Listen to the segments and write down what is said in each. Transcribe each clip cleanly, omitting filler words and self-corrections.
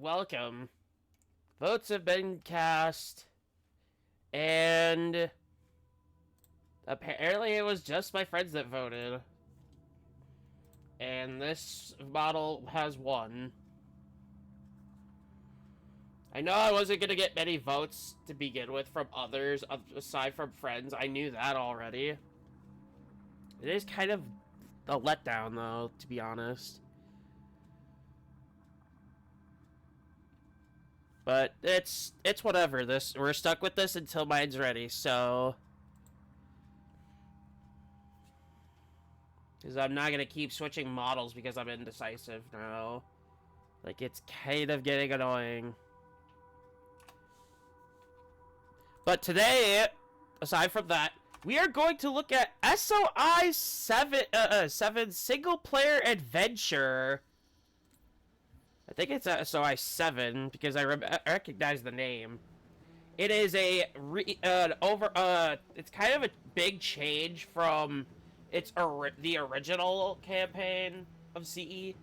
welcome. Votes have been cast, and apparently it was just my friends that voted. And this model has won. I know I wasn't going to get many votes to begin with from others, aside from friends. I knew that already. It is kind of a letdown, though, to be honest. But it's whatever. We're stuck with this until mine's ready, so... Because I'm not going to keep switching models because I'm indecisive now. Like, it's kind of getting annoying. But today, aside from that, we are going to look at SOI 7 Single Player Adventure. I think it's SOI 7 because I recognize the name. It is it's kind of a big change from the original campaign of CE.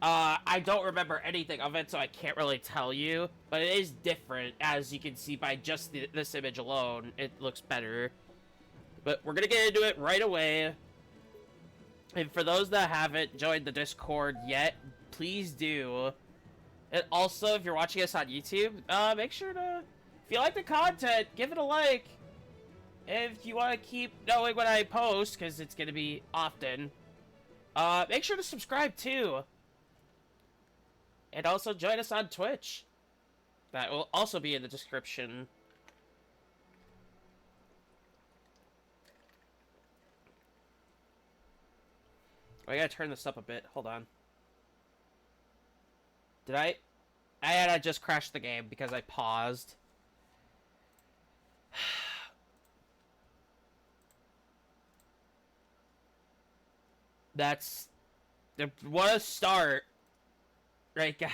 I don't remember anything of it, so I can't really tell you. But it is different, as you can see by just this image alone. It looks better. But we're gonna get into it right away. And for those that haven't joined the Discord yet, please do. And also, if you're watching us on YouTube, make sure to, if you like the content, give it a like. If you want to keep knowing when I post, because it's gonna be often, make sure to subscribe too. And also join us on Twitch. That will also be in the description. I gotta turn this up a bit. Hold on. Did I had I just crashed the game because I paused. That's... What a start. Right, guys?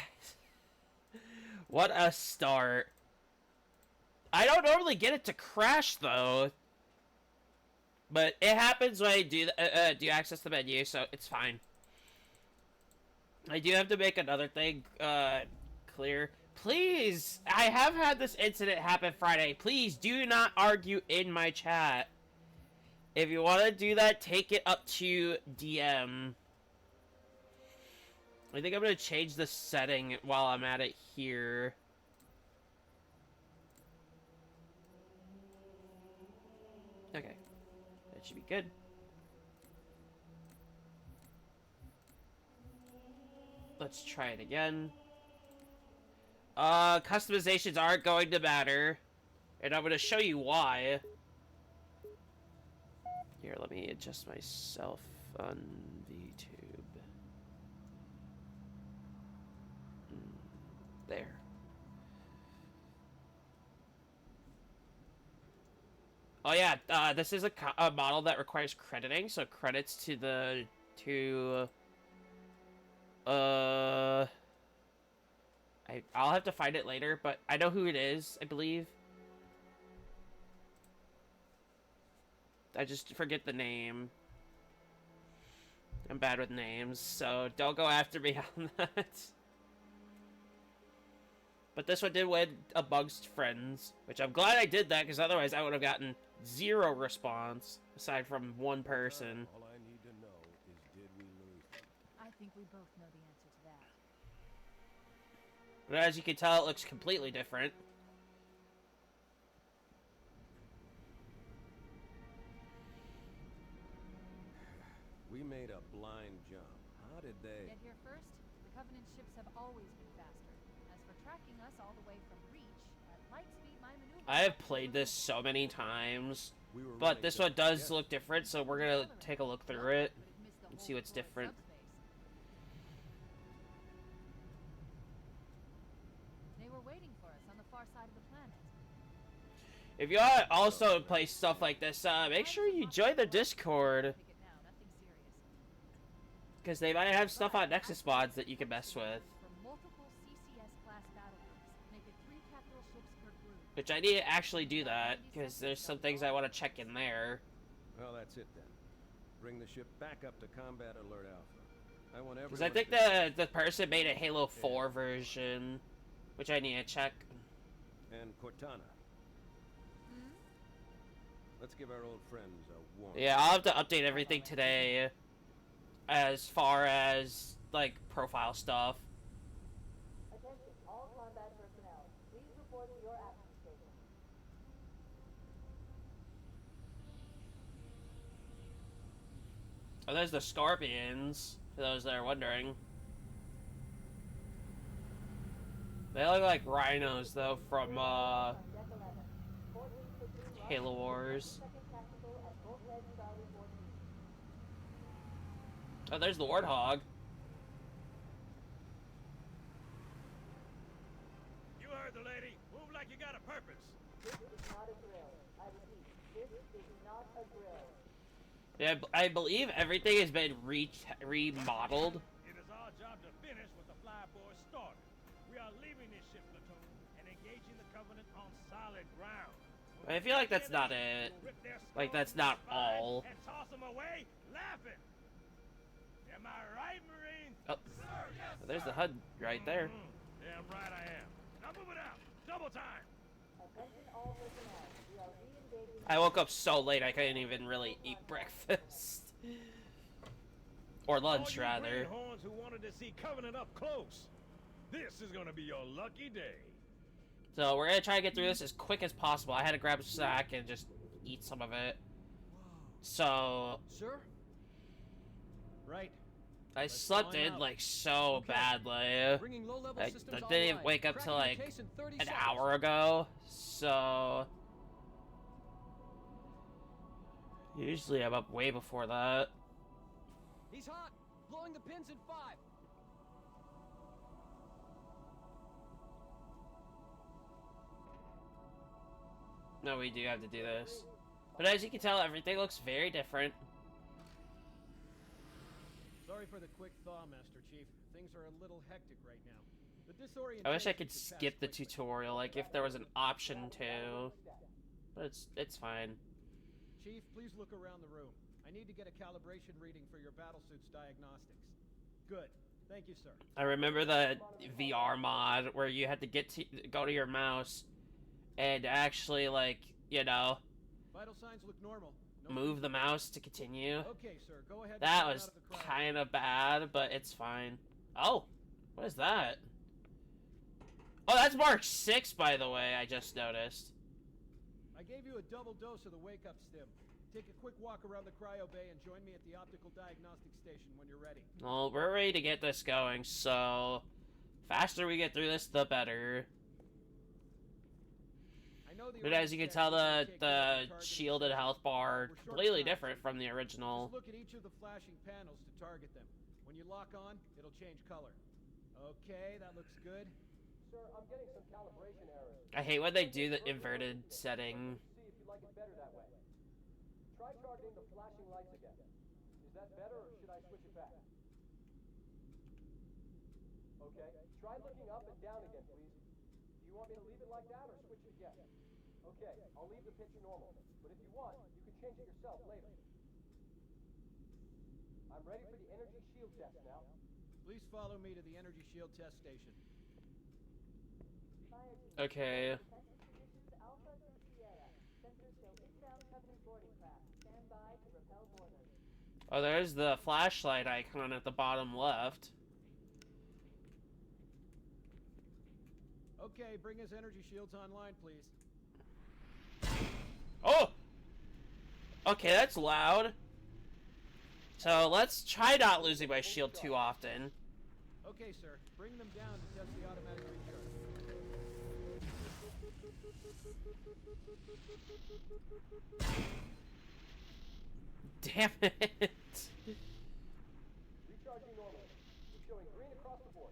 What a start. I don't normally get it to crash, though. But it happens when I do access the menu, so it's fine. I do have to make another thing clear. Please! I have had this incident happen Friday. Please do not argue in my chat. If you want to do that, take it up to DM. I think I'm going to change the setting while I'm at it here. Okay. That should be good. Let's try it again. Customizations aren't going to matter. And I'm going to show you why. Here, let me adjust myself on VTube. There. Oh yeah, this is a model that requires crediting, so credits to the I'll have to find it later, but I know who it is, I believe. I just forget the name. I'm bad with names, so don't go after me on that. But this one did win amongst friends, which I'm glad I did that, because otherwise I would have gotten 0 response, aside from one person. All I need to know is, did we lose them? I think we both know the answer to that. But as you can tell, it looks completely different. We made a blind jump. How did they... Get here first? The Covenant ships have always been faster. As for tracking us all the way from Reach, at light speed my maneuver... I have played this so many times, but this one does look different, so we're gonna take a look through it and see what's different. They were waiting for us on the far side of the planet. If you want to also play stuff like this, make sure you join the Discord, because they might have stuff on Nexus mods that you can mess with. Which I need to actually do that, because there's some things I want to check in there. Well, that's it then. Bring the ship back up to Combat Alert Alpha. I want Because I everyone think the person made a Halo 4 version, which I need to check. and Cortana. Hmm? Let's give our old friends a warm. Yeah, I'll have to update everything today as far as, like, profile stuff. Attention, all combat personnel. Please report to your action station. Oh, there's the Scorpions, for those that are wondering. They look like rhinos, though, from, On deck 11. Fort Lee platoon lost Halo Wars. second tactical at Fort Red Charlie 14. Oh, there's the Warthog. You heard the lady. Move like you got a purpose. This is not a drill. I repeat, this is not a drill. Yeah, I believe everything has been remodeled. It is our job to finish what the flyboys started. We are leaving this ship platoon and engaging the Covenant on solid ground. I feel like that's not it. Like, that's not all. And toss them away laughing. Am I right, Marine? Oh, Sir, yes, there's the sir. HUD right there. Damn right I am. Now move it out. Double time. Attention all personnel. We are re-engaging. I woke up so late I couldn't even really eat breakfast. Or lunch, All you rather. greenhorns who wanted to see Covenant up close. This is gonna be your lucky day. So we're gonna try to get through this as quick as possible. I had to grab a snack and just eat some of it. So Sir? Right. I slept in like so badly. Bringing low-level I systems didn't even online. wake up till Cracking the like case in 30 an seconds. hour ago. So usually I'm up way before that. He's hot. Blowing the pins in 5. No, we do have to do this. But as you can tell, everything looks very different. Sorry for the quick thaw, Master Chief. Things are a little hectic right now. The disorientation I wish I could should pass skip the quickly. tutorial, like if there was an option to. But it's fine. Chief, please look around the room. I need to get a calibration reading for your battlesuit's diagnostics. Good. Thank you, sir. I remember the VR mod where you had to go to your mouse and actually, like, you know, Vital signs look normal. No move the mouse to continue. Okay, sir. Go ahead. and That climb was out of the cryo. kind of bad, but it's fine. Oh, what is that? Oh, that's Mark 6, by the way, I just noticed. I gave you a double dose of the wake-up stim. Take a quick walk around the cryo bay and join me at the optical diagnostic station when you're ready. Well, we're ready to get this going, so faster we get through this, the better. I know the But as you can tell, original the take care of target shielded itself. health bar We're short completely staffed. different from the original. Just look at each of the flashing panels to target them. When you lock on, it'll change color. Okay, that looks good. Sir, I'm getting some calibration errors. I hate when they do the inverted setting. See if you like it better that way. Try targeting the flashing lights again. Is that better, or should I switch it back? Okay. Try looking up and down again, please. Do you want me to leave it like that, or switch it again? Okay, I'll leave the picture normal. But if you want, you can change it yourself later. I'm ready for the energy shield test now. Please follow me to the energy shield test station. Fire team. Okay. Attention positions Alpha to Sierra. Sensors show inbound Covenant boarding craft. Stand by to repel boarders. Oh, there's the flashlight icon at the bottom left. Okay, bring his energy shields online, please. Oh! Okay, that's loud. So let's try not losing my shield too often. Okay, sir. Bring them down to test the automatic recharge. Damn it. Recharging normally. It's showing green across the board.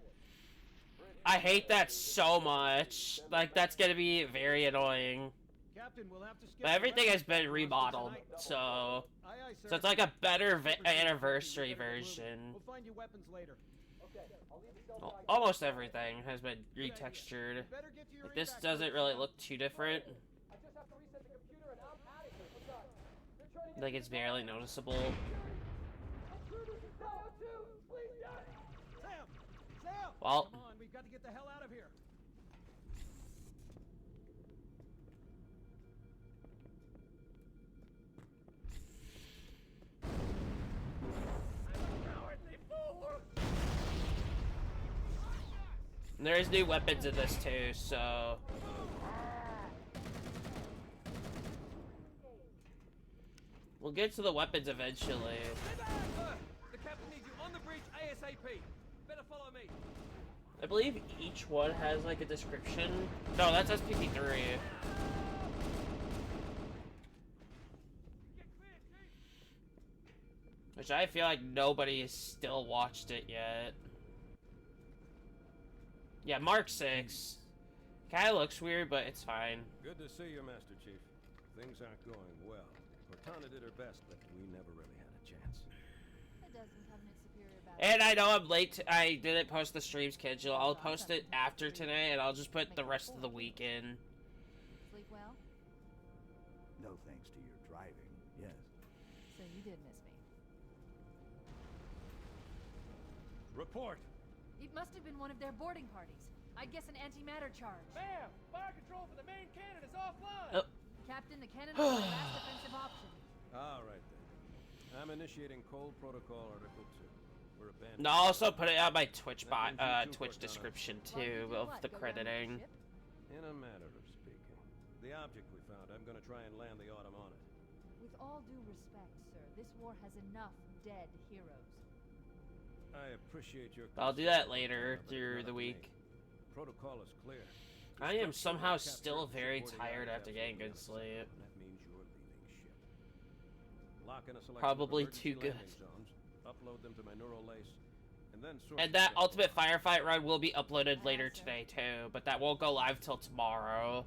I hate that so much. Like, that's gonna be very annoying. Captain, we'll have to skip But the everything has weapons been test for remodeled, tonight. so... Aye, aye, sir. So it's like a better Super anniversary We'll version. find you weapons later. Okay, I'll leave the cell Well, diagnostic. almost everything has been retextured. Better get to your Like, this evac doesn't room. really look too different. I just have to reset the computer and I'm out of here. What's up? They're trying to get Like, it's barely noticeable. Please die. Well, Come on, we've got to get the hell out of here. there's new weapons in this too, so we'll get to the weapons eventually. The captain needs you on the bridge ASAP. Better follow me. I believe each one has like a description. No, that's SPP3. Which I feel like nobody has still watched it yet. Yeah, Mark 6. Kinda looks weird, but it's fine. Good to see you, Master Chief. Things aren't going well. Cortana did her best, but we never really had a chance. A dozen Covenant superior battles. And I know I'm late. I didn't post the stream schedule. I'll post it after today, and I'll just put the rest of the week in. Sleep well? No thanks to your driving, yes. So you did miss me. Report. It must have been one of their boarding parties. I guess an antimatter charge. Bam! Fire control for the main cannon is offline. Oh. Captain, the cannon is the last defensive option. All right then. I'm initiating Cold Protocol Article 2. We're abandoning. And I'll also put it on my Twitch That means you too, Twitch Cortana. description Well, you too do of what, the go down with the crediting. ship? In a matter of speaking. The object we found, I'm gonna try and land the Autumn on it. With all due respect, sir, this war has enough dead heroes. I appreciate your I'll do concern, that later Cortana, but through not the up to week. me. Protocol is clear. I am Instructions somehow to capture still and very support the tired area after getting good absolutely sleep. That means you're leaving ship. Lock in a selection Probably of emergency too good. landing zones, upload them to my neural lace, and then sort And the that schedule. ultimate firefight run will be uploaded later today too, but that won't go live till tomorrow.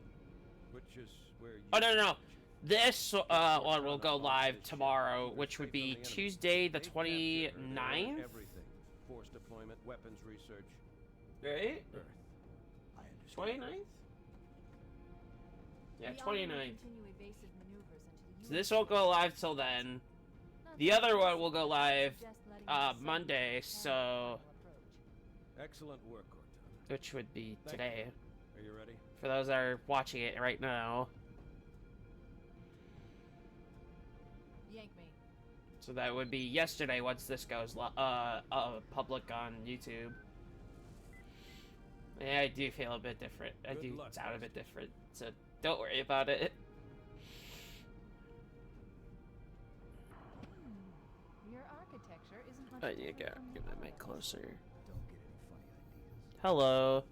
Which is where you Oh no. This one will go live tomorrow, which would be Tuesday the 29th? Everything. Force deployment, weapons research, Right? Earth. I understand. 29th? Yeah, The Army will 29th. continue evasive maneuvers until So this won't go live till then. The other one will go live Monday, so Excellent work, Cortana. which would be Thank today. Are you ready? For those that are watching it right now. Yank me. So that would be yesterday once this goes public on YouTube. Yeah, I do feel a bit different. I Good do luck, sound a guys. bit different, so don't worry about it. Your architecture isn't much Oh, you different go. from Get the my mic ours. closer. Don't get any funny ideas. Hello.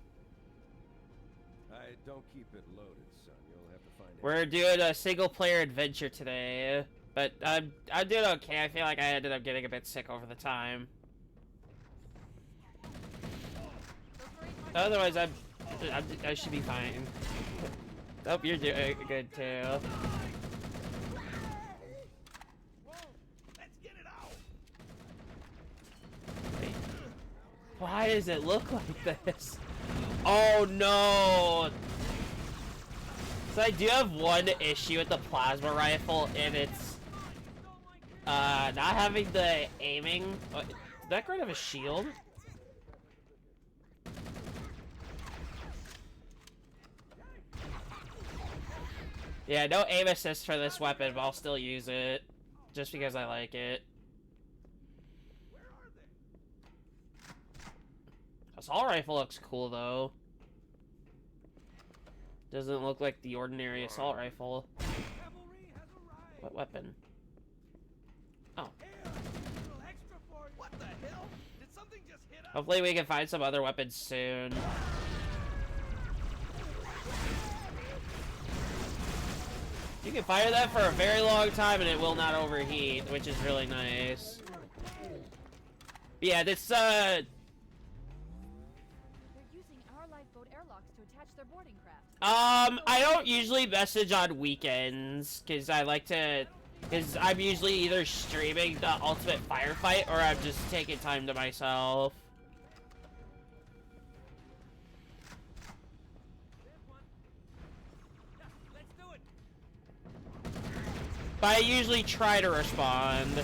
I don't keep it loaded, son. You'll have to find it. We're doing a single player adventure today, but I'm doing okay. I feel like I ended up getting a bit sick over the time. Otherwise, I should be fine. Hope you're doing good too. Whoa! Let's get it out. Wait. Why does it look like this? Oh no! So I do have one issue with the plasma rifle, and it's not having the aiming. Did that guard have a shield? Yeah, no aim assist for this weapon, but I'll still use it. Just because I like it. Assault rifle looks cool, though. Doesn't look like the ordinary assault rifle. Cavalry has arrived. What weapon? Oh. Here, a little extra for you. What the hell? Did something just hit us? Hopefully we can find some other weapons soon. You can fire that for a very long time and it will not overheat, which is really nice. Yeah, this, They're using our lifeboat airlocks to attach their boarding craft. I don't usually message on weekends, because I like to, because I'm usually either streaming the ultimate firefight or I'm just taking time to myself. Let's do it. But I usually try to respond.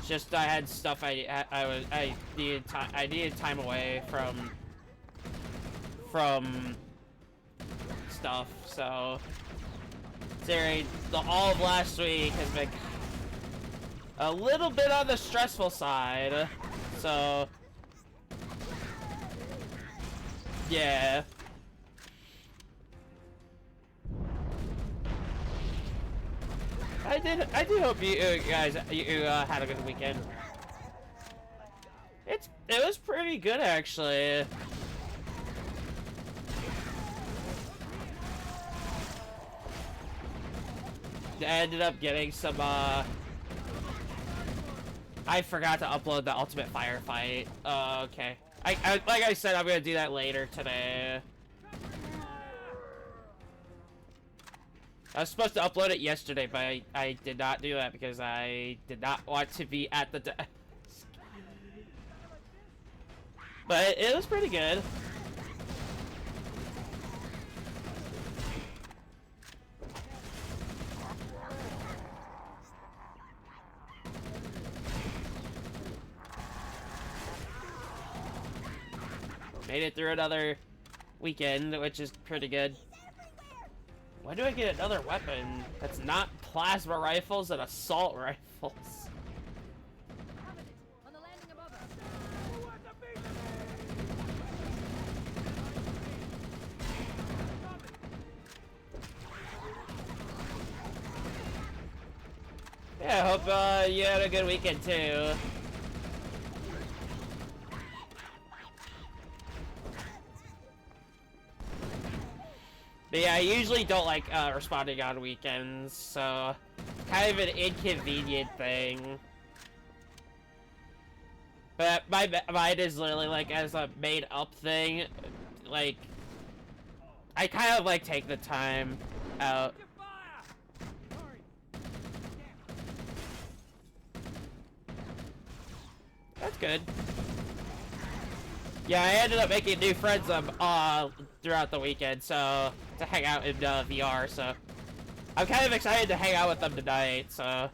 Just I had stuff I needed time away from stuff. So Siri, all of last week has been a little bit on the stressful side. So yeah. I do hope you guys had a good weekend. It was pretty good actually. I ended up getting some I forgot to upload the ultimate firefight. Okay. I like I said, I'm gonna do that later today. I was supposed to upload it yesterday, but I did not do that because I did not want to be at the desk. But it was pretty good. Made it through another weekend, which is pretty good. Why do I get another weapon that's not plasma rifles and assault rifles? On the landing above us. Yeah, I hope you had a good weekend too. But yeah, I usually don't like responding on weekends, so kind of an inconvenient thing. But mine is literally like as a made up thing. Like, I kind of like take the time out. That's good. Yeah, I ended up making new friends throughout the weekend, so to hang out in VR. So I'm kind of excited to hang out with them tonight. So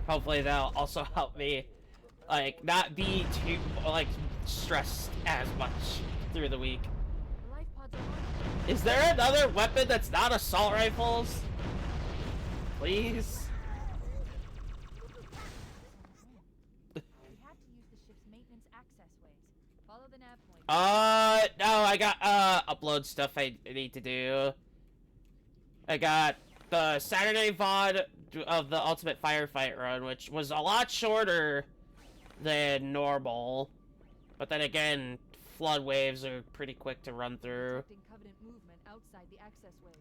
hopefully that'll also help me, like, not be too like stressed as much through the week. The life pods are on. Is there another weapon that's not assault rifles? Please? We have to use the ship's maintenance access ways. Follow the nav point. No, I got, upload stuff I need to do. I got the Saturday VOD of the Ultimate Firefight run, which was a lot shorter than normal. But then again, flood waves are pretty quick to run through. Detecting Covenant movement outside the access ways.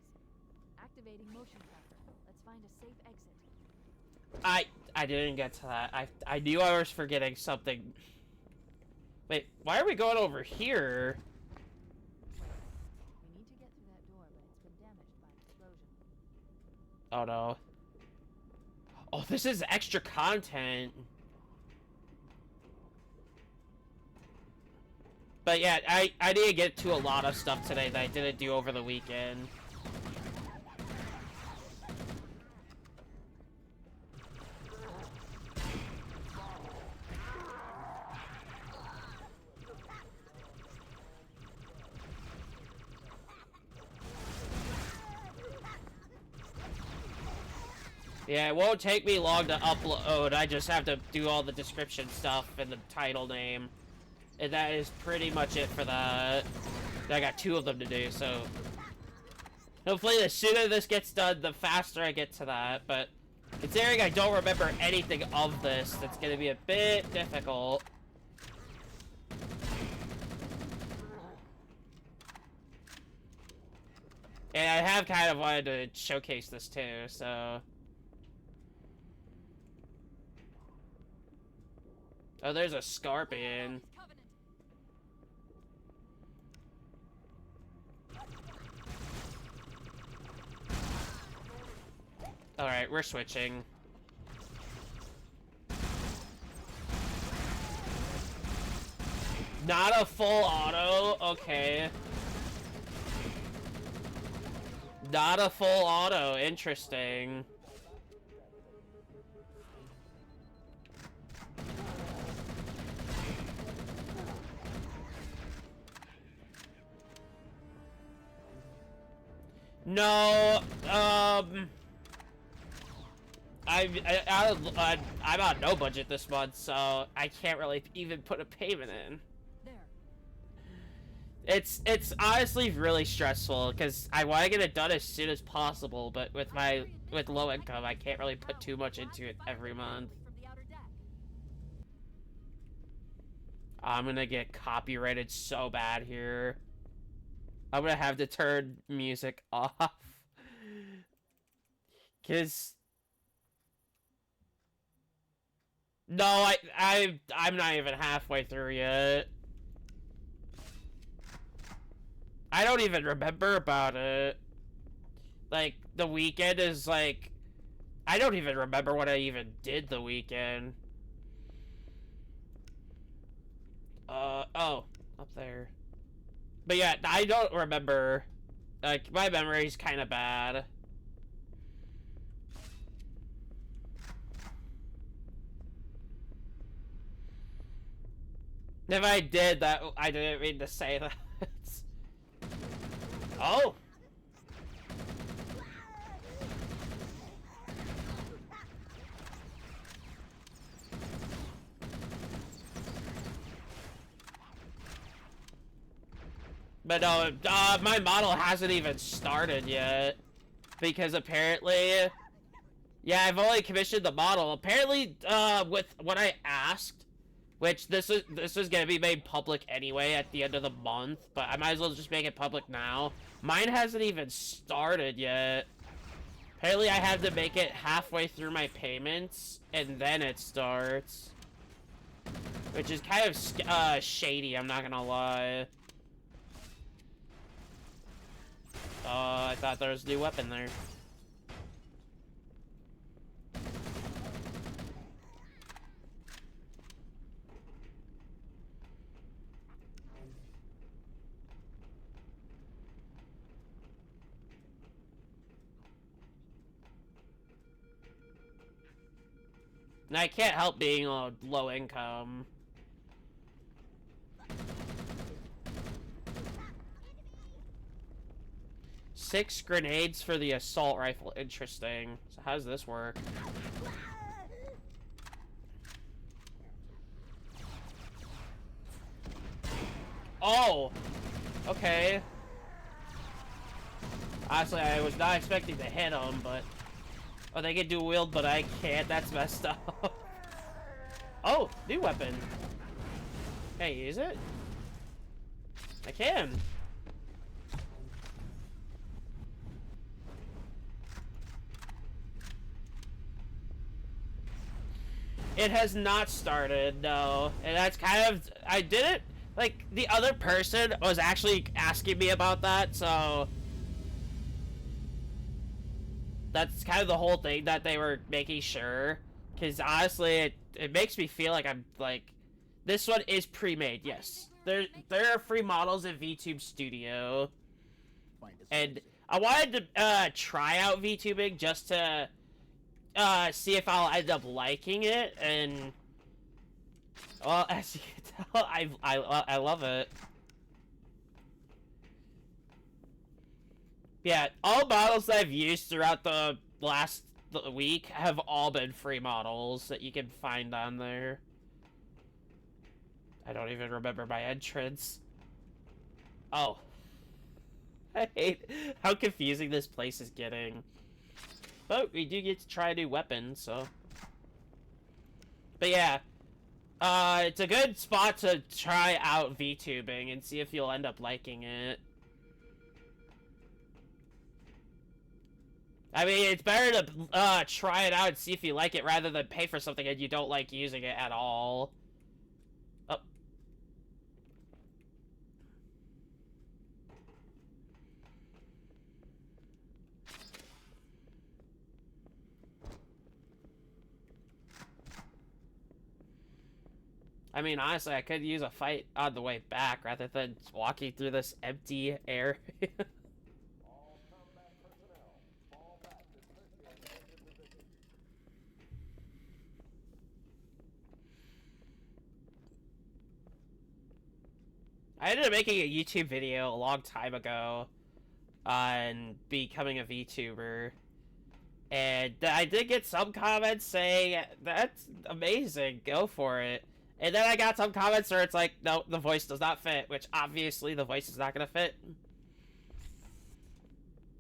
Activating motion tracker. Let's find a safe exit. I didn't get to that. I knew I was forgetting something. Wait, why are we going over here? We need to get through that door, but it's been damaged by an explosion. Oh no. Oh, this is extra content. But yeah, I need to get to a lot of stuff today that I didn't do over the weekend. Yeah, it won't take me long to upload. I just have to do all the description stuff and the title name. And that is pretty much it for that. I got 2 of them to do, so hopefully the sooner this gets done, the faster I get to that. But considering I don't remember anything of this, it's gonna be a bit difficult. And I have kind of wanted to showcase this too, so. Oh, there's a scorpion. Alright, we're switching. Not a full auto? Okay. Not a full auto. Interesting. No, I'm on no budget this month, so I can't really even put a payment in. There. It's honestly really stressful because I want to get it done as soon as possible, but with low income, I can't really put too much into it every month. From the outer deck. I'm gonna get copyrighted so bad here. I'm gonna have to turn music off. Cause no, I'm not even halfway through yet. I don't even remember about it. Like, the weekend is like, I don't even remember what I even did the weekend. Oh, up there. But yeah, I don't remember. Like, my memory's kind of bad. If I did that, I didn't mean to say that. Oh! But no, my model hasn't even started yet. Because apparently... Yeah, I've only commissioned the model. Apparently, with what I asked, which this is gonna be made public anyway at the end of the month, but I might as well just make it public now. Mine hasn't even started yet. Apparently, I have to make it halfway through my payments, and then it starts. Which is kind of shady, I'm not gonna lie. I thought there was a new weapon there. And I can't help being low income. Six grenades for the assault rifle. Interesting. So how does this work? Oh! Okay. Honestly, I was not expecting to hit them, but... Oh, they can dual wield, but I can't. That's messed up. Oh, new weapon. Can I use it? I can. It has not started, no. And that's kind of... I did it... Like, the other person was actually asking me about that, so... That's kind of the whole thing that they were making sure. Because honestly, it makes me feel like I'm, like... This one is pre-made, yes. There are free models in VTube Studio. And I wanted to try out VTubing just to... see if I'll end up liking it, and well, as you can tell, I love it. Yeah, all models that I've used throughout the last week have all been free models that you can find on there. I don't even remember my entrance. Oh. I hate how confusing this place is getting. But we do get to try a new weapon, so... But yeah. It's a good spot to try out VTubing and see if you'll end up liking it. I mean, it's better to try it out and see if you like it rather than pay for something and you don't like using it at all. Oh. I mean, honestly, I could use a fight on the way back rather than walking through this empty area. All combat personnel, fall back to tertiary major position. I ended up making a YouTube video a long time ago on becoming a VTuber. And I did get some comments saying, that's amazing, go for it. And then I got some comments where it's like, no, the voice does not fit, which obviously the voice is not going to fit.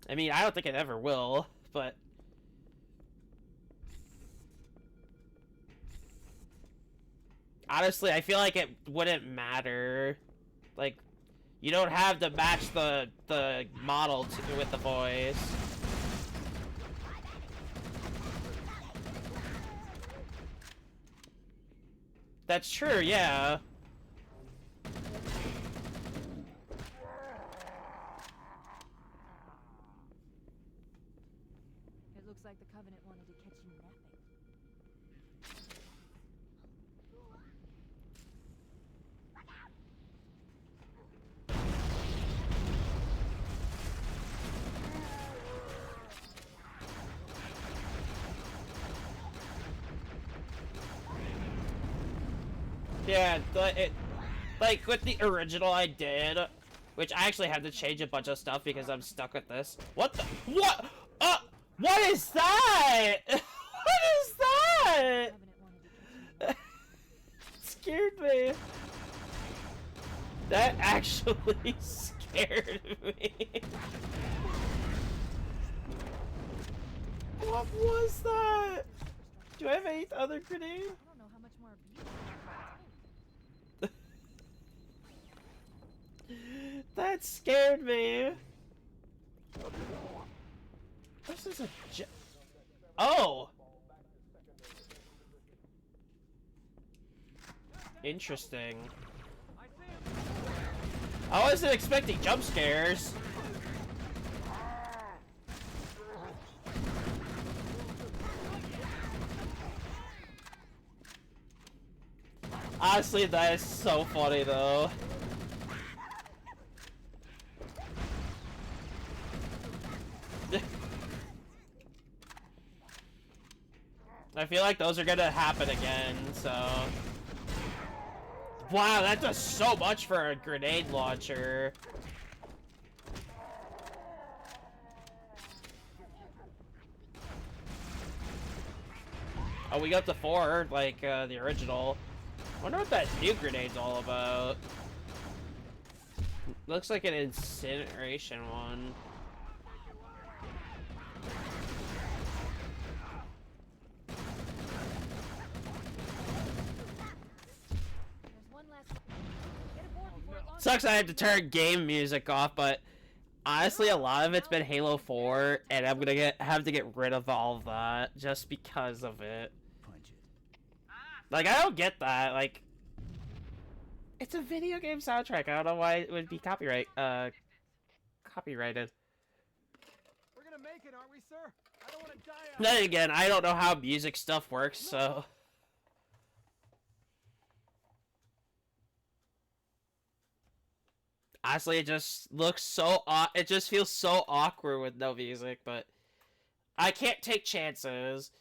I mean, I don't think it ever will, but... honestly, I feel like it wouldn't matter. Like, you don't have to match the model with the voice. That's true, yeah. It looks like the Covenant wanted to catch you napping. Yeah, like with the original I did, which I actually had to change a bunch of stuff because I'm stuck with this. What the? What? What is that? What is that? Covenant wanted to catch you Scared me. That actually scared me. What was that? Do I have any other grenade? I don't know how much more abuse you have. That scared me. This is a oh! Interesting. I wasn't expecting jump scares. Honestly, that is so funny though. I feel like those are gonna happen again, so... wow, that does so much for a grenade launcher. Oh, we got the 4, like, the original. Wonder what that new grenade's all about. Looks like an incineration one. Sucks I had to turn game music off, but honestly, a lot of it's been Halo 4, and I'm gonna have to get rid of all of that just because of it. Punch it. Like, I don't get that. Like, it's a video game soundtrack. I don't know why it would be copyrighted. We're gonna make it, aren't we, sir? I don't want to die out. Then again, I don't know how music stuff works, so. Honestly, it just looks so it just feels so awkward with no music, but I can't take chances.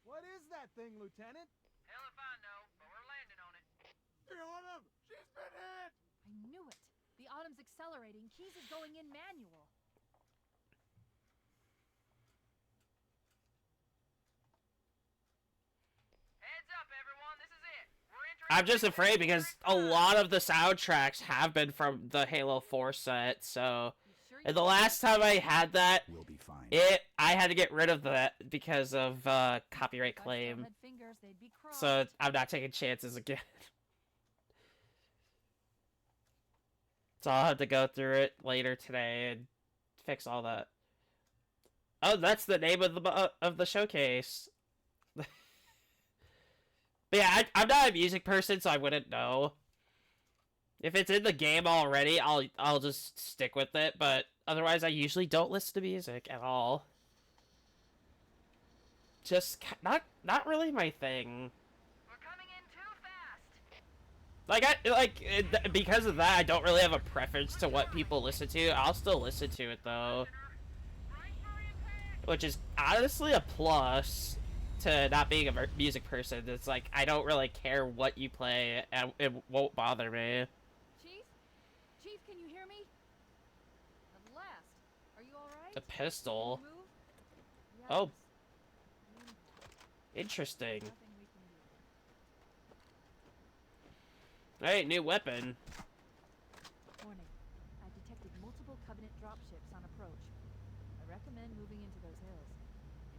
What is that thing, Lieutenant? Hell if I know, but we're landing on it. The Autumn! She's been hit! I knew it. The Autumn's accelerating. Keys is going in manual. Heads up, everyone. This is it. We're entering. I'm just afraid because a lot of the soundtracks have been from the Halo 4 set, so... You sure And you the last time I had that, We'll be fine. I had to get rid of that because of copyright If I still claim. had fingers, they'd be crossed. So I'm not taking chances again. So I'll have to go through it later today and fix all that. Oh, that's the name of the showcase. But yeah, I'm not a music person, so I wouldn't know. If it's in the game already, I'll just stick with it. But otherwise, I usually don't listen to music at all. Just not really my thing. We're Because of that, I don't really have a preference to what people listen to. I'll still listen to it though, which is honestly a plus to not being a music person. It's like I don't really care what you play, and it won't bother me. Chief? Chief, can you hear me? At last. Are you alright? A pistol. Can you move? Yes. Oh, Lean back. interesting. Nothing we can do. Hey, new weapon. Warning. I've detected multiple Covenant dropships on approach. I recommend moving into those hills.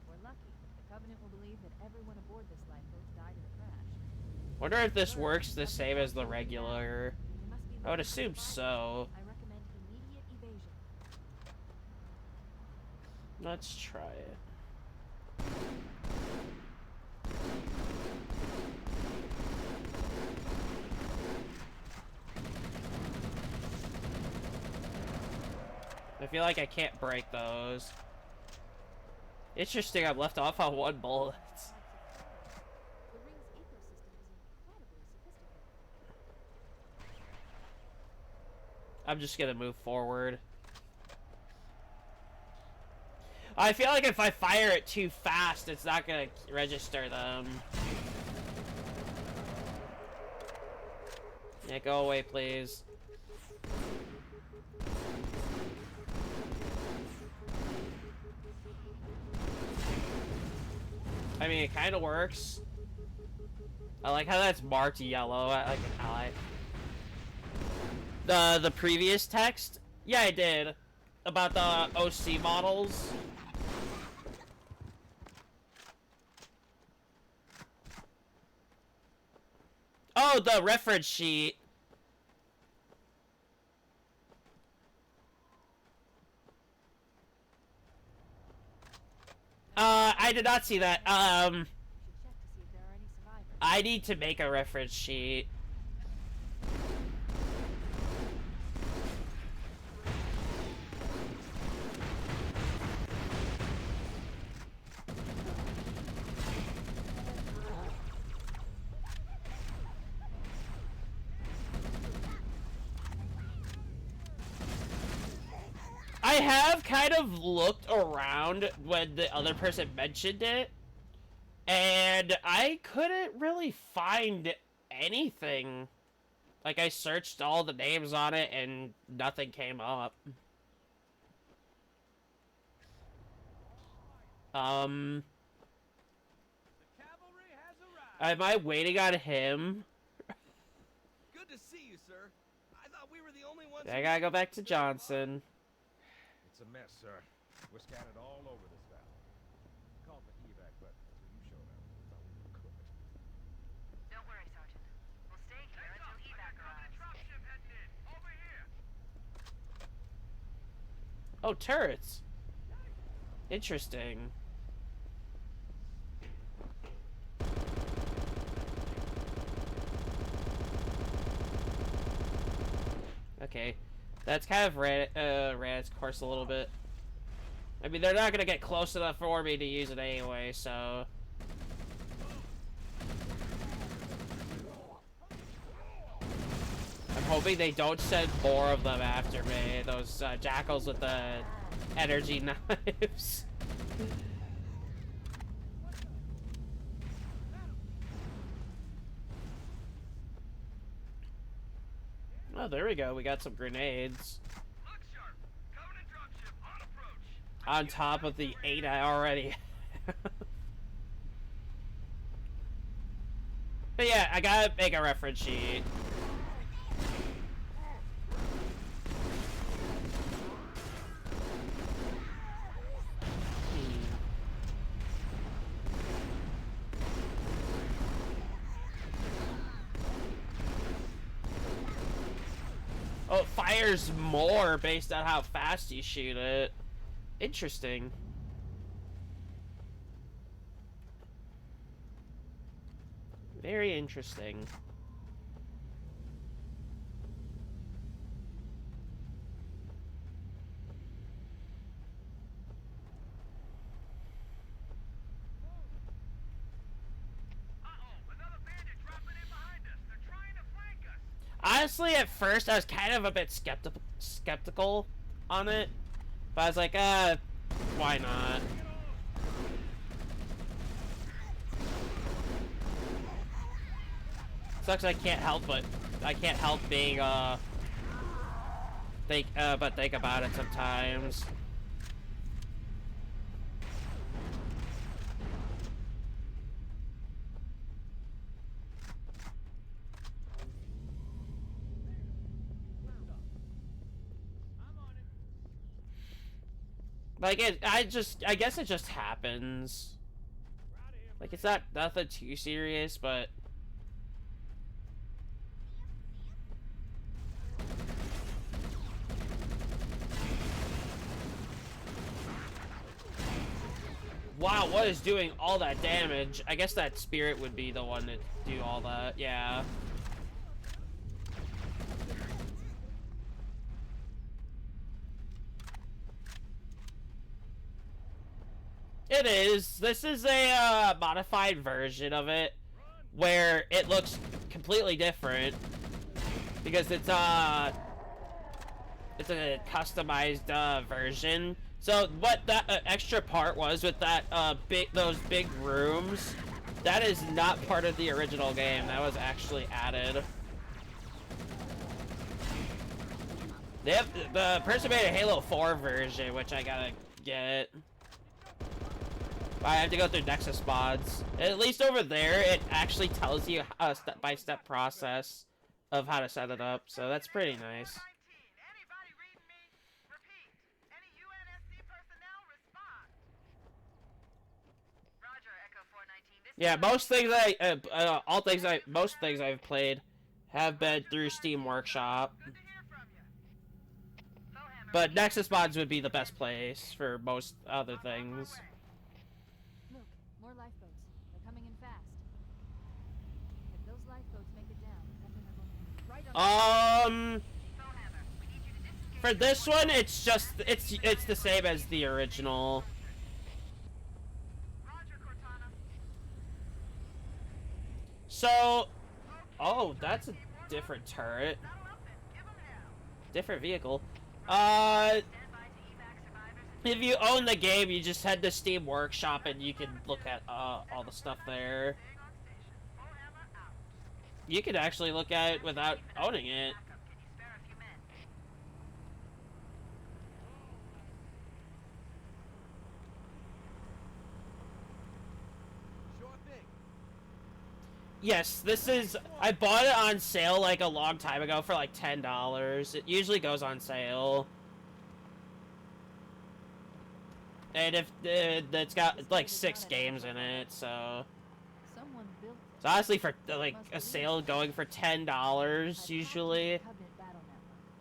If we're lucky, the Covenant will believe that everyone aboard this lifeboat died in the crash. Wonder if this works the same as the regular. They must be I would looking assume for so. I recommend immediate evasion. Let's try it. I feel like I can't break those. Interesting, I'm left off on 1 bullet. The ring's ecosystem is incredibly sophisticated. I'm just gonna move forward. I feel like if I fire it too fast, it's not gonna register them. Yeah, go away, please. I mean, it kind of works. I like how that's marked yellow. I like an eye. The previous text? Yeah, I did. About the OC models. Oh, the reference sheet. I did not see that. We should check to see if there are any survivors. I need to make a reference sheet. I have kind of looked around when the other person mentioned it, and I couldn't really find anything. Like, I searched all the names on it, and nothing came up. The cavalry has arrived. Am I waiting on him? Good to see you, sir. I thought we were the only ones. I gotta go back to Johnson. It's a mess, sir. We're scattered all over this valley. Called for evac, but until you showed up, we thought we were cooked. Don't worry, Sergeant. We'll stay here until evac arrives. Dropship heading in. Over here. Oh, turrets. Interesting. Okay. That's kind of ran its course a little bit. I mean, they're not gonna get close enough for me to use it anyway, so... I'm hoping they don't send more of them after me. Those jackals with the energy knives. Oh, there we go. We got some grenades. Look sharp. Covenant dropship on approach. On top of the 8 I already have. But yeah, I gotta make a reference sheet. Oh, it fires more based on how fast you shoot it. Interesting. Very interesting. Uh-oh, another bandit dropping in behind us. They're trying to flank us. honestly, at first, I was kind of a bit skeptical on it. But I was like, why not? Sucks I can't help being, think about it sometimes. Like, I guess it just happens. Like, it's not nothing too serious, but... Wow, what is doing all that damage? I guess that spirit would be the one to do all that, yeah. It is. This is a modified version of it, where it looks completely different because it's a customized version. So what that extra part was with that those big rooms, that is not part of the original game. That was actually added. They have the person made a Halo 4 version, which I gotta get. I have to go through Nexus mods. At least over there, it actually tells you a step-by-step process of how to set it up, so that's pretty nice. Yeah, most things most things I've played have been through Steam Workshop. But Nexus mods would be the best place for most other things. Look, more lifeboats. They're coming in fast. If those lifeboats make it down, that means they're going to be right on. For this one, it's the same as the original. So, oh, that's a different turret. Different vehicle. If you own the game, you just head to Steam Workshop and you can look at all the stuff there. You could actually look at it without owning it. Yes, this is... I bought it on sale like a long time ago for like $10. It usually goes on sale. And if it's got like 6 games in it, so... So honestly, for like a sale going for $10 usually,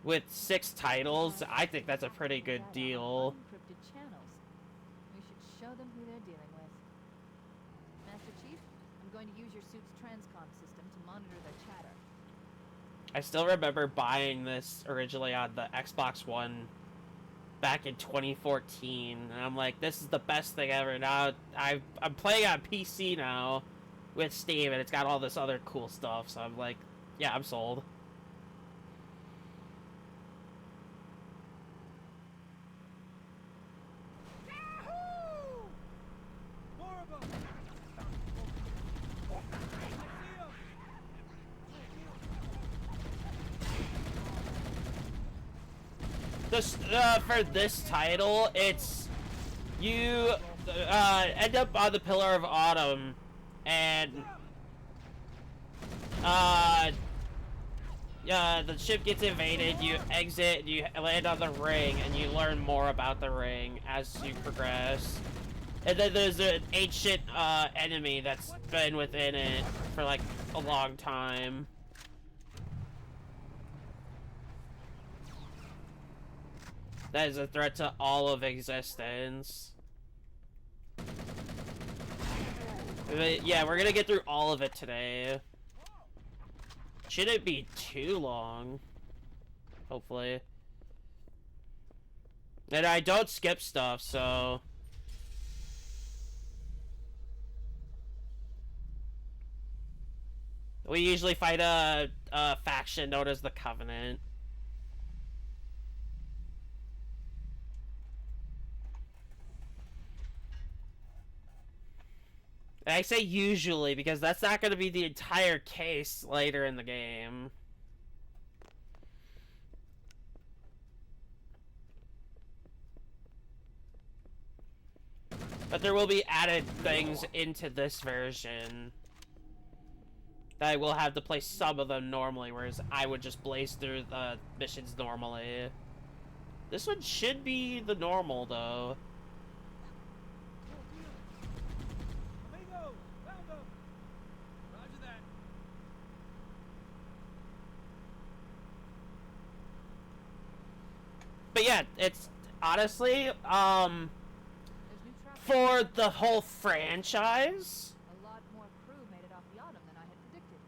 with 6 titles, I think that's a pretty good deal. We should show them who they're dealing with. Master Chief, I'm going to use your suit's transcom system to monitor their chatter. I still remember buying this originally on the Xbox One back in 2014, and I'm like, this is the best thing ever. Now I'm playing on PC now with Steam, and it's got all this other cool stuff, so I'm like, yeah, I'm sold. For this title, it's you end up on the Pillar of Autumn, and the ship gets invaded. You exit, you land on the ring, and you learn more about the ring as you progress. And then there's an ancient enemy that's been within it for like a long time. That is a threat to all of existence. But yeah, we're gonna get through all of it today. Shouldn't be too long. Hopefully. And I don't skip stuff, so... We usually fight a faction known as the Covenant. And I say usually because that's not going to be the entire case later in the game. But there will be added things into this version that I will have to play some of them normally, whereas I would just blaze through the missions normally. This one should be the normal, though. Amigo, found them. Roger that. But yeah, it's honestly, There's new traffic. for the whole franchise, A lot more crew made it off the Autumn than I had predicted.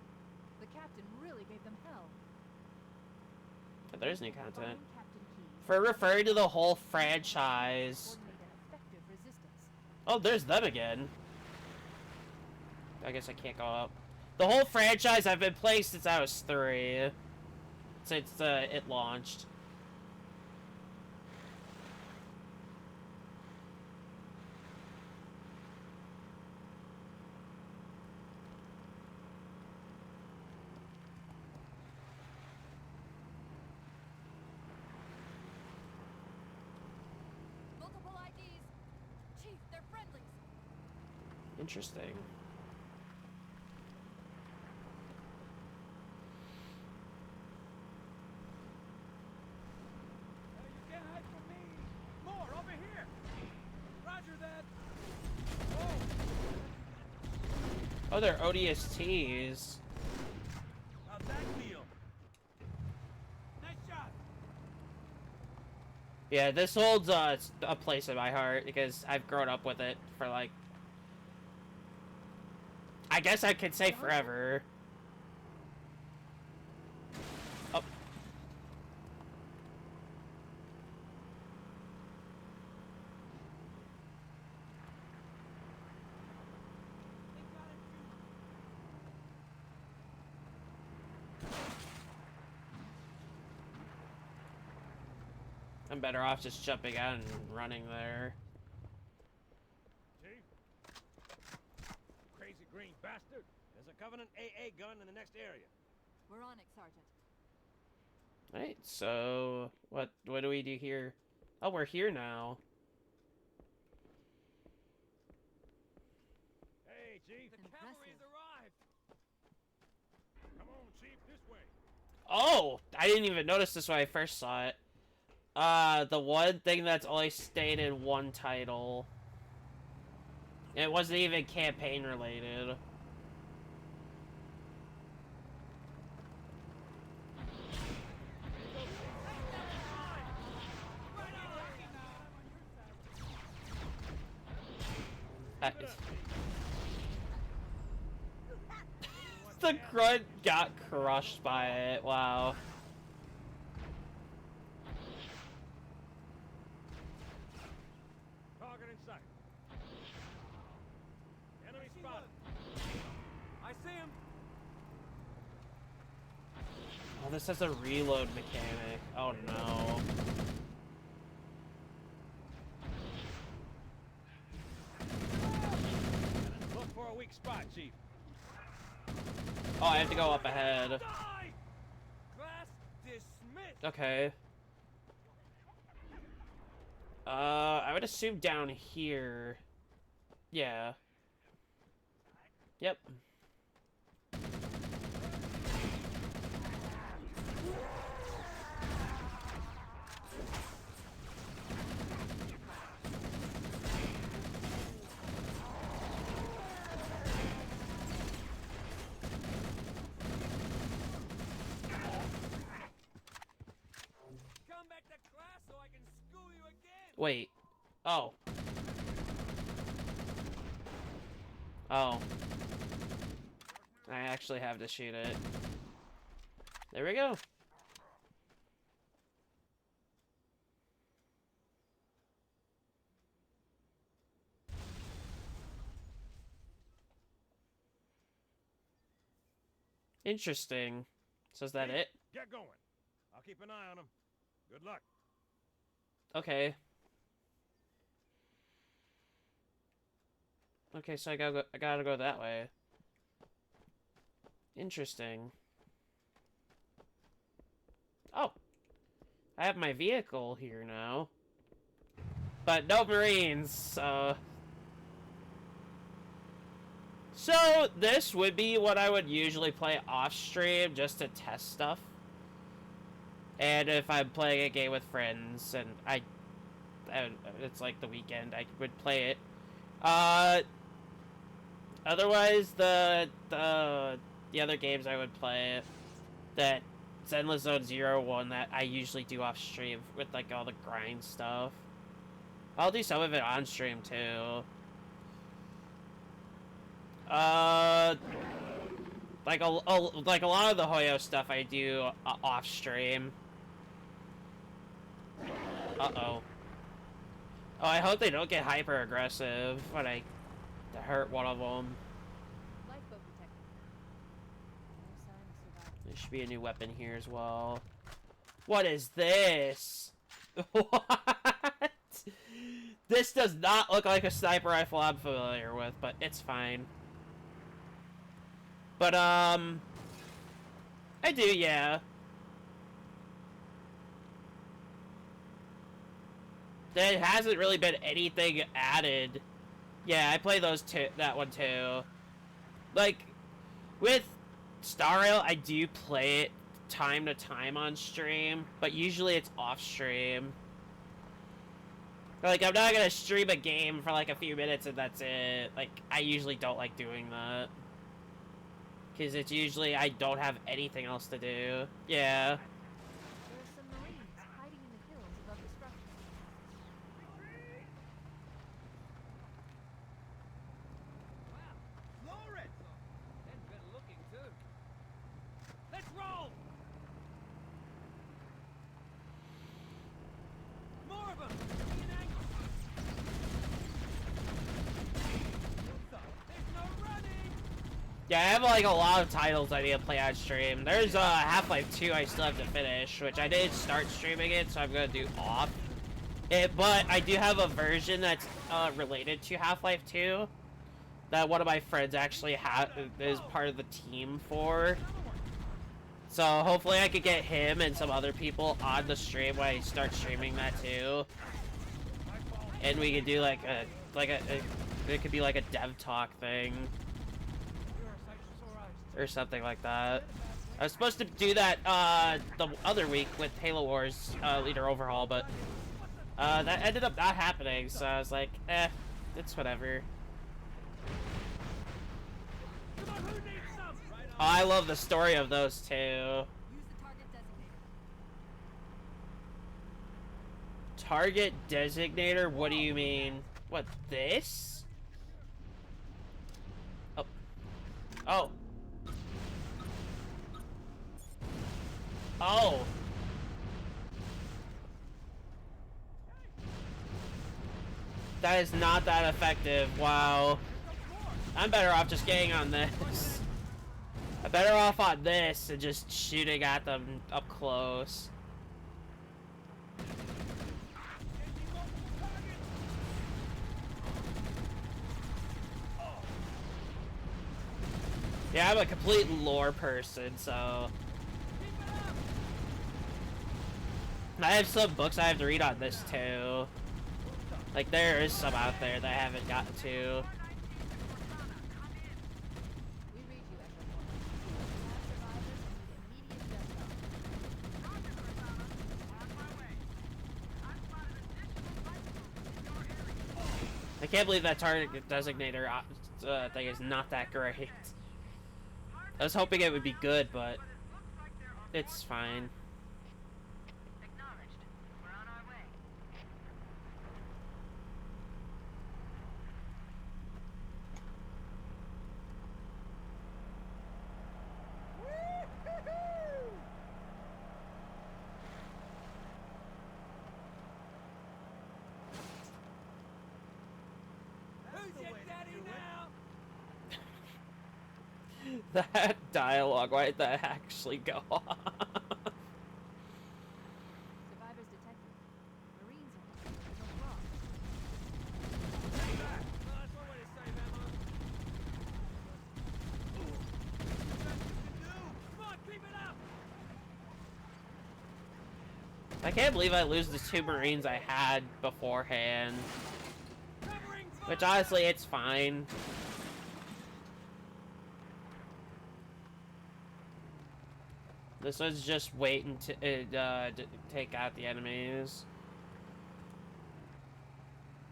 The captain really gave them hell. there's new content. Find Captain Keyes. For referring to the whole franchise. Coordinate an effective resistance. Oh, there's them again. I guess I can't go up. The whole franchise I've been playing since I was 3. Since it launched. Multiple IDs. Chief, they're friendlies. Interesting. You can't hide from me. More over here. Roger that. Oh, they're ODSTs. How'd that feel? Nice shot. Yeah, this holds a place in my heart because I've grown up with it for like, I guess I could say forever. Oh. I'm better off just jumping out and running there. Chief? Crazy green bastard. There's a Covenant AA gun in the next area. We're on it, Sergeant. Alright, so what do we do here? Oh, we're here now. Hey, Chief. The cavalry's arrived. Come on, Chief, this way. Oh, I didn't even notice this when I first saw it. The one thing that's only stayed in one title. It wasn't even campaign related. The grunt got crushed by it. Wow. Target in sight. Enemy spotted. I see him. Oh, this has a reload mechanic. Oh no. Look for a weak spot, Chief. Oh, I have to go up ahead. Die! Class dismissed. Okay. I would assume down here. Yeah. Yep. Come back to class so I can school you again. Wait. Oh. Oh. I actually have to shoot it. There we go. Interesting. So is that it? Get going. I'll keep an eye on them. Good luck. Okay. Okay, so I gotta go that way. Interesting. Oh. I have my vehicle here now. But no Marines, so... So, this would be what I would usually play off-stream, just to test stuff. And if I'm playing a game with friends, and it's like the weekend, I would play it. Otherwise, the other games I would play, that Zenless Zone Zero one that I usually do off-stream with, like, all the grind stuff. I'll do some of it on-stream, too. Like a lot of the Hoyo stuff I do off stream. Uh-oh. Oh, I hope they don't get hyper aggressive when I hurt one of them. Lifeboat detected. No sign of survival. There should be a new weapon here as well. What is this? What? This does not look like a sniper rifle I'm familiar with, but it's fine. But, I do, yeah. There hasn't really been anything added. Yeah, I play that one too. Like, with Star Rail, I do play it time to time on stream, but usually it's off stream. Like, I'm not gonna stream a game for like a few minutes and that's it. Like, I usually don't like doing that. Because it's usually I don't have anything else to do. Yeah. There are some Marines hiding in the hills above the structure. Lawrence! And better looking, too. Let's roll! More of them! There's no running! Yeah, I have like a lot of titles I need to play on stream. There's Half-Life 2 I still have to finish, which I did start streaming it, so I'm gonna do off it. But I do have a version that's related to Half-Life 2 that one of my friends actually is part of the team for. So hopefully I could get him and some other people on the stream when I start streaming that too. And we could do like it could be like a dev talk thing. Or something like that. I was supposed to do that the other week with Halo Wars Leader Overhaul, but that ended up not happening, so I was like, it's whatever. Come on, who needs some? Oh, I love the story of those two. Use the target designator. Target designator? What do you mean? What, this? Oh. Oh. Oh. That is not that effective. Wow. I'm better off just getting on this. I'm better off on this and just shooting at them up close. Yeah, I'm a complete lore person, so... I have some books I have to read on this, too. Like, there is some out there that I haven't gotten to. We read you, Echo 1. Survivors need immediate I can't believe that target designator thing is not that great. I was hoping it would be good, but it's fine. Acknowledged. We're on our way. Who's your daddy now? That dialogue, why did that actually go off? Survivors detected. Marines have discovered no flaw. Stay back! No, that's one way to save ammo. Best you can do! Come on, keep it up! I can't believe I lose the 2 Marines I had beforehand. Covering fire! Which honestly, it's fine. This was just waiting to take out the enemies.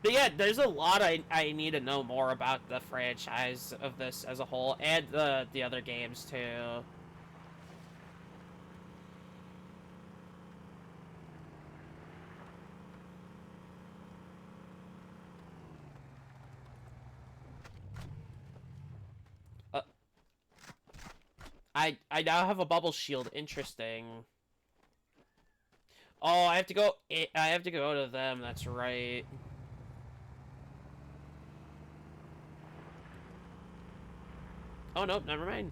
But yeah, there's a lot I need to know more about the franchise of this as a whole, and the other games too. I now have a bubble shield. Interesting. Oh, I have to go. I have to go to them. That's right. Oh no, never mind.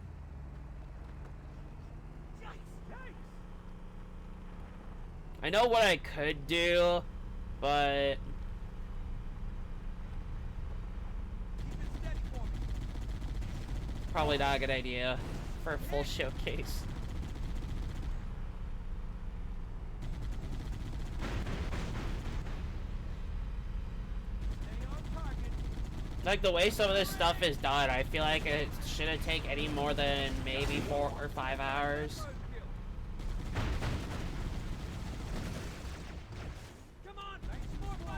I know what I could do, but probably not a good idea for a full showcase. Like, the way some of this stuff is done, I feel like it shouldn't take any more than maybe 4 or 5 hours.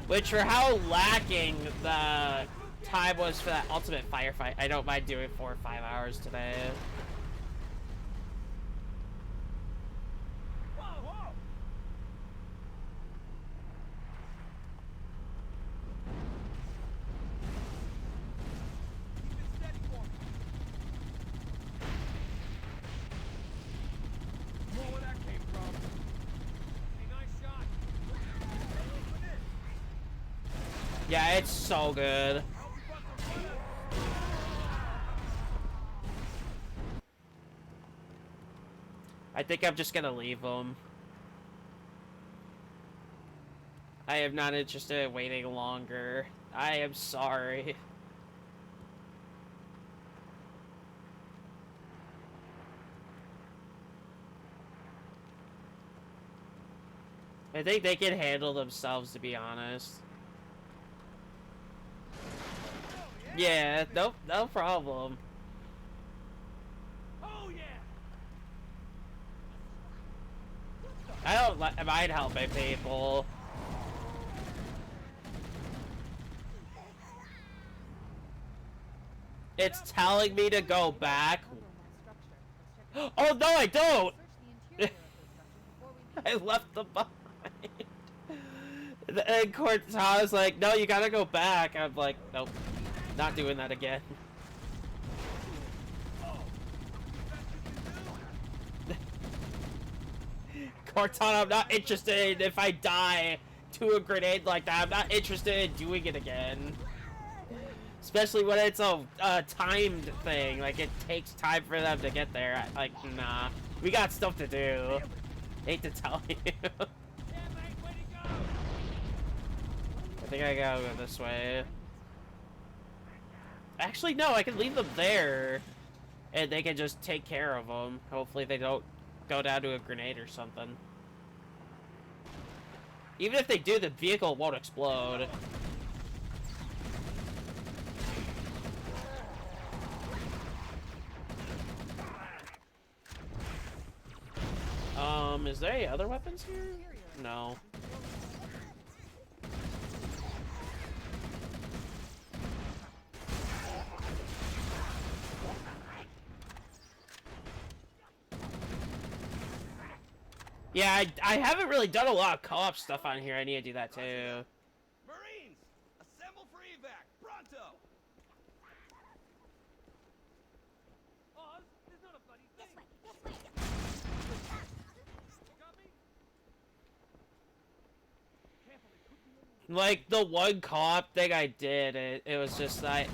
Which, for how lacking the time was for that ultimate firefight, I don't mind doing 4 or 5 hours today. Yeah, it's so good. I think I'm just gonna leave them. I am not interested in waiting longer. I am sorry. I think they can handle themselves, to be honest. Yeah, nope, no problem. Oh yeah! I don't mind helping people. It's telling me to go back. Oh no, I don't! I left them behind. And Cortana's like, no, you gotta go back. I'm like, nope, not doing that again. Cortana, I'm not interested. If I die to a grenade like that, I'm not interested in doing it again. Especially when it's a timed thing. Like, it takes time for them to get there. Like, nah. We got stuff to do. Hate to tell you. I think I gotta go this way. Actually, no, I can leave them there. And they can just take care of them. Hopefully they don't go down to a grenade or something. Even if they do, the vehicle won't explode. Is there any other weapons here? No. Yeah, I haven't really done a lot of co-op stuff on here. I need to do that too. Marines, assemble for evac, pronto! Oh, there's not a bloody thing. Got me? Like, the one co-op thing I did, it was just like,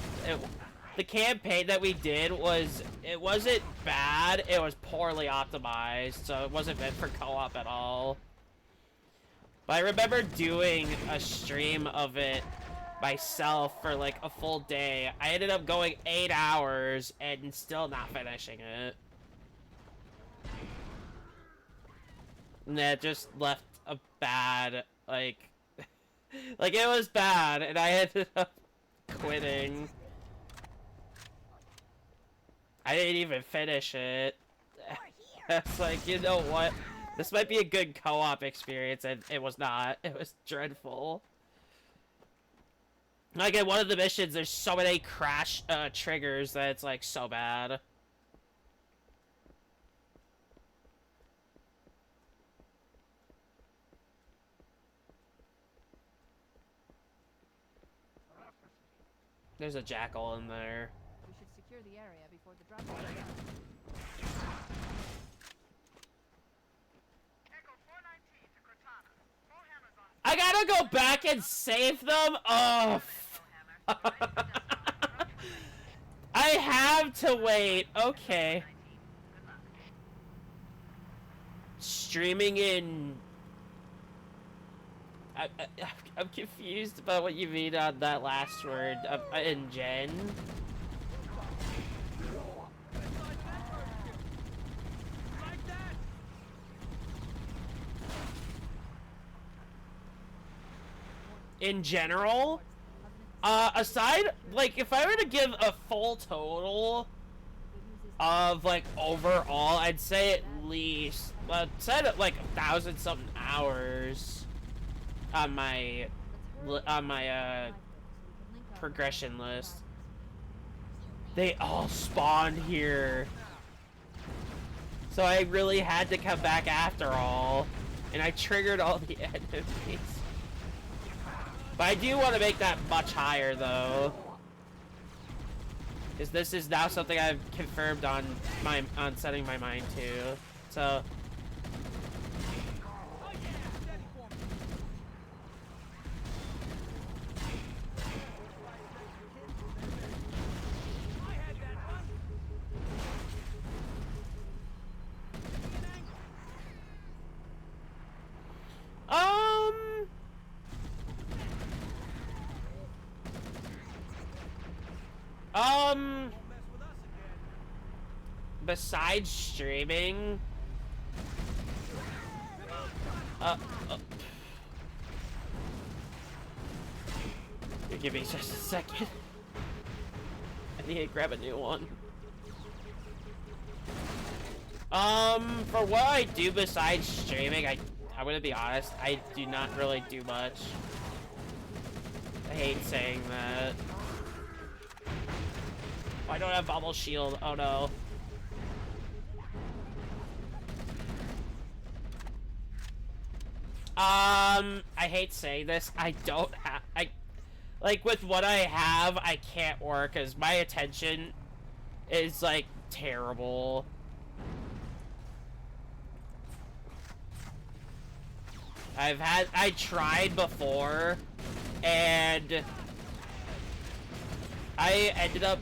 the campaign that we did it wasn't bad, it was poorly optimized, so it wasn't meant for co-op at all. But I remember doing a stream of it myself for like a full day. I ended up going 8 hours and still not finishing it. And that just left a bad, like, like it was bad, and I ended up quitting. I didn't even finish it. It's like, you know what? This might be a good co-op experience, and it was not. It was dreadful. Like, in one of the missions, there's so many crash triggers that it's, like, so bad. There's a jackal in there. We should secure the area before the drop goes down. I gotta go back and save them? Oh, I have to wait. Okay. Streaming in... I'm confused about what you mean on that last word. In Gen. In general, aside, like, if I were to give a full total of, like, overall, I'd say at least, said like 1,000 something hours on my progression list. They all spawned here, so I really had to come back after all, and I triggered all the enemies. But I do want to make that much higher, though, because this is now something I've confirmed on setting my mind to. So. Besides streaming, give me just a second. I need to grab a new one. For what I do besides streaming, I'm gonna be honest, I do not really do much. I hate saying that. Oh, I don't have bubble shield. Oh no. I hate saying this. I don't have. Like, with what I have, I can't work as my attention is, like, terrible. I tried before, and I ended up,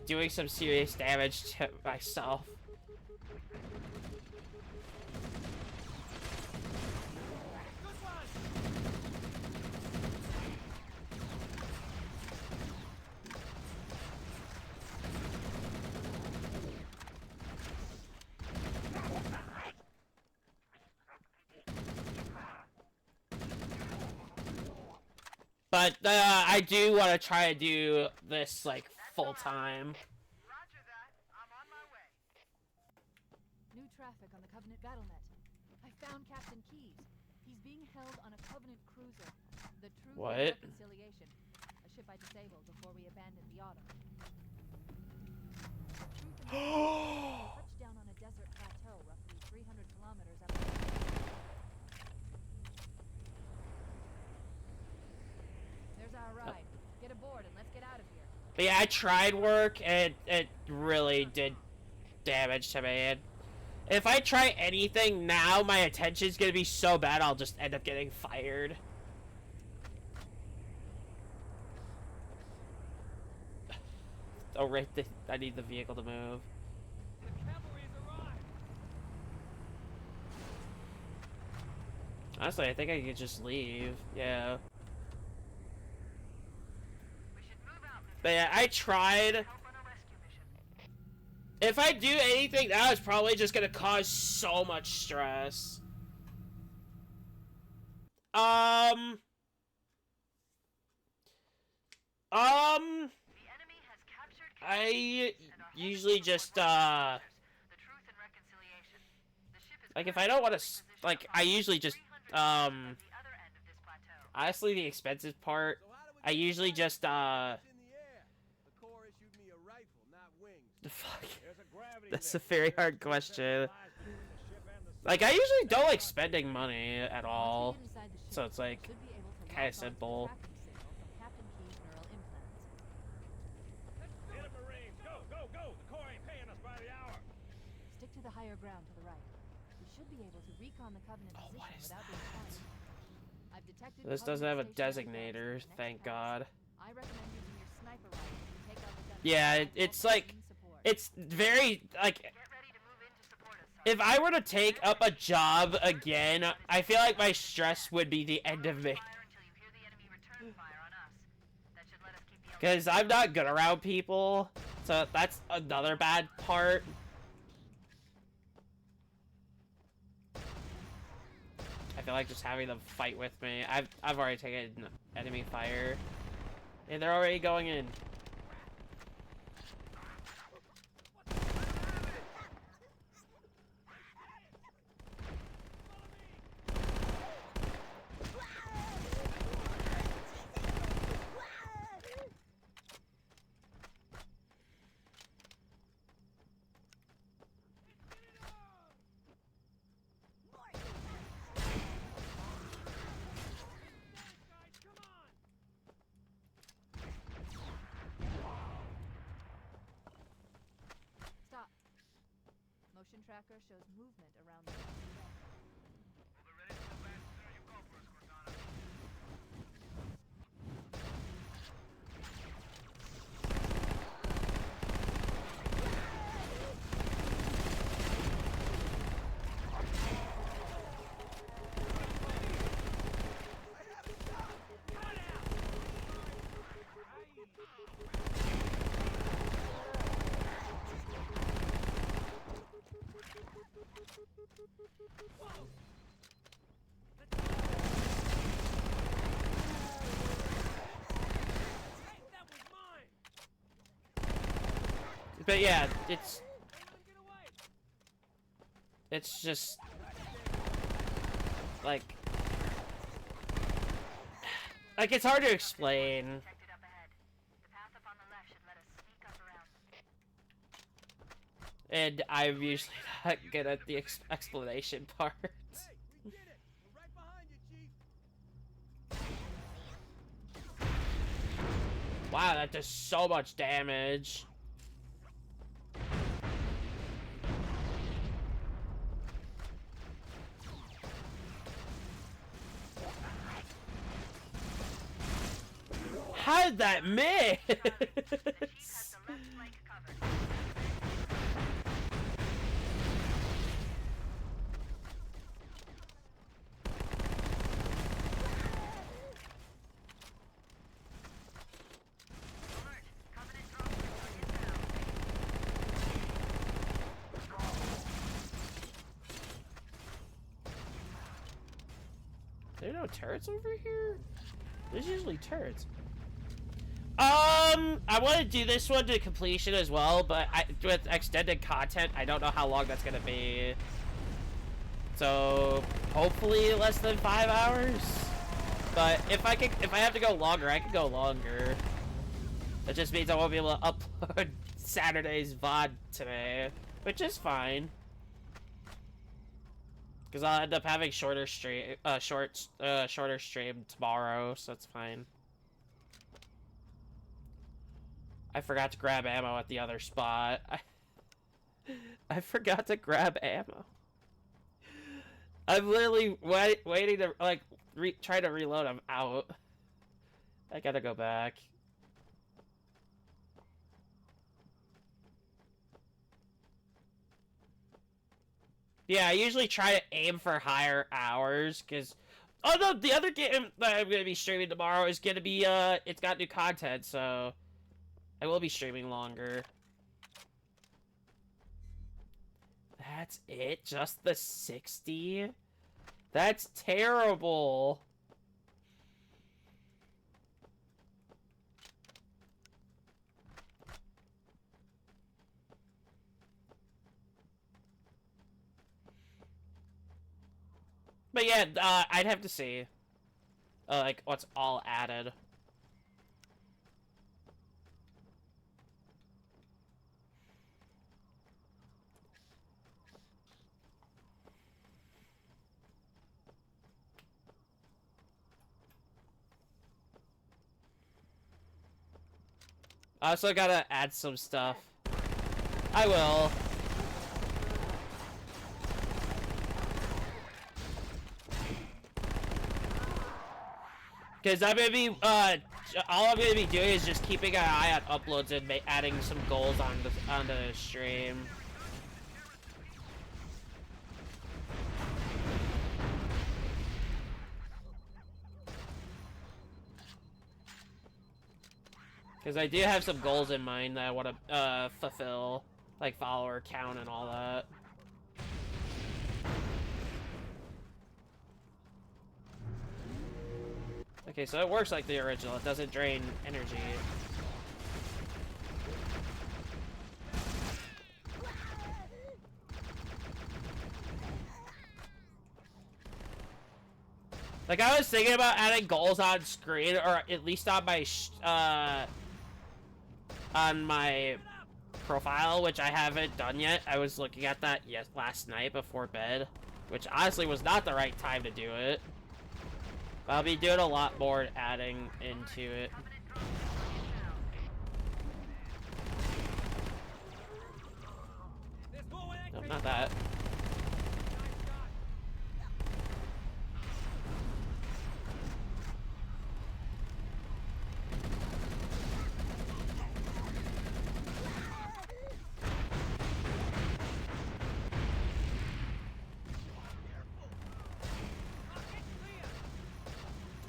doing some serious damage to myself. But, I do want to try to do this, like, full-time. Roger that. I'm on my way. New traffic on the Covenant BattleNet. I found Captain Keyes. He's being held on a Covenant cruiser. The True What? Reconciliation. A ship I disabled before we abandoned the Autumn. Touched down on a desert plateau roughly 300 kilometers up. There's our ride. Get aboard and let's get out of here. But yeah, I tried work, and it really did damage to me. And if I try anything now, my attention's gonna be so bad, I'll just end up getting fired. Oh, right. I need the vehicle to move. The cavalry has arrived. Honestly, I think I could just leave. Yeah. But yeah, I tried. If I do anything now, it's probably just gonna cause so much stress. I usually just, like, if I don't want to, like, I usually just, honestly, the expensive part, I usually just, In the air. The Corps issued me a rifle, not wings. fuck. There's a gravity That's a lift. very hard Which question. lies between the ship and the Like, I usually don't like spending money at all. Once we get inside the ship, So it's like, we should be able to kinda lock onto the simple. tracking signal from Captain Key's neural implants. Hit it, Marines! Go, go, go! The Corps ain't paying us by the hour. Stick to the higher ground to the right. We should be able to recon the Covenant Oh, what position is without being found. I've detected This doesn't have a Covenant stationary designator, guards in the thank next pass. God. I recommend using your sniper rifle to take out the gunmen. Yeah, it's like, it's very, like, if I were to take up a job again, I feel like my stress would be the end of me. Because I'm not good around people, so that's another bad part. I feel like just having them fight with me. I've already taken enemy fire. And they're already going in. Stop. Motion tracker shows movement around the deck. But yeah, it's just like it's hard to explain. And I'm usually not good at the explanation part. Hey, we did it! We're right behind you, Chief. Wow, that does so much damage. How did that miss? There are no turrets over here? There's usually turrets. I want to do this one to completion as well, but with extended content, I don't know how long that's gonna be. So hopefully less than 5 hours. But if I have to go longer, I can go longer. That just means I won't be able to upload Saturday's VOD today, which is fine. Because I'll end up having shorter stream tomorrow, so that's fine. I forgot to grab ammo at the other spot. I forgot to grab ammo. I'm literally waiting to like try to reload. I'm out. I gotta go back. Yeah, I usually try to aim for higher hours, because... Oh, no, the other game that I'm going to be streaming tomorrow is going to be, it's got new content, so... I will be streaming longer. That's it? Just the 60? That's terrible. But yeah, I'd have to see, like, what's all added. I also gotta add some stuff. I will. Because I'm gonna be, all I'm gonna be doing is just keeping an eye on uploads and adding some goals onto the stream. Because I do have some goals in mind that I want to, fulfill. Like follower count and all that. Okay, so it works like the original. It doesn't drain energy. Like, I was thinking about adding goals on screen, or at least on my profile, which I haven't done yet. I was looking at that last night before bed, which honestly was not the right time to do it. But I'll be doing a lot more adding into it. No, not that.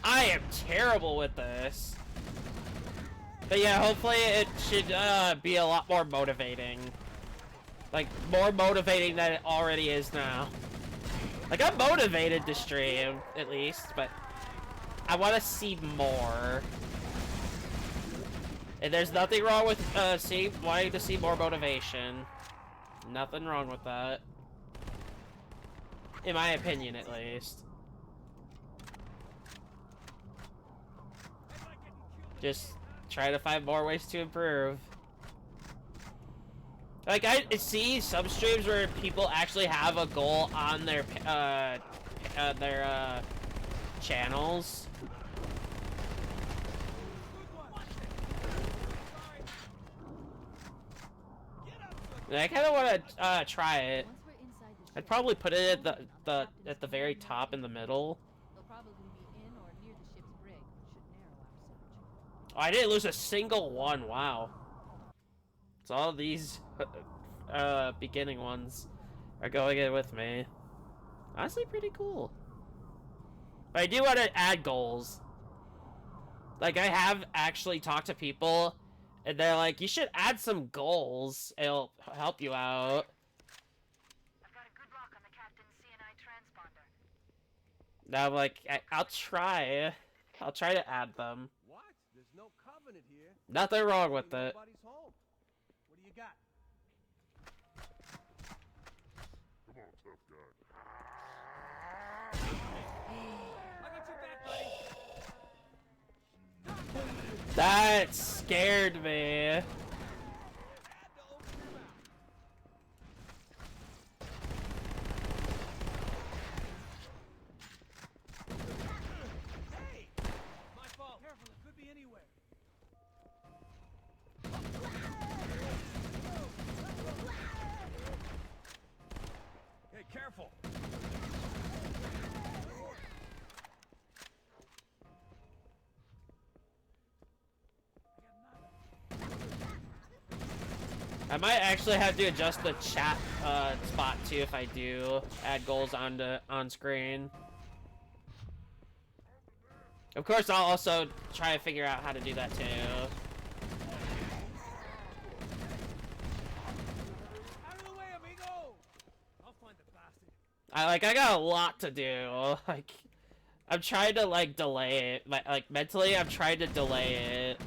I am terrible with this. But yeah, hopefully it should be a lot more motivating. Like, more motivating than it already is now. Like, I'm motivated to stream, at least, but I want to see more. And there's nothing wrong with wanting to see more motivation. Nothing wrong with that. In my opinion, at least. Just try to find more ways to improve. Like, I see some streams where people actually have a goal on their channels. And I kind of want to try it. I'd probably put it at the very top in the middle. Oh, I didn't lose a single one. Wow. So all these beginning ones are going in with me. Honestly, pretty cool. But I do want to add goals. Like, I have actually talked to people, and they're like, you should add some goals. It'll help you out. I've got a good lock on the captain's CNI transponder. Now I'm like, I'll try. I'll try to add them. What? There's no covenant here. Nothing wrong with it. Nobody's home. What do you got? Come on, tough guy. That scared me. Hey! My fault. Careful, it could be anywhere. Hey, careful! I might actually have to adjust the chat spot too if I do add goals on screen. Of course, I'll also try to figure out how to do that too. Out of the way, amigo! I'll find the bastard. I got a lot to do. Like, I'm trying to like delay it. Like mentally, I'm trying to delay it,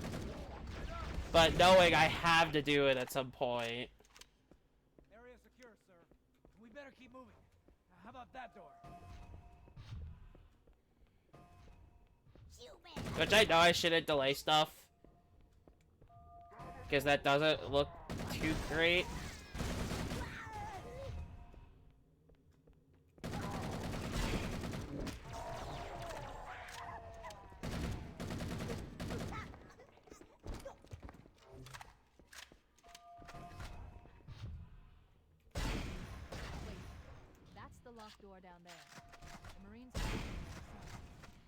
but knowing I have to do it at some point. Area secure, sir. We better keep moving. How about that door? Which I know I shouldn't delay stuff, because that doesn't look too great. That's the locked door down there. The Marines are working outside.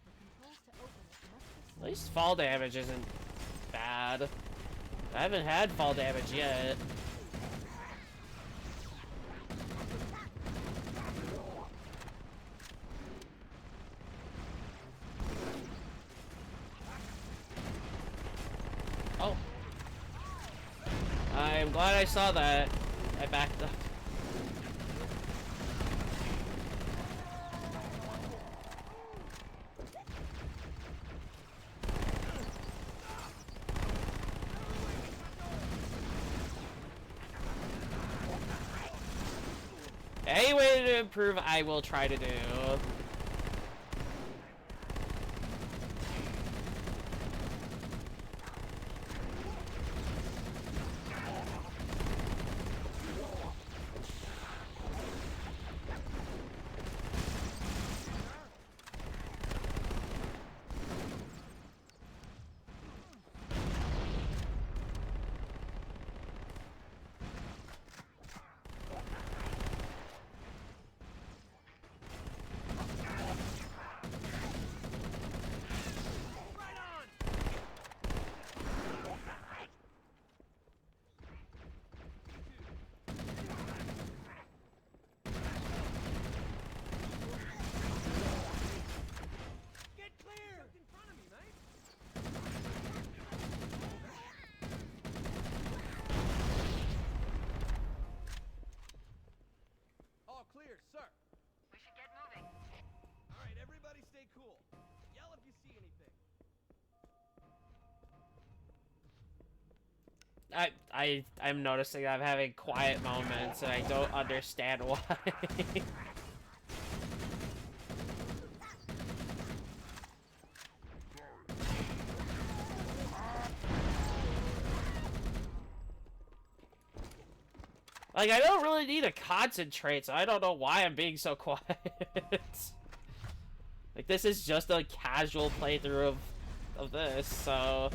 The controls to open it must have At least fall damage isn't bad. I haven't had fall damage yet. Oh. I'm glad I saw that. I backed up. Any way to improve, I will try to do. Get clear! In front of me, mate! All clear, sir. We should get moving. All right, everybody stay cool. Yell if you see anything. I'm noticing I'm having quiet moments and I don't understand why. Like, I don't really need to concentrate, so I don't know why I'm being so quiet. Like, this is just a casual playthrough of this, so...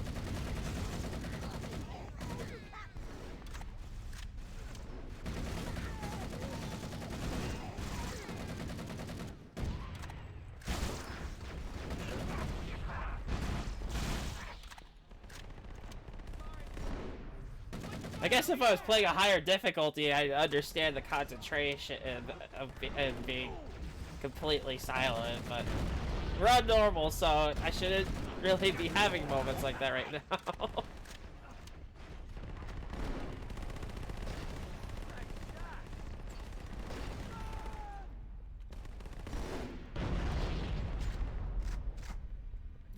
I guess if I was playing a higher difficulty, I'd understand the concentration and being completely silent, but we're on normal, so I shouldn't really be having moments like that right now.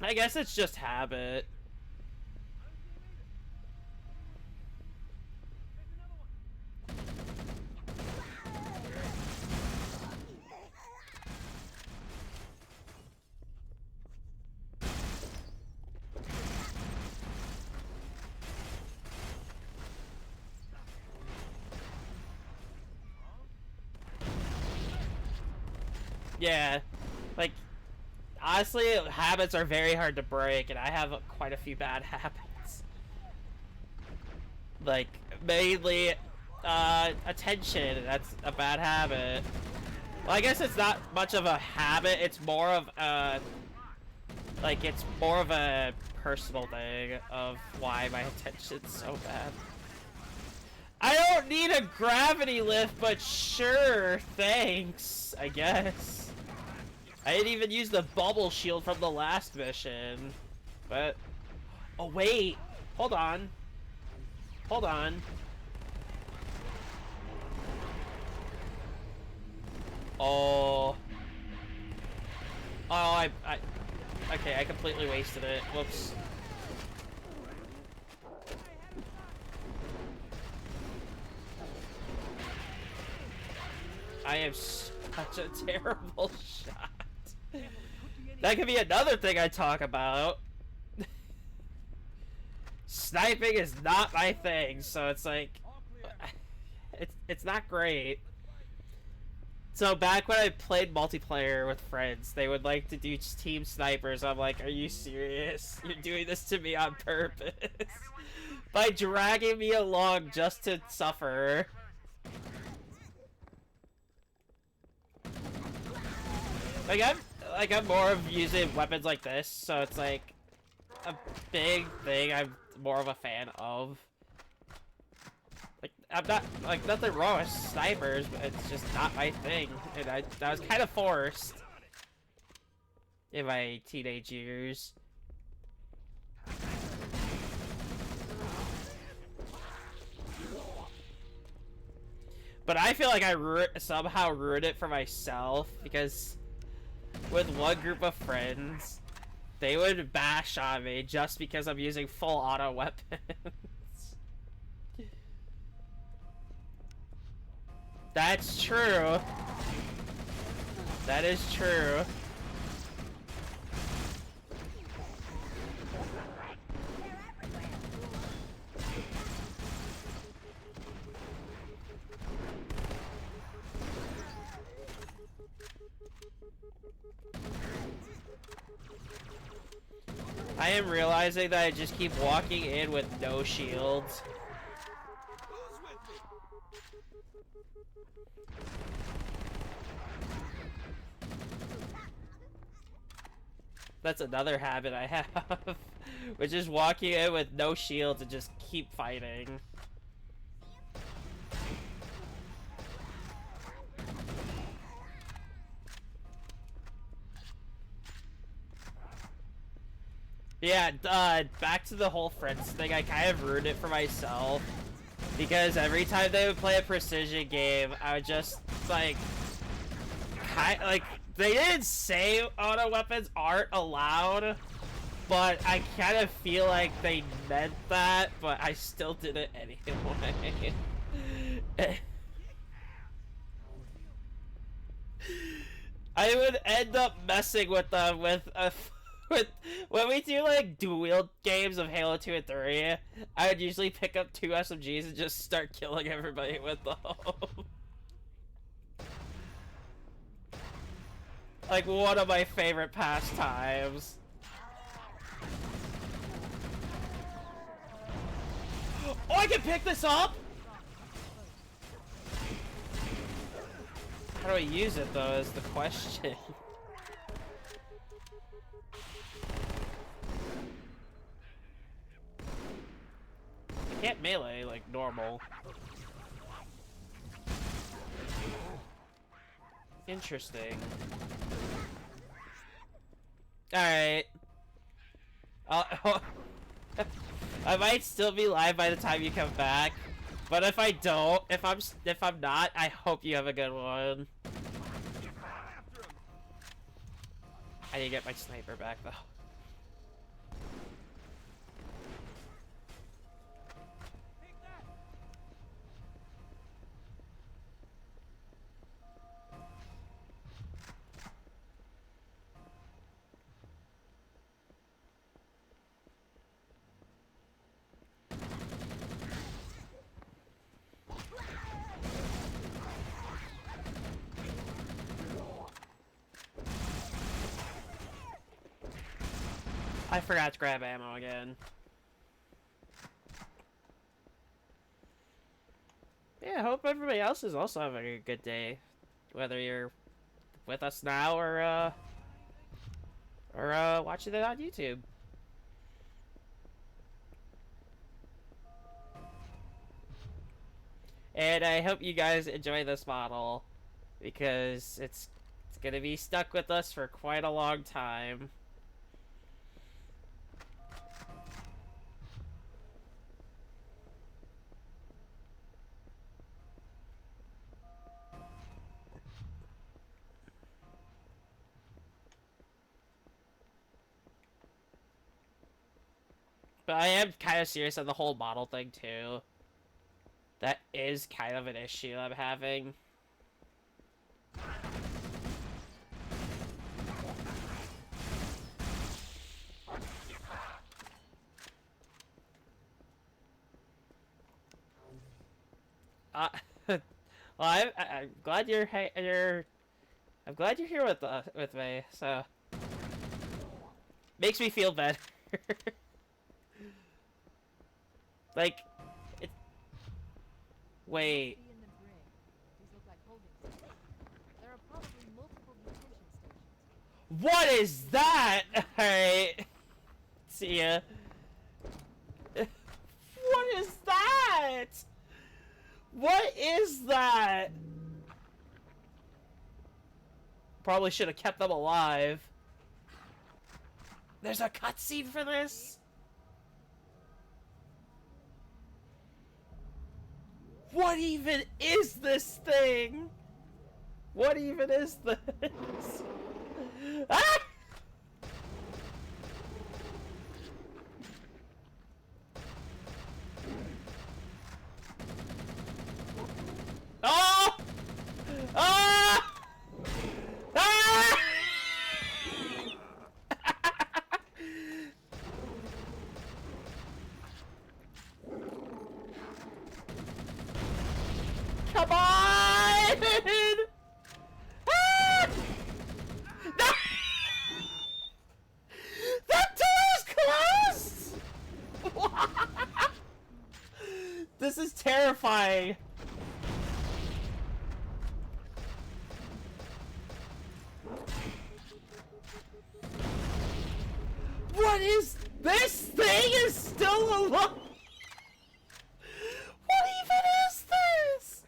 I guess it's just habit. Yeah, like, honestly, habits are very hard to break, and I have quite a few bad habits. Like, mainly, attention, that's a bad habit. Well, I guess it's not much of a habit, it's more of a, like, it's more of a personal thing of why my attention's so bad. I don't need a gravity lift, but sure, thanks, I guess. I didn't even use the bubble shield from the last mission, but... Oh, wait! Hold on. Hold on. Oh... Oh, okay, I completely wasted it. Whoops. I am such a terrible shot. That could be another thing I talk about. Sniping is not my thing, so it's like... It's not great. So back when I played multiplayer with friends, they would like to do team snipers. I'm like, are you serious? You're doing this to me on purpose. By dragging me along just to suffer. I'm more of using weapons like this, so it's like a big thing I'm more of a fan of. Like, I'm not, like, nothing wrong with snipers, but it's just not my thing. And I was kind of forced in my teenage years. But I feel like I somehow ruined it for myself, because with one group of friends, they would bash on me just because I'm using full auto weapons. That's true. That is true. I am realizing that I just keep walking in with no shields. That's another habit I have, which is walking in with no shields and just keep fighting. Yeah, back to the whole friends thing, I kind of ruined it for myself. Because every time they would play a precision game, I would just, like, they didn't say auto weapons aren't allowed, but I kind of feel like they meant that, but I still did it anyway. I would end up messing with them with when we do like dual games of Halo 2 and 3, I would usually pick up 2 SMGs and just start killing everybody with them. Like, one of my favorite pastimes. Oh, I can pick this up? How do I use it, though, is the question. I can't melee like normal. Interesting. Alright. I might still be live by the time you come back, but if I don't, if I'm not, I hope you have a good one. I need to get my sniper back though. I forgot to grab ammo again. Yeah, I hope everybody else is also having a good day. Whether you're with us now or watching it on YouTube. And I hope you guys enjoy this model, because it's gonna be stuck with us for quite a long time. But I am kind of serious on the whole model thing, too. That is kind of an issue I'm having. Well, I'm glad you're I'm glad you're here with me. So makes me feel better. Like, it. Wait. See in the brig. These look like holding stations. There are probably multiple detention stations. What is that? Alright. See ya. What is that? What is that? Probably should have kept them alive. There's a cutscene for this? What even is this thing? What even is this? Ah! Oh! Ah! Ah! Come on! Ah! No! That door is closed! This is terrifying. What is this thing is still alive? What even is this?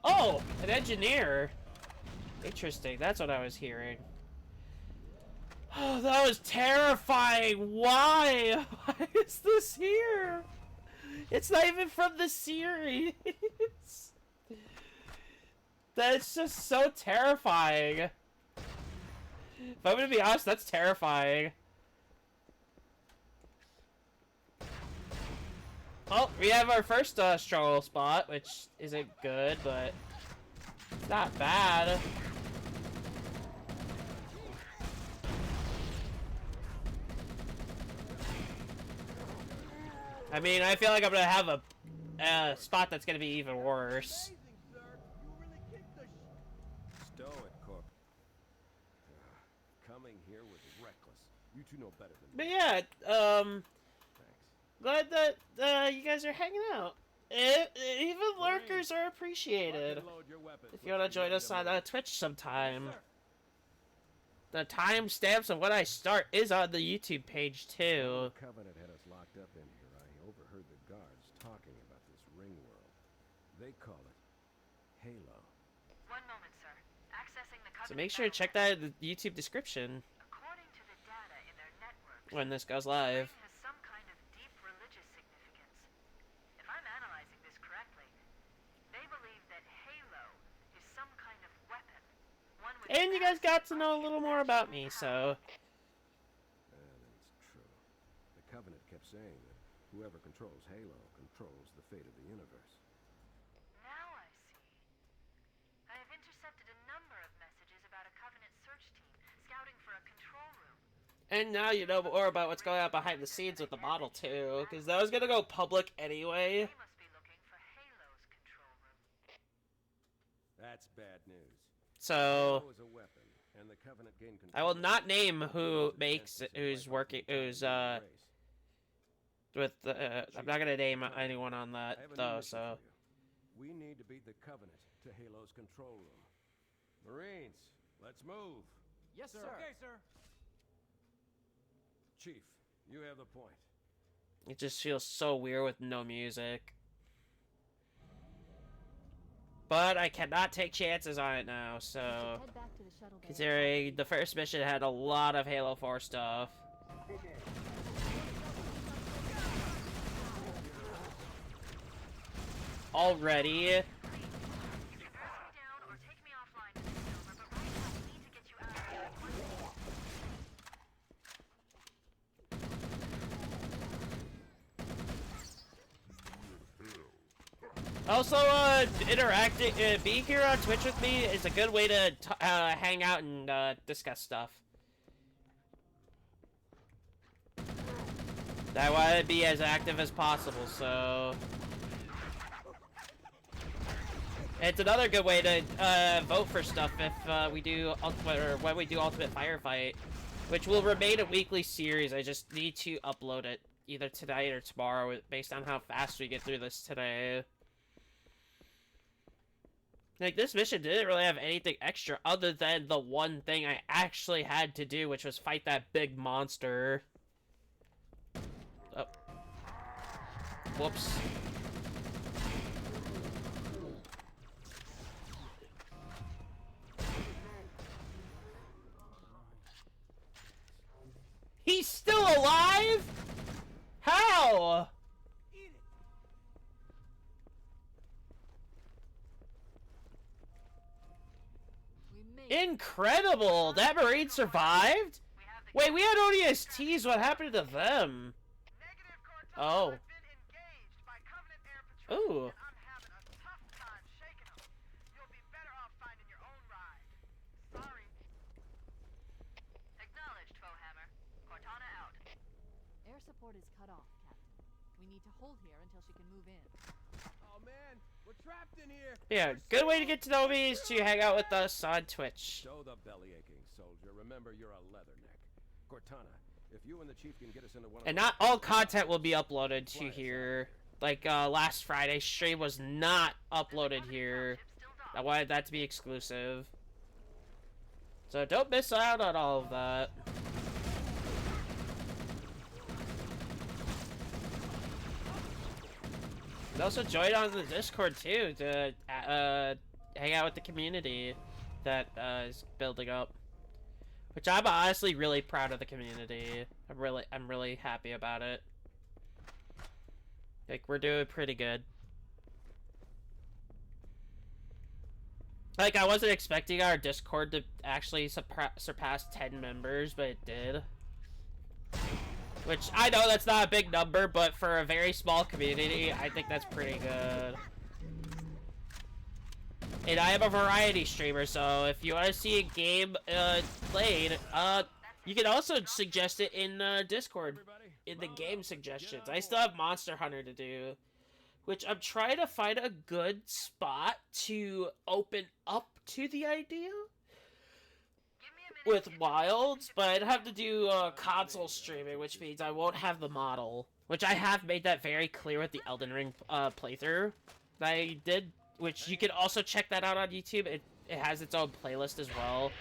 Oh, an engineer. Interesting, that's what I was hearing. Oh, that was terrifying. Why? Why is this here? It's not even from the series. That's just so terrifying. If I'm gonna be honest, that's terrifying. Well, we have our first struggle spot, which isn't good, but it's not bad. I mean, I feel like I'm gonna have a spot that's gonna be even worse. Stow it, Corp. Coming here was reckless. You two know better than me. But yeah, Thanks. glad that you guys are hanging out. Even lurkers are appreciated. Load your weapons. If you want to join us on Twitch sometime. The timestamps of when I start is on the YouTube page too. The Covenant had us locked up in here. I overheard the guards talking about this ring world. They call it Halo. 1 moment, sir. Accessing the So Covenant make sure to check that in the YouTube description According to the data in their networks, when this goes the live. ring has some kind of deep religious significance. If I'm analyzing this correctly, they believe that Halo is some kind of weapon. One with And you guys got to know a little more about me, so That's true. The Covenant kept saying that whoever controls Halo controls the fate of the universe. Now I see. I have intercepted a number of messages about a Covenant search team scouting for a control room. and now you know more about what's going on behind the scenes with the model too, because that was gonna go public anyway. They must be looking for Halo's control room. That's bad news. So Halo is a weapon, and the Covenant gained control. I will not name who makes it, who's working, who's with the. I'm not gonna name anyone on that I have a new though. mission So for you. We need to beat the Covenant to Halo's control room. Marines, let's move. Yes, sir. Okay, sir. Chief, you have the point. It just feels so weird with no music. But I cannot take chances on it now, so... Head back to the shuttle bay. Considering the first mission had a lot of Halo 4 stuff. Already? You can press me down or take me offline to take over, but right now we need to get you out of here. Also, interacting, being here on Twitch with me is a good way to hang out and discuss stuff. I want to be as active as possible, so... It's another good way to vote for stuff if we do Ultimate, or when we do Ultimate Firefight, which will remain a weekly series. I just need to upload it either tonight or tomorrow, based on how fast we get through this today. Like, this mission didn't really have anything extra other than the one thing I actually had to do, which was fight that big monster. Oh. Whoops. He's still alive? How? Incredible! That Marine survived? Wait, we had ODSTs. What happened to them? Oh. Ooh. Acknowledged, Foehammer. Cortana out. Air support is cut off, Captain. We need to hold here until she can move in. Oh man, we're trapped in here. Yeah, good way to get to know me is to hang out with us on Twitch. Show the belly aching, soldier. Remember, you're a leatherneck. Cortana, if you and the chief can get us into one of And those- not all content will be uploaded to here. Like, last Friday's stream was not uploaded here. I wanted that to be exclusive. So don't miss out on all of that. And also join on the Discord too to hang out with the community that is building up. Which I'm honestly really proud of the community. I'm really happy about it. Like, we're doing pretty good. Like, I wasn't expecting our Discord to actually surpass 10 members, but it did. Which, I know that's not a big number, but for a very small community, I think that's pretty good. And I am a variety streamer, so if you want to see a game played, you can also suggest it in Discord, in the game suggestions. I still have Monster Hunter to do, which I'm trying to find a good spot to open up to the idea with Wilds, but I'd have to do console streaming, which means I won't have the model, which I have made that very clear with the Elden Ring playthrough that I did, which you can also check that out on YouTube. It has its own playlist as well,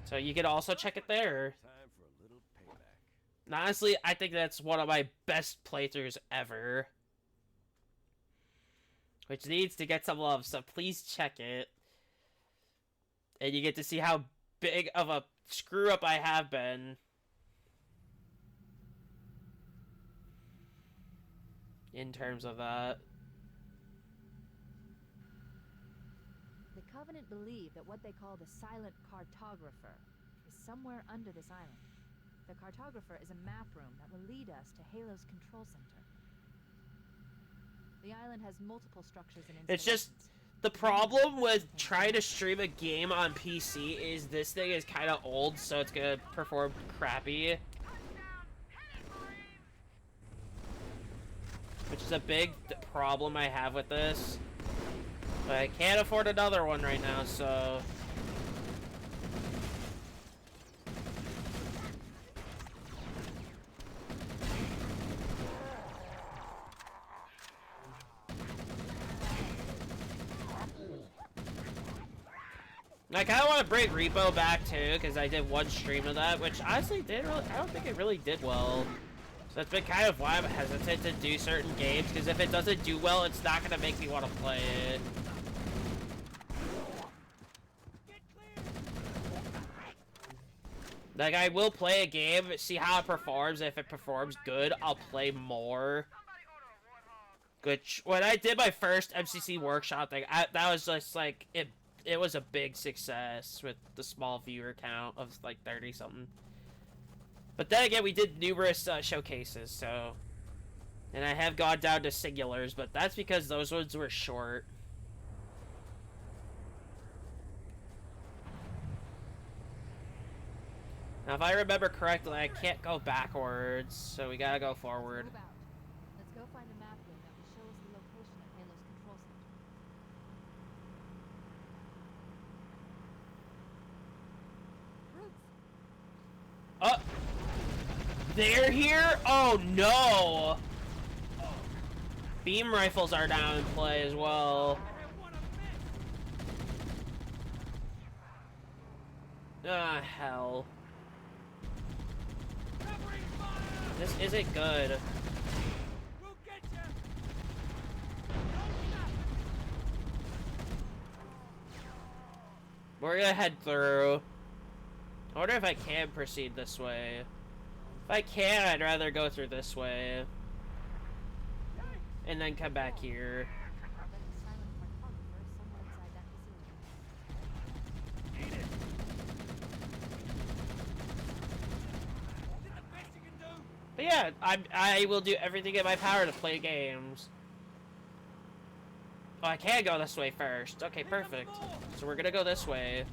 so you can also check it there. Time for a little payback. And honestly, I think that's one of my best playthroughs ever, which needs to get some love, so please check it. And you get to see how big of a screw-up I have been. In terms of that. The Covenant believe that what they call the Silent Cartographer is somewhere under this island. The Cartographer is a map room that will lead us to Halo's control center. The island has multiple structures and It's just... installations. The problem with trying to stream a game on PC is this thing is kind of old, so it's gonna perform crappy. Which is a big problem I have with this. But I can't afford another one right now, so... I kind of want to bring Repo back too, because I did one stream of that, which honestly did really. I don't think it really did well. So that's been kind of why I'm hesitant to do certain games, because if it doesn't do well, it's not gonna make me want to play it. Like, I will play a game, see how it performs. If it performs good, I'll play more. Which, when I did my first MCC Workshop thing, that was just like, it was a big success with the small viewer count of like 30-something. But then again, we did numerous showcases, so... And I have gone down to singulars, but that's because those ones were short. Now, if I remember correctly, I can't go backwards, so we gotta go forward. Move out. Let's go find a map link that will show us the location of Halo's control center. Roots! They're here? Oh, no! Beam rifles are now in play as well. Ah, hell. This isn't good. We're gonna head through. I wonder if I can proceed this way. If I can, I'd rather go through this way. And then come back here. But yeah, I will do everything in my power to play games. Oh, I can go this way first. Okay, perfect. So we're gonna go this way.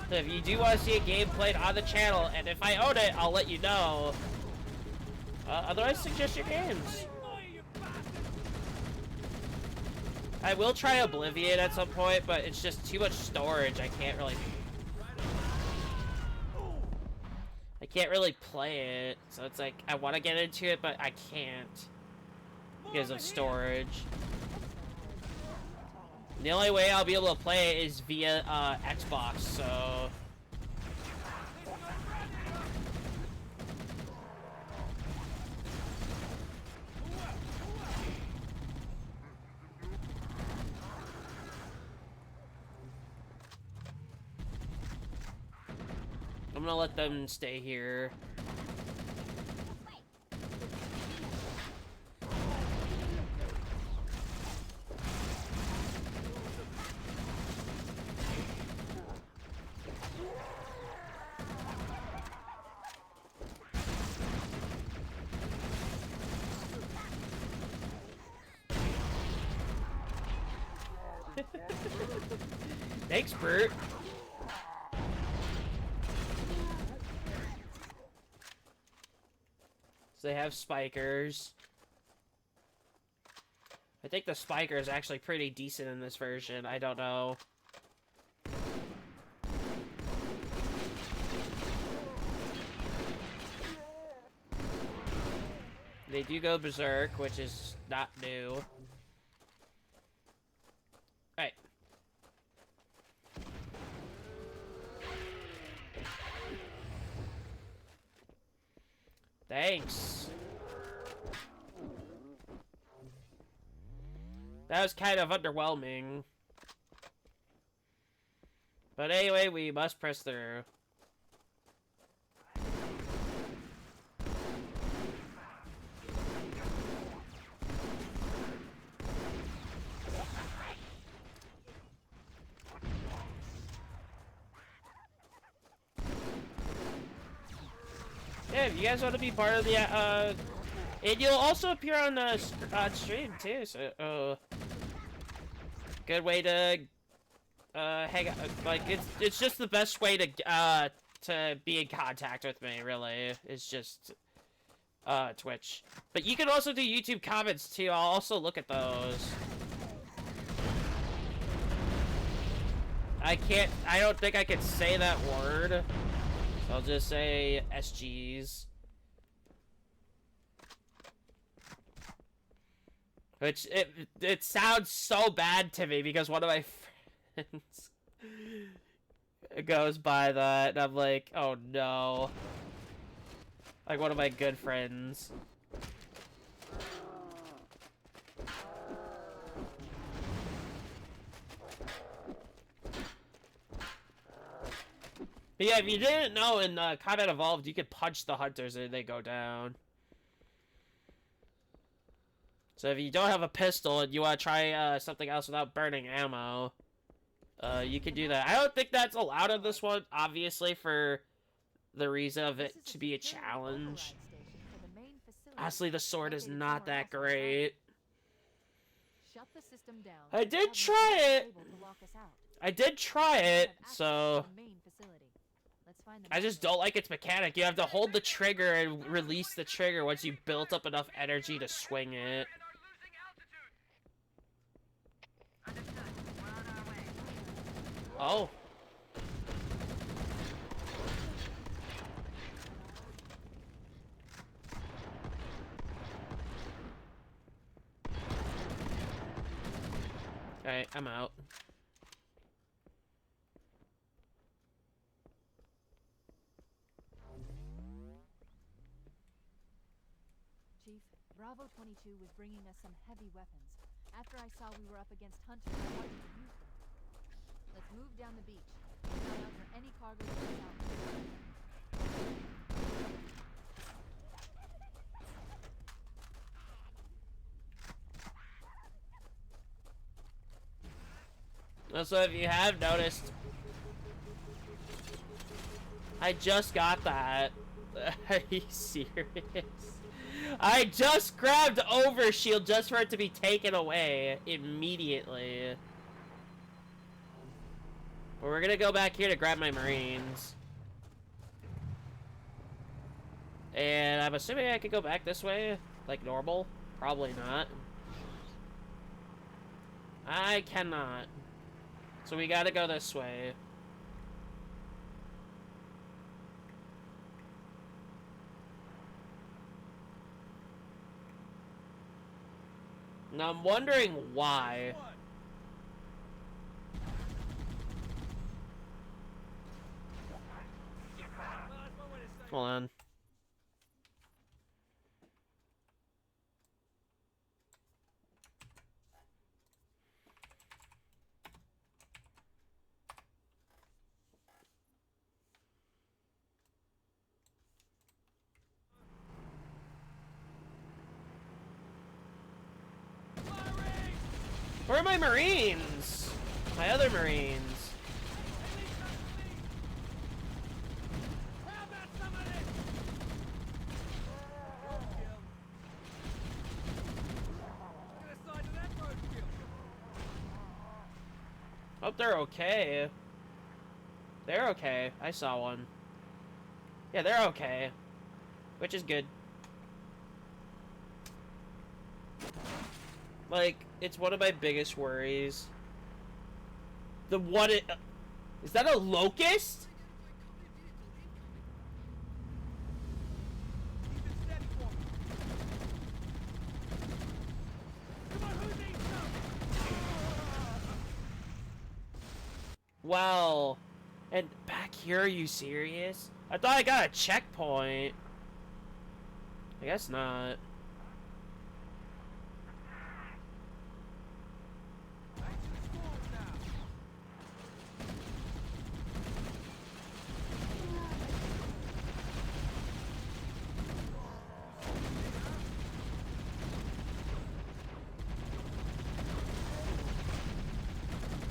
So if you do want to see a game played on the channel, and if I own it, I'll let you know. Otherwise, suggest your games. I will try Oblivion at some point, but it's just too much storage. I can't really play it. So it's like, I want to get into it, but I can't because of storage. The only way I'll be able to play it is via Xbox, so... I'm gonna let them stay here. Thanks, Bert. So they have spikers. I think the spiker is actually pretty decent in this version. I don't know. They do go berserk, which is not new. Alright. Thanks. That was kind of underwhelming. But anyway, we must press through. Yeah, if you guys want to be part of the, and you'll also appear on the stream too, so, good way to, hang out, like, it's just the best way to be in contact with me, really, is just, Twitch. But you can also do YouTube comments too, I'll also look at those. I can't. I don't think I can say that word. So I'll just say SGs. Which it sounds so bad to me because one of my friends goes by that, and I'm like, oh no. Like one of my good friends. But yeah, if you didn't know, in Combat Evolved, you could punch the hunters and they go down. So if you don't have a pistol and you want to try something else without burning ammo, you can do that. I don't think that's allowed in this one, obviously, for the reason of it to be a challenge. Honestly, the sword is not that great. Shut the system down. I did try it. I did try it, so... I just don't like its mechanic. You have to hold the trigger and release the trigger once you've built up enough energy to swing it. Oh. Okay, I'm out. Chief, Bravo 22 was bringing us some heavy weapons. After I saw we were up against hunters, I wanted to use them. Let's move down the beach. Look out for any cargo that comes out. So if you have noticed, I just got that. Are you serious? I just grabbed Overshield just for it to be taken away immediately. But we're gonna go back here to grab my Marines. And I'm assuming I could go back this way, like normal. Probably not. I cannot. So we gotta go this way. Now I'm wondering why. Hold on. Where are my Marines? My other Marines. Hope they're okay. They're okay. I saw one. Yeah, they're okay. Which is good. Like, it's one of my biggest worries. The one is that a locust? Well, and back here, are you serious? I thought I got a checkpoint. I guess not.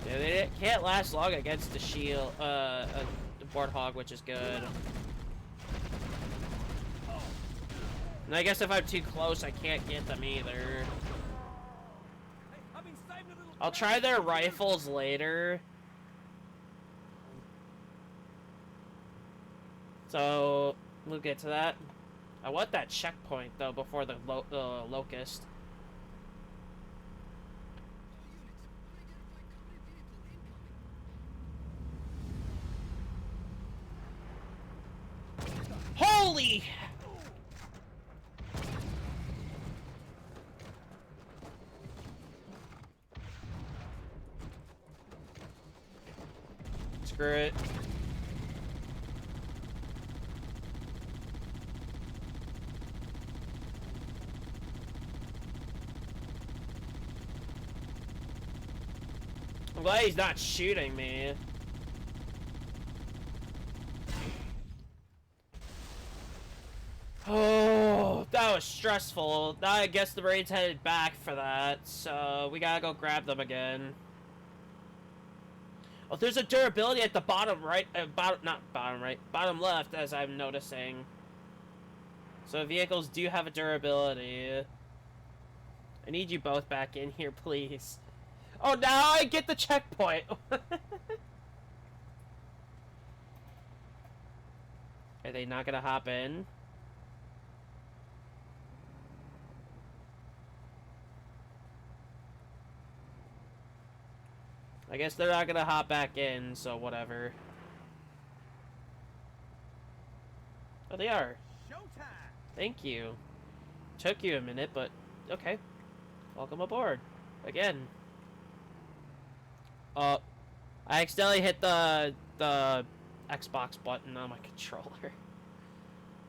Yeah, they can't last long against the shield, the Warthog, which is good. And I guess if I'm too close, I can't get them either. I'll try their rifles later. So, we'll get to that. I want that checkpoint, though, before the locust. me! Screw it. I'm glad he's not shooting me. Oh, that was stressful. Now I guess the Marines headed back for that, so we gotta go grab them again. Oh, there's a durability at the bottom right, bottom left, as I'm noticing. So vehicles do have a durability. I need you both back in here, please. Oh, now I get the checkpoint! Are they not gonna hop in? I guess they're not gonna hop back in, so whatever. Oh, they are. Showtime! Thank you. Took you a minute, but okay. Welcome aboard. Again. I accidentally hit the Xbox button on my controller.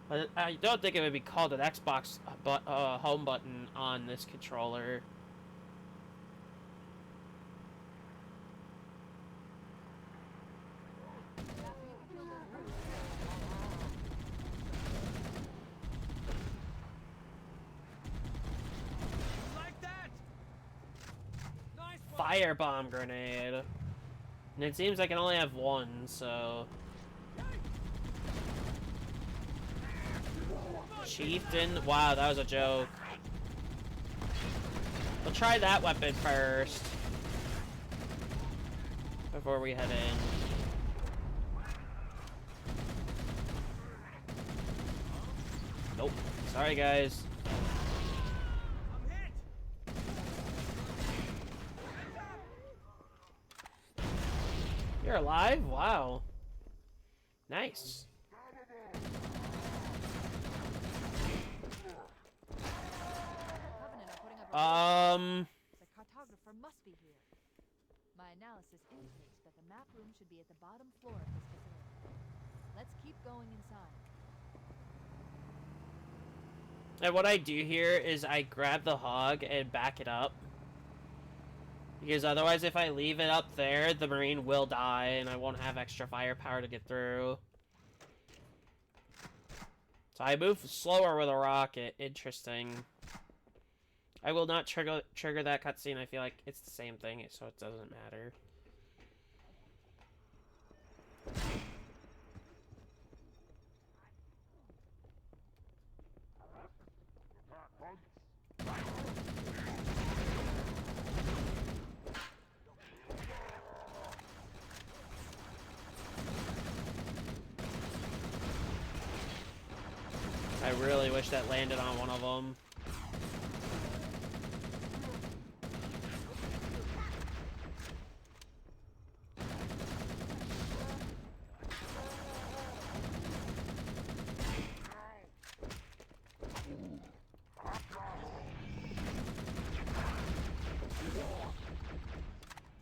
But I don't think it would be called an Xbox home button on this controller. Firebomb grenade. And it seems I can only have one, so... Chieftain? Wow, that was a joke. We'll try that weapon first. Before we head in. Nope. Sorry, guys. You're alive? Wow. Nice. The cartographer must be here. My analysis indicates that the map room should be at the bottom floor of this facility. Let's keep going inside. And what I do here is I grab the hog and back it up. Because otherwise, if I leave it up there, the Marine will die, and I won't have extra firepower to get through. So I move slower with a rocket. Interesting. I will not trigger that cutscene. I feel like it's the same thing, so it doesn't matter. I really wish that landed on one of them.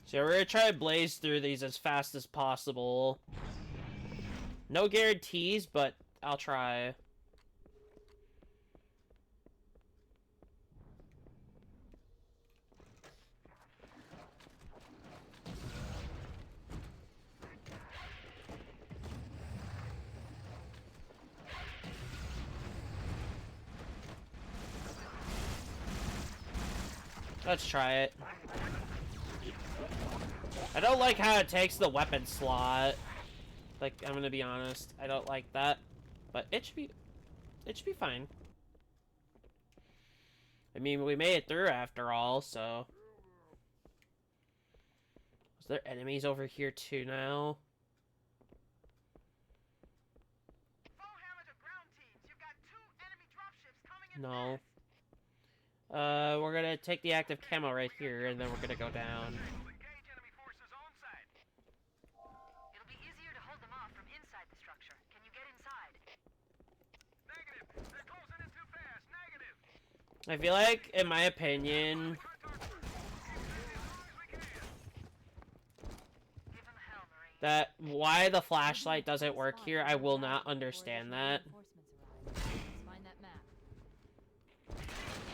So we're gonna try to blaze through these as fast as possible. No guarantees, but I'll try. Let's try it. I don't like how it takes the weapon slot. Like, I'm gonna be honest. I don't like that. But it should be fine. I mean, we made it through after all, so. Is there enemies over here too now? No. We're gonna take the active camo right here, and then we're gonna go down. It'll be easier to hold them off from inside the structure. Can you get inside? I feel like, in my opinion, that why the flashlight doesn't work here, I will not understand that. Let's find that map.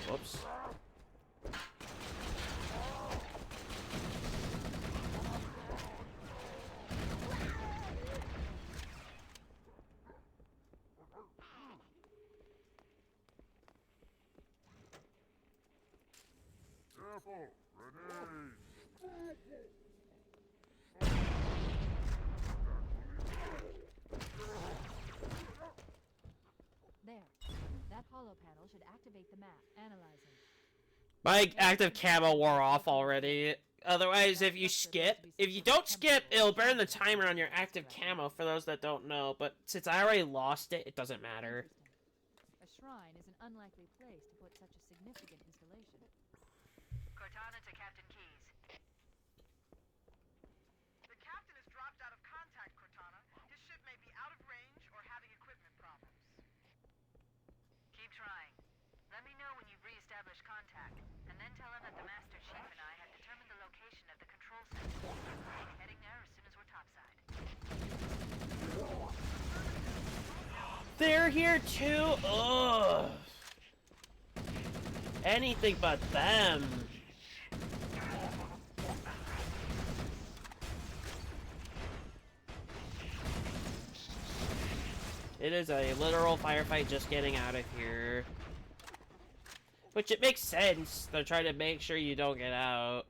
Whoops. There. That hollow panel should activate the map. Analyzing. My active camo wore off already. Otherwise, if you don't skip, it'll burn the timer on your active camo for those that don't know. But since I already lost it, it doesn't matter. A shrine is an unlikely place to put such a significant installation. Cortana to Captain Keys. The captain has dropped out of contact, Cortana. His ship may be out of range or having equipment problems. Keep trying. Let me know when you've re-established contact, and then tell him that the Master Chief and I have determined the location of the control center. We'll be heading there as soon as we're topside. They're here too? Ugh. Anything but them. It is a literal firefight just getting out of here. Which it makes sense. They're trying to make sure you don't get out.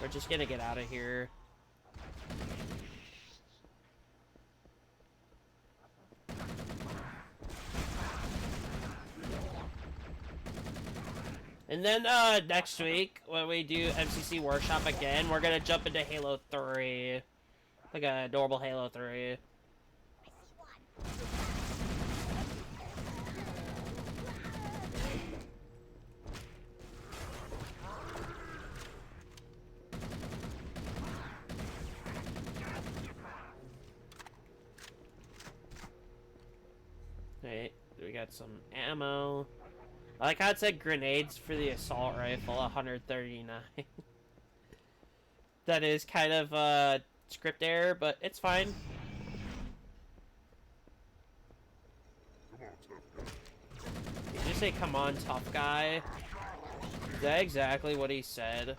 We're just gonna get out of here. And then next week, when we do MCC Workshop again, we're gonna jump into Halo 3. Like a normal Halo 3. Wait, we got some ammo. I like how it said grenades for the assault rifle, 139. That is kind of script error, but it's fine. Did you say come on, tough guy? Is that exactly what he said?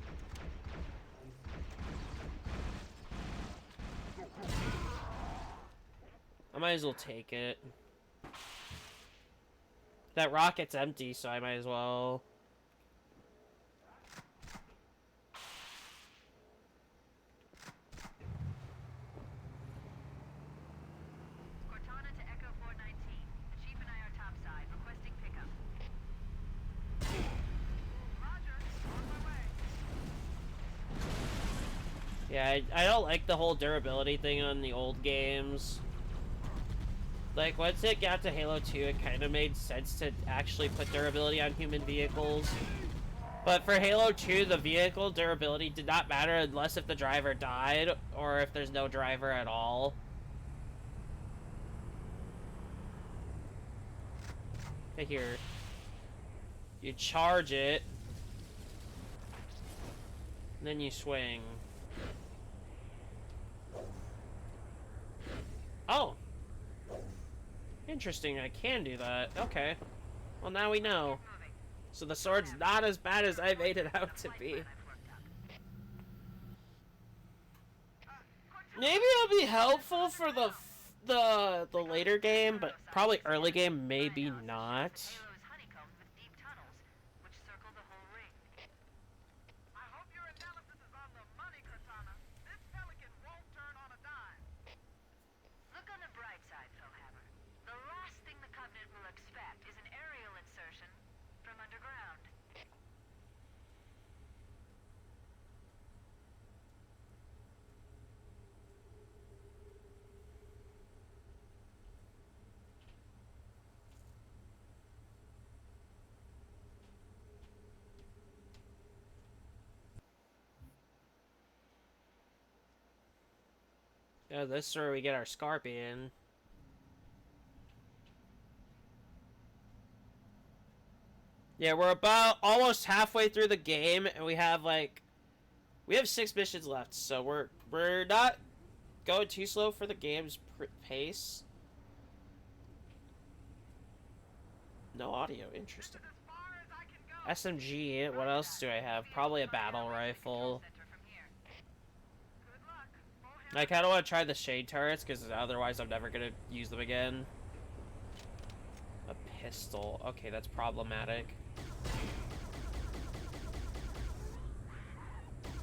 I might as well take it. That rocket's empty, so I might as well. Cortana to Echo 419. The Chief and I are topside, requesting pickup. Roger, on my way. Yeah, I don't like the whole durability thing on the old games. Like, once it got to Halo 2, it kind of made sense to actually put durability on human vehicles. But for Halo 2, the vehicle durability did not matter unless if the driver died, or if there's no driver at all. Okay, here. You charge it, and then you swing. Oh! Interesting, I can do that. Okay. Well, now we know. So the sword's not as bad as I made it out to be. Maybe it'll be helpful for the later game, but probably early game, maybe not. Halo is honeycombed with deep tunnels, which circle the whole ring. I hope your analysis is on the money, Cortana. This pelican won't turn on a dime. Look on the bright side, Philhammer. The last thing the Covenant will expect is an aerial insertion from underground. Yeah, this is where we get our Scorpion. Yeah, we're about almost halfway through the game, and we have 6 missions left, so we're not going too slow for the game's pace. No audio, interesting. SMG, what else do I have? Probably a battle rifle. I kind of want to try the shade turrets, because otherwise I'm never going to use them again. A pistol. Okay, that's problematic.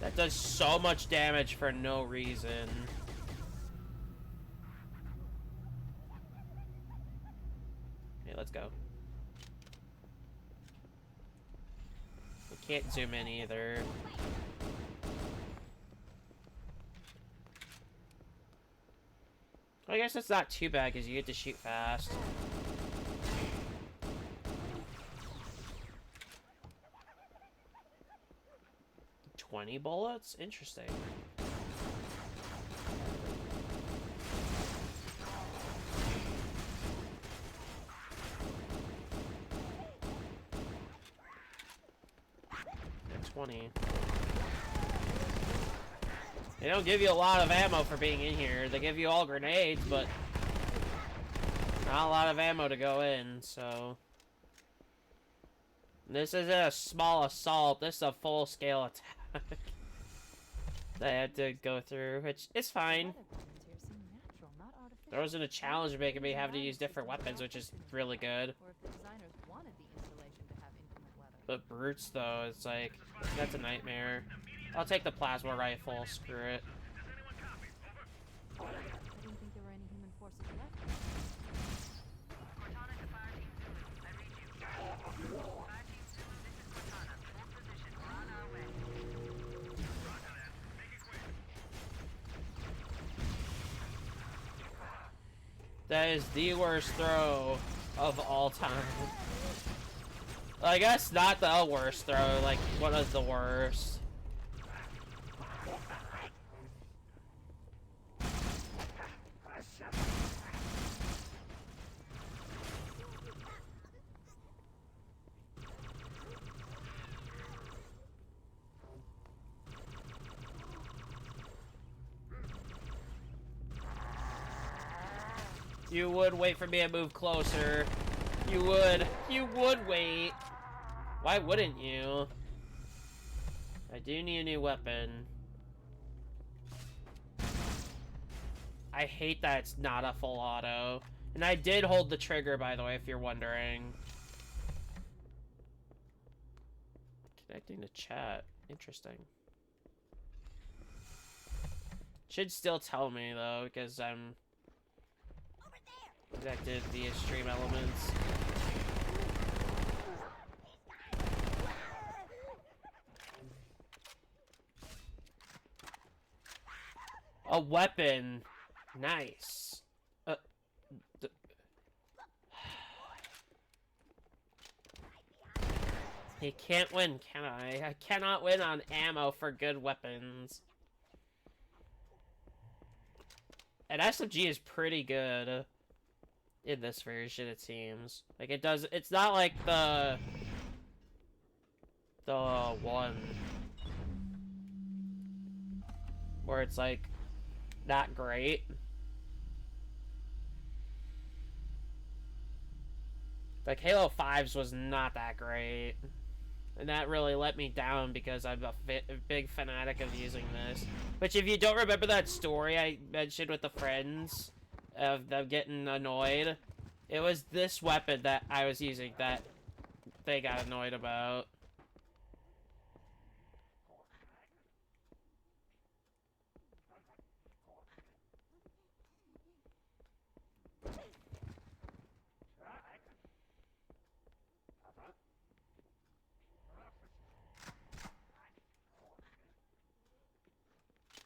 That does so much damage for no reason. Okay, let's go. We can't zoom in either. I guess it's not too bad because you get to shoot fast. $20 bullets? Interesting. And 20. They don't give you a lot of ammo for being in here. They give you all grenades, but not a lot of ammo to go in, so... This isn't a small assault, this is a full-scale attack. That I had to go through, which is fine. There wasn't a challenge making me have to use different weapons, which is really good. But brutes, though, it's like, that's a nightmare. I'll take the plasma rifle, screw it. I didn't think there were any human forces left. Cortana to Fire Team Zulu. I read you. Fire Team Zulu, this is Cortana. Hold position. We're on our way. Roger that. Make it quick. That is the worst throw of all time. I guess not the worst throw, like, one of the worst. You would wait for me to move closer. You would. You would wait. Why wouldn't you? I do need a new weapon. I hate that it's not a full auto. And I did hold the trigger, by the way, if you're wondering. Connecting to chat. Interesting. Should still tell me, though, because I'm... connected via stream elements. A weapon. Nice. He can't win, can I? I cannot win on ammo for good weapons. And SMG is pretty good in this version, it seems. Like, it does... It's not like the one where it's, like, not great. Like, Halo 5's was not that great. And that really let me down because I'm a big fanatic of using this. Which, if you don't remember that story I mentioned with the friends of them getting annoyed, it was this weapon that I was using that they got annoyed about.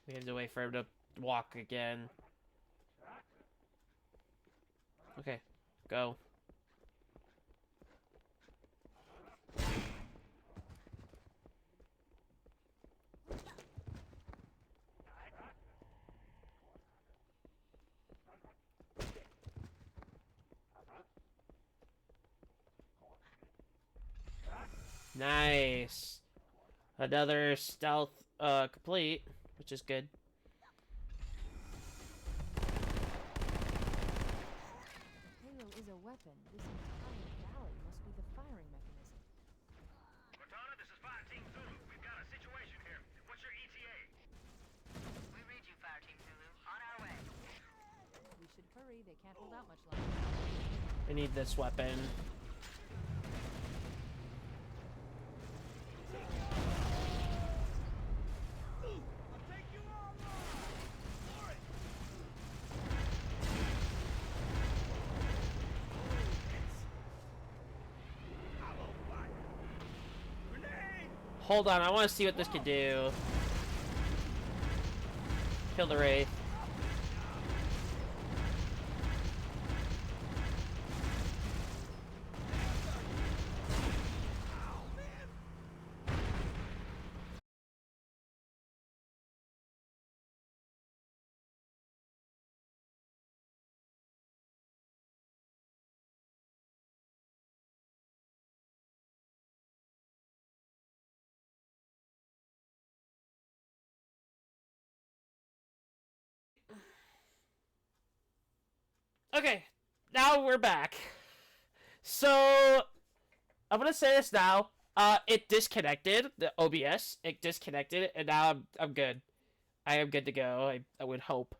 We have to wait for him to walk again. Okay, go. Nice. Another stealth complete, which is good. Halo is a weapon. This entire valley must be the firing mechanism. Cortana, this is Fire Team Zulu. We've got a situation here. What's your ETA? We read you, Fire Team Zulu. On our way. We should hurry. They can't hold out much longer. I need this weapon. Hold on, I want to see what this could do. Kill the Wraith. Okay, now we're back. So, I'm gonna say this now. It disconnected the OBS. It disconnected it, and now I'm good. I am good to go. I would hope.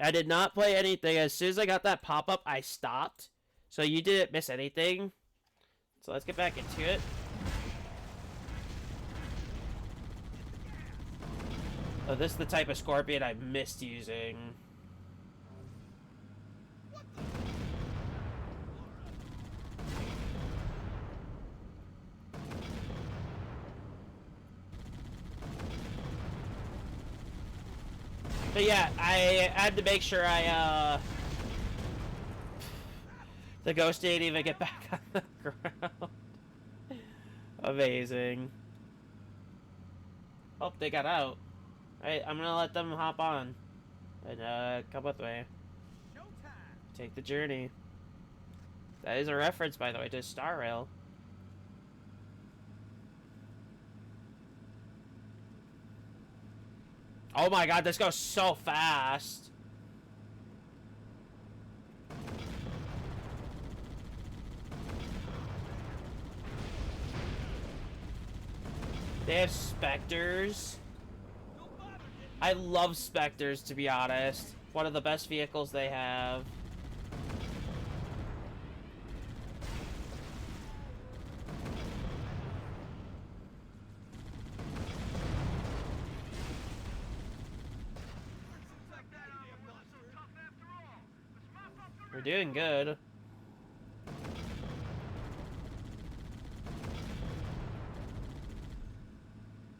I did not play anything. As soon as I got that pop-up, I stopped. So you didn't miss anything. So let's get back into it. Oh, this is the type of Scorpion I missed using. But yeah, I had to make sure the ghost didn't even get back on the ground. Amazing. Oh, they got out. Alright, I'm gonna let them hop on. And, come with me. Take the journey. That is a reference, by the way, to Star Rail. Oh my god, this goes so fast. They have Spectres. I love Spectres, to be honest. One of the best vehicles they have. We're doing good.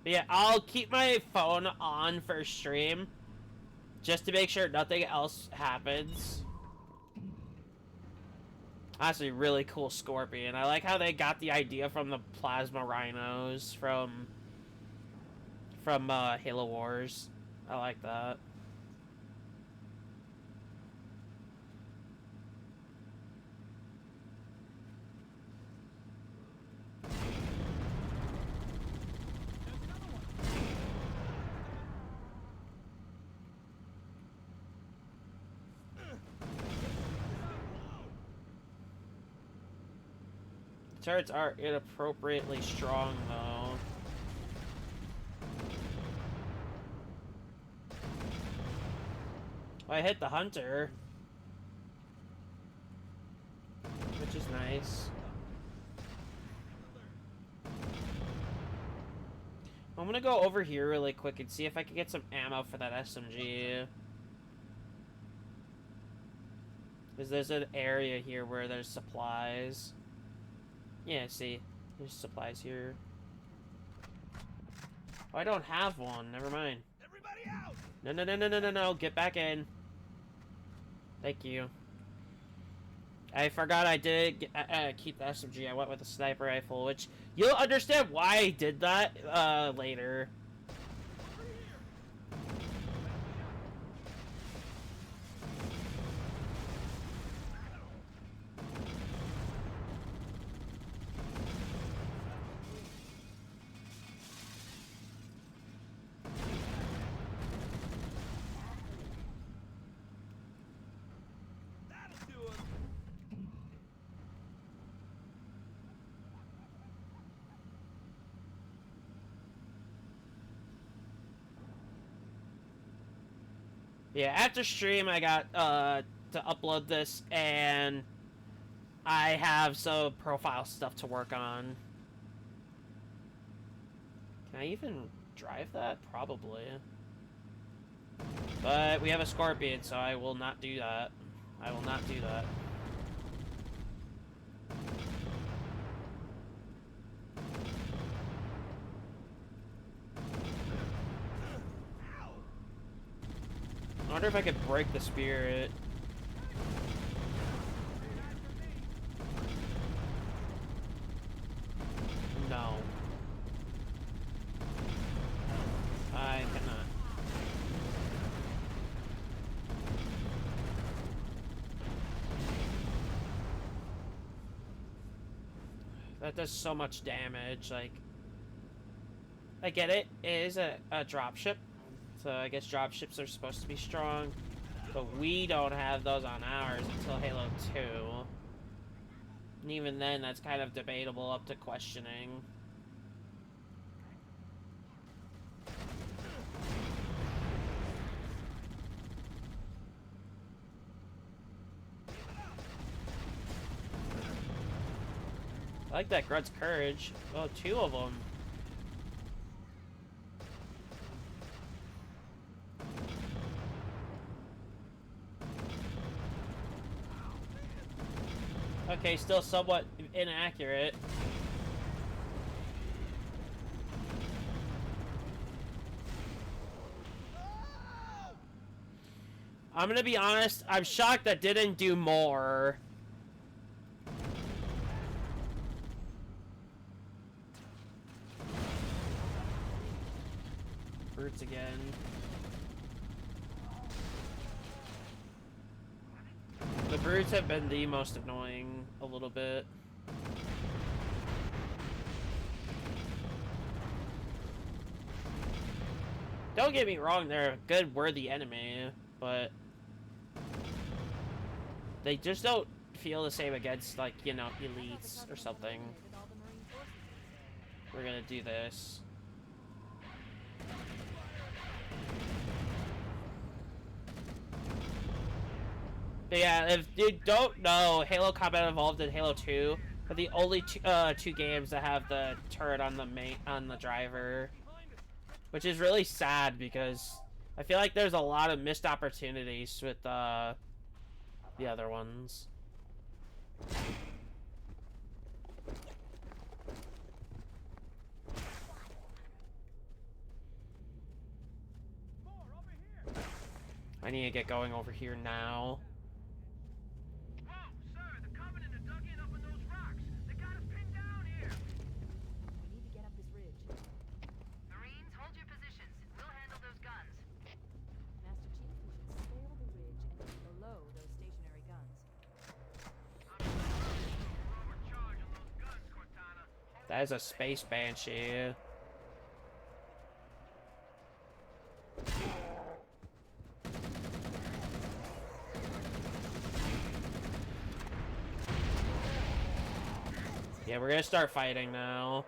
But yeah, I'll keep my phone on for stream, just to make sure nothing else happens. Honestly, really cool Scorpion. I like how they got the idea from the plasma rhinos from Halo Wars. I like that. Turrets are inappropriately strong, though. Well, I hit the hunter, which is nice. I'm gonna go over here really quick and see if I can get some ammo for that SMG. Because there's an area here where there's supplies. Yeah, see, there's supplies here. Oh, I don't have one. Never mind. Everybody out! No, no, no, no, no, no, no. Get back in. Thank you. I forgot I did keep the SMG. I went with a sniper rifle, which you'll understand why I did that later. Yeah, after stream, I got to upload this, and I have some profile stuff to work on. Can I even drive that? Probably. But we have a Scorpion, so I will not do that. I will not do that. I wonder if I could break the spirit. No. I cannot. That does so much damage, like... I get it. It is a dropship. So I guess dropships are supposed to be strong. But we don't have those on ours until Halo 2. And even then, that's kind of debatable up to questioning. I like that Grunt's Courage. Oh, 2 of them. Okay, still somewhat inaccurate. I'm gonna be honest, I'm shocked that didn't do more. Brutes again. The brutes have been the most annoying a little bit. Don't get me wrong, they're a good, worthy enemy, but they just don't feel the same against, like, you know, elites or something. We're gonna do this. But yeah, if you don't know, Halo Combat Evolved and Halo 2 are the only two games that have the turret on the driver, which is really sad because I feel like there's a lot of missed opportunities with the other ones. I need to get going over here now. That is a space banshee. Yeah, we're gonna start fighting now.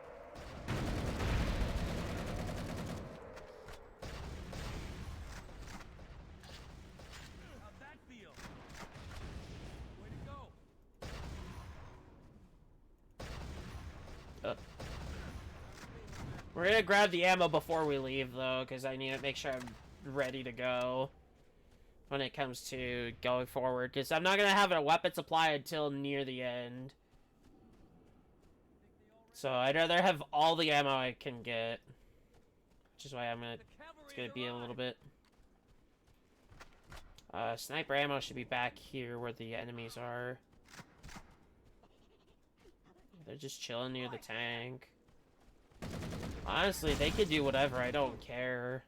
How'd that feel? Way to go. We're gonna grab the ammo before we leave, though, because I need to make sure I'm ready to go when it comes to going forward, because I'm not gonna have a weapon supply until near the end. So I'd rather have all the ammo I can get, which is why it's gonna be a little bit. Sniper ammo should be back here where the enemies are. They're just chilling near the tank. Honestly, they could do whatever, I don't care.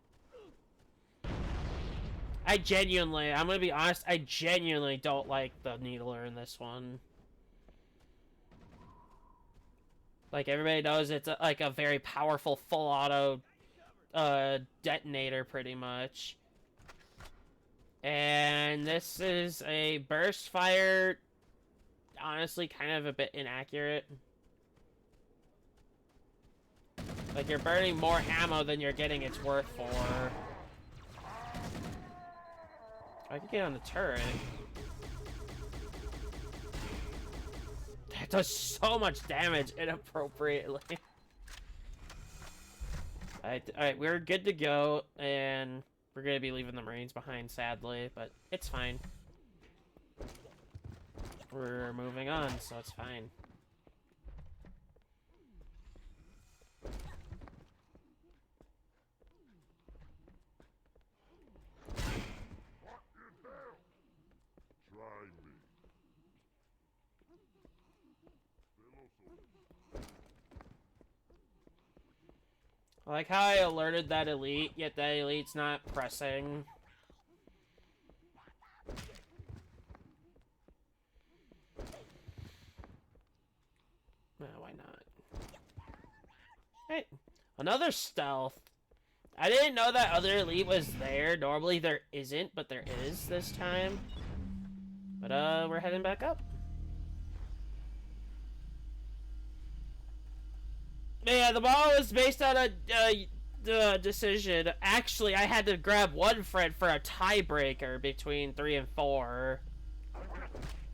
I'm gonna be honest, I genuinely don't like the needler in this one. Like, everybody knows it's like a very powerful full auto detonator, pretty much. And this is a burst fire, honestly kind of a bit inaccurate. Like, you're burning more ammo than you're getting its worth for. I could get on the turret. That does so much damage inappropriately. Alright, we're good to go, and we're gonna be leaving the Marines behind, sadly, but it's fine. We're moving on, so it's fine. I like how I alerted that elite, yet that elite's not pressing. Why not? Hey, another stealth. I didn't know that other elite was there. Normally there isn't, but there is this time. But we're heading back up. Yeah, the ball was based on a decision. Actually, I had to grab one friend for a tiebreaker between 3 and 4.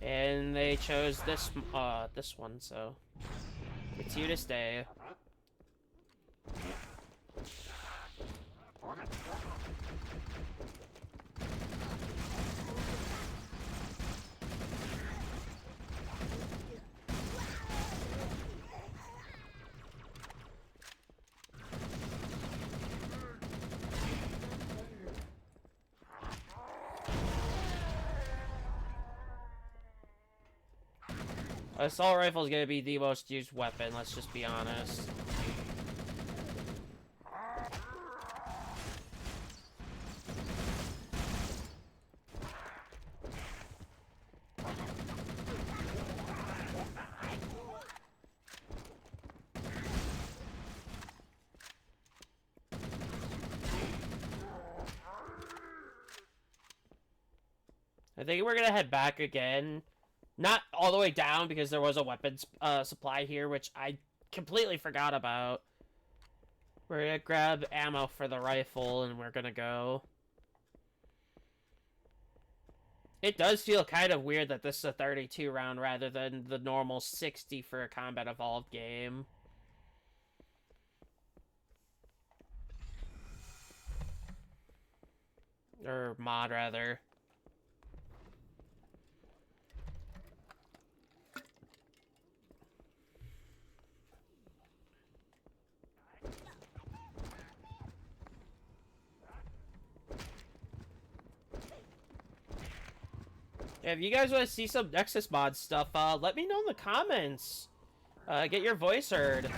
And they chose this one, so it's you to stay. Assault rifle is gonna be the most used weapon, let's just be honest. I think we're gonna head back again. Not all the way down, because there was a weapons supply here, which I completely forgot about. We're gonna grab ammo for the rifle, and we're gonna go. It does feel kind of weird that this is a 32 round rather than the normal 60 for a combat evolved game. Or mod, rather. If you guys want to see some Nexus mod stuff, let me know in the comments. Get your voice heard.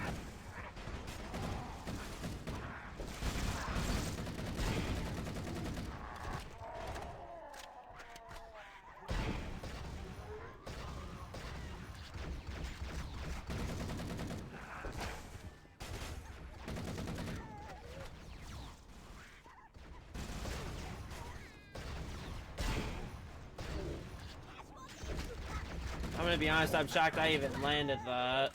I'm gonna be honest, I'm shocked I even landed that.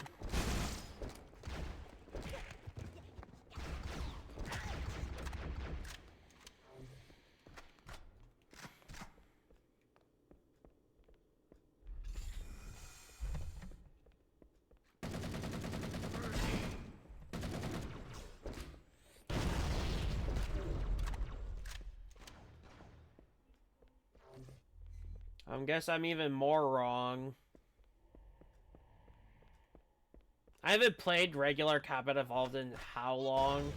I guess I'm even more wrong. I haven't played regular Combat Evolved in how long?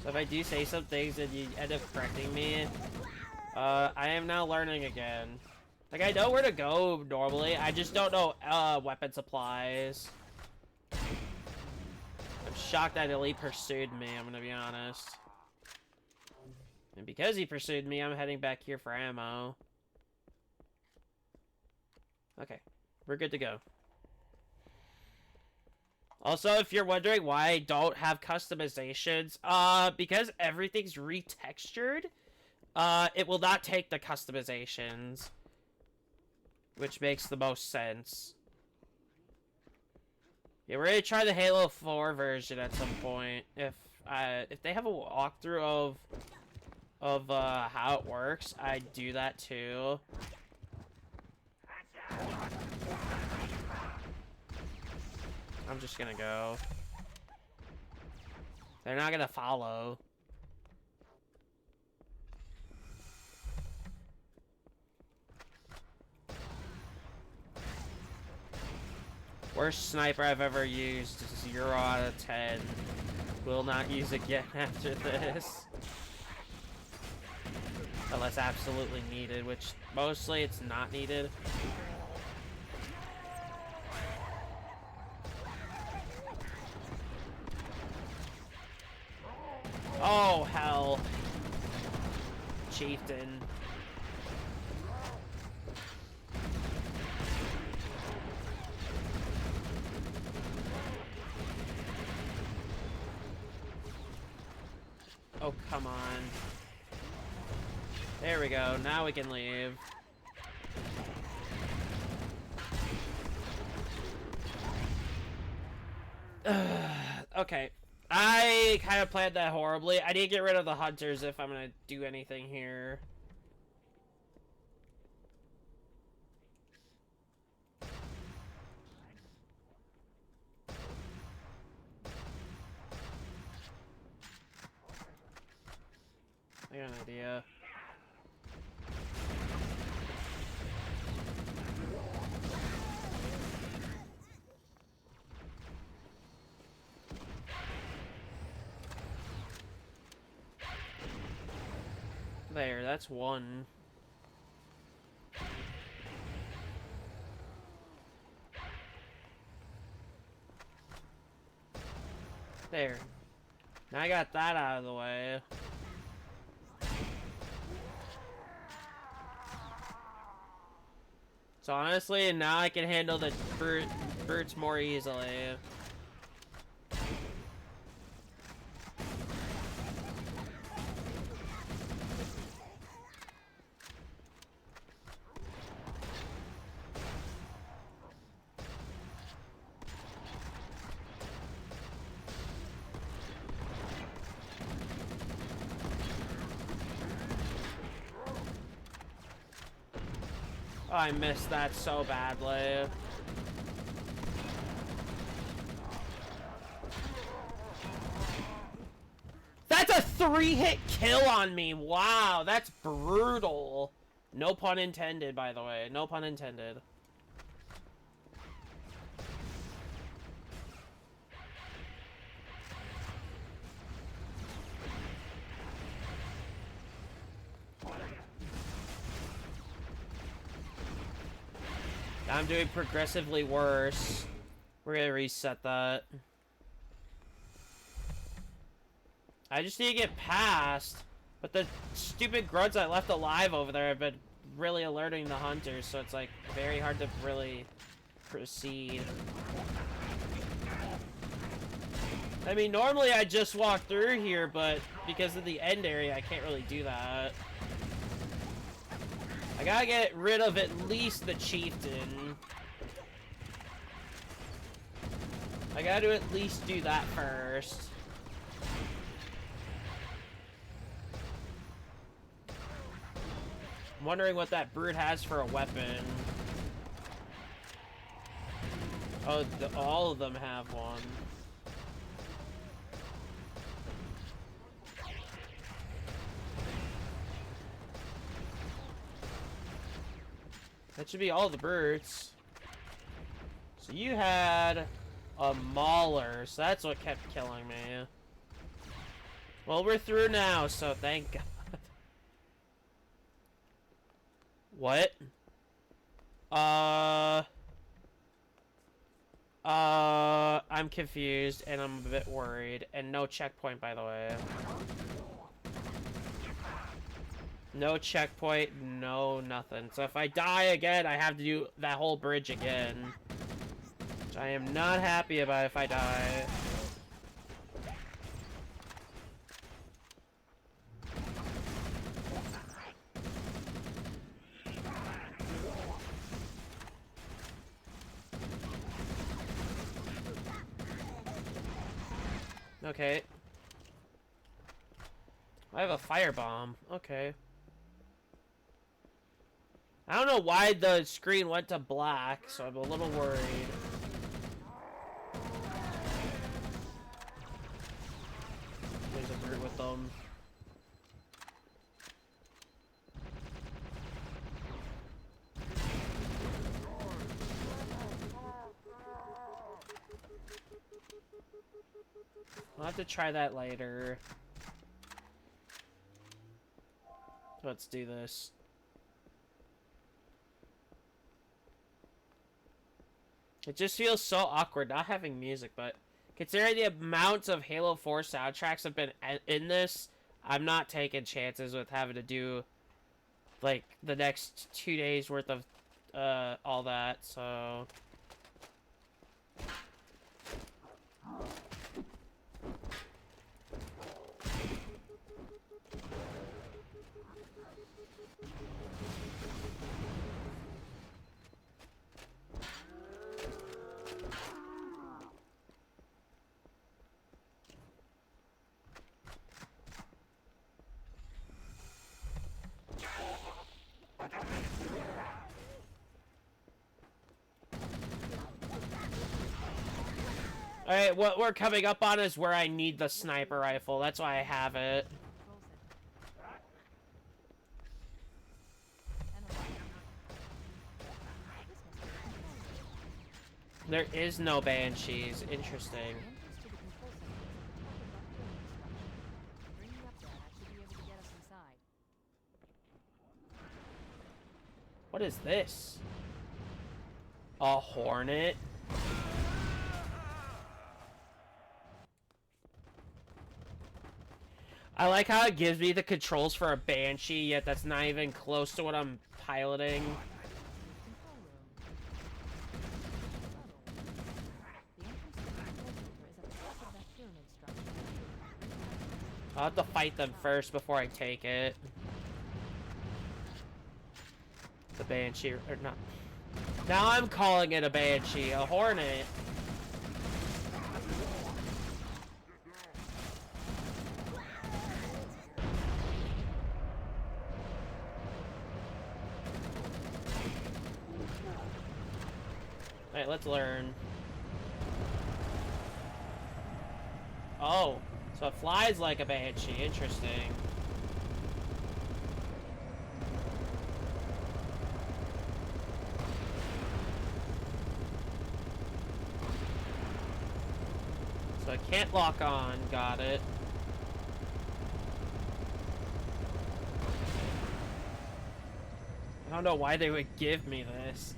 So if I do say some things and you end up correcting me, I am now learning again. Like, I know where to go normally, I just don't know weapon supplies. I'm shocked that Elite pursued me, I'm gonna be honest. And because he pursued me, I'm heading back here for ammo. Okay, we're good to go. Also, if you're wondering why I don't have customizations, because everything's retextured, it will not take the customizations, which makes the most sense. Yeah, we're gonna try the Halo 4 version at some point, if they have a walkthrough of how it works, I do that too. I'm just gonna go. They're not gonna follow. Worst sniper I've ever used. 0 out of 10. Will not use again after this. Unless absolutely needed, which mostly it's not needed. Oh, hell. Chieftain. Oh, come on. There we go. Now we can leave. Okay. I kind of planned that horribly. I need to get rid of the hunters if I'm going to do anything here. I got an idea. There, that's one. There. Now I got that out of the way. So honestly, now I can handle the brutes more easily. Oh, I missed that so badly. That's a 3-hit kill on me. Wow, that's brutal. No pun intended, by the way. No pun intended. I'm doing progressively worse. We're gonna reset that. I just need to get past. But the stupid grunts I left alive over there have been really alerting the hunters, so it's like very hard to really proceed. I mean, normally I just walk through here, but because of the end area, I can't really do that. I gotta get rid of at least the chieftain. I gotta at least do that first. I'm wondering what that brute has for a weapon. Oh, all of them have one. That should be all the brutes. So you had a mauler, so that's what kept killing me. Well, we're through now, so thank God. What? I'm confused, and I'm a bit worried. And no checkpoint, by the way. No checkpoint, no nothing. So if I die again, I have to do that whole bridge again. Which I am not happy about if I die. Okay. I have a firebomb. Okay. I don't know why the screen went to black, so I'm a little worried. There's a bird with them. I'll have to try that later. Let's do this. It just feels so awkward not having music, but considering the amount of Halo 4 soundtracks have been in this, I'm not taking chances with having to do, like, the next 2 days worth of all that, so... Alright, what we're coming up on is where I need the sniper rifle. That's why I have it. There is no banshees. Interesting. What is this? A hornet? I like how it gives me the controls for a Banshee, yet that's not even close to what I'm piloting. I'll have to fight them first before I take it. The Banshee, or not. Now I'm calling it a Banshee, a Hornet. Alright, let's learn. Oh, so it flies like a Banshee. Interesting. So I can't lock on. Got it. I don't know why they would give me this.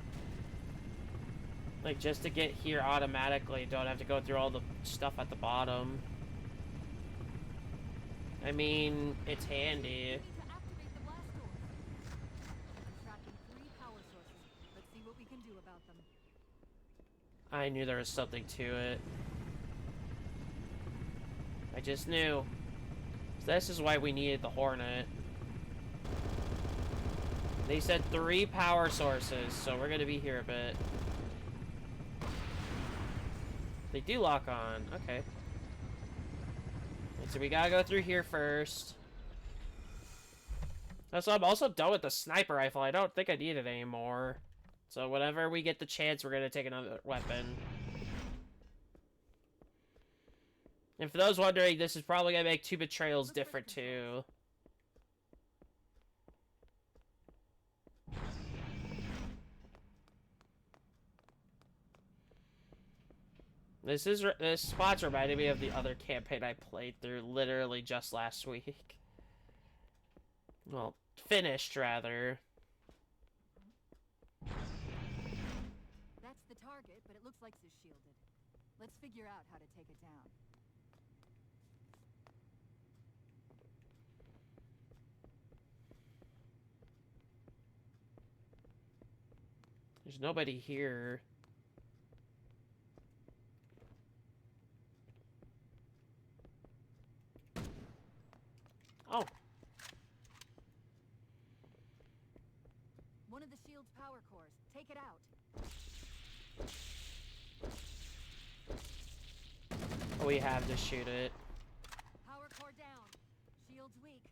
Like, just to get here automatically, don't have to go through all the stuff at the bottom. I mean, it's handy. I knew there was something to it. I just knew. So this is why we needed the Hornet. They said 3 power sources, so we're gonna be here a bit. They do lock on. Okay. So we gotta go through here first. So I'm also done with the sniper rifle. I don't think I need it anymore. So whenever we get the chance, we're gonna take another weapon. And for those wondering, this is probably gonna make 2 betrayals different too. This spot's reminding me of the other campaign I played through literally just last week. Well, finished rather. That's the target, but it looks like it's shielded. Let's figure out how to take it down. There's nobody here. Oh. One of the shield's power cores. Take it out. We have to shoot it. Power core down. Shield's weak.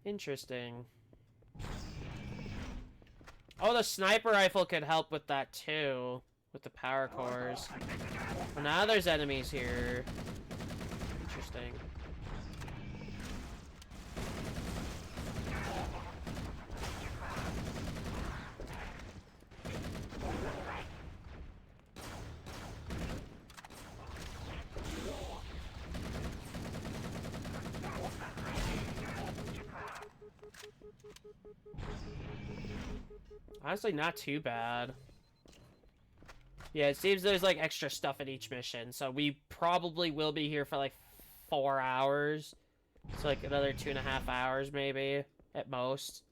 Interesting. Oh, the sniper rifle could help with that too, with the power cores. Well, now there's enemies here. Interesting. Honestly, not too bad. Yeah, it seems there's like extra stuff in each mission, so we probably will be here for like 4 hours. So like another 2.5 hours maybe, at most.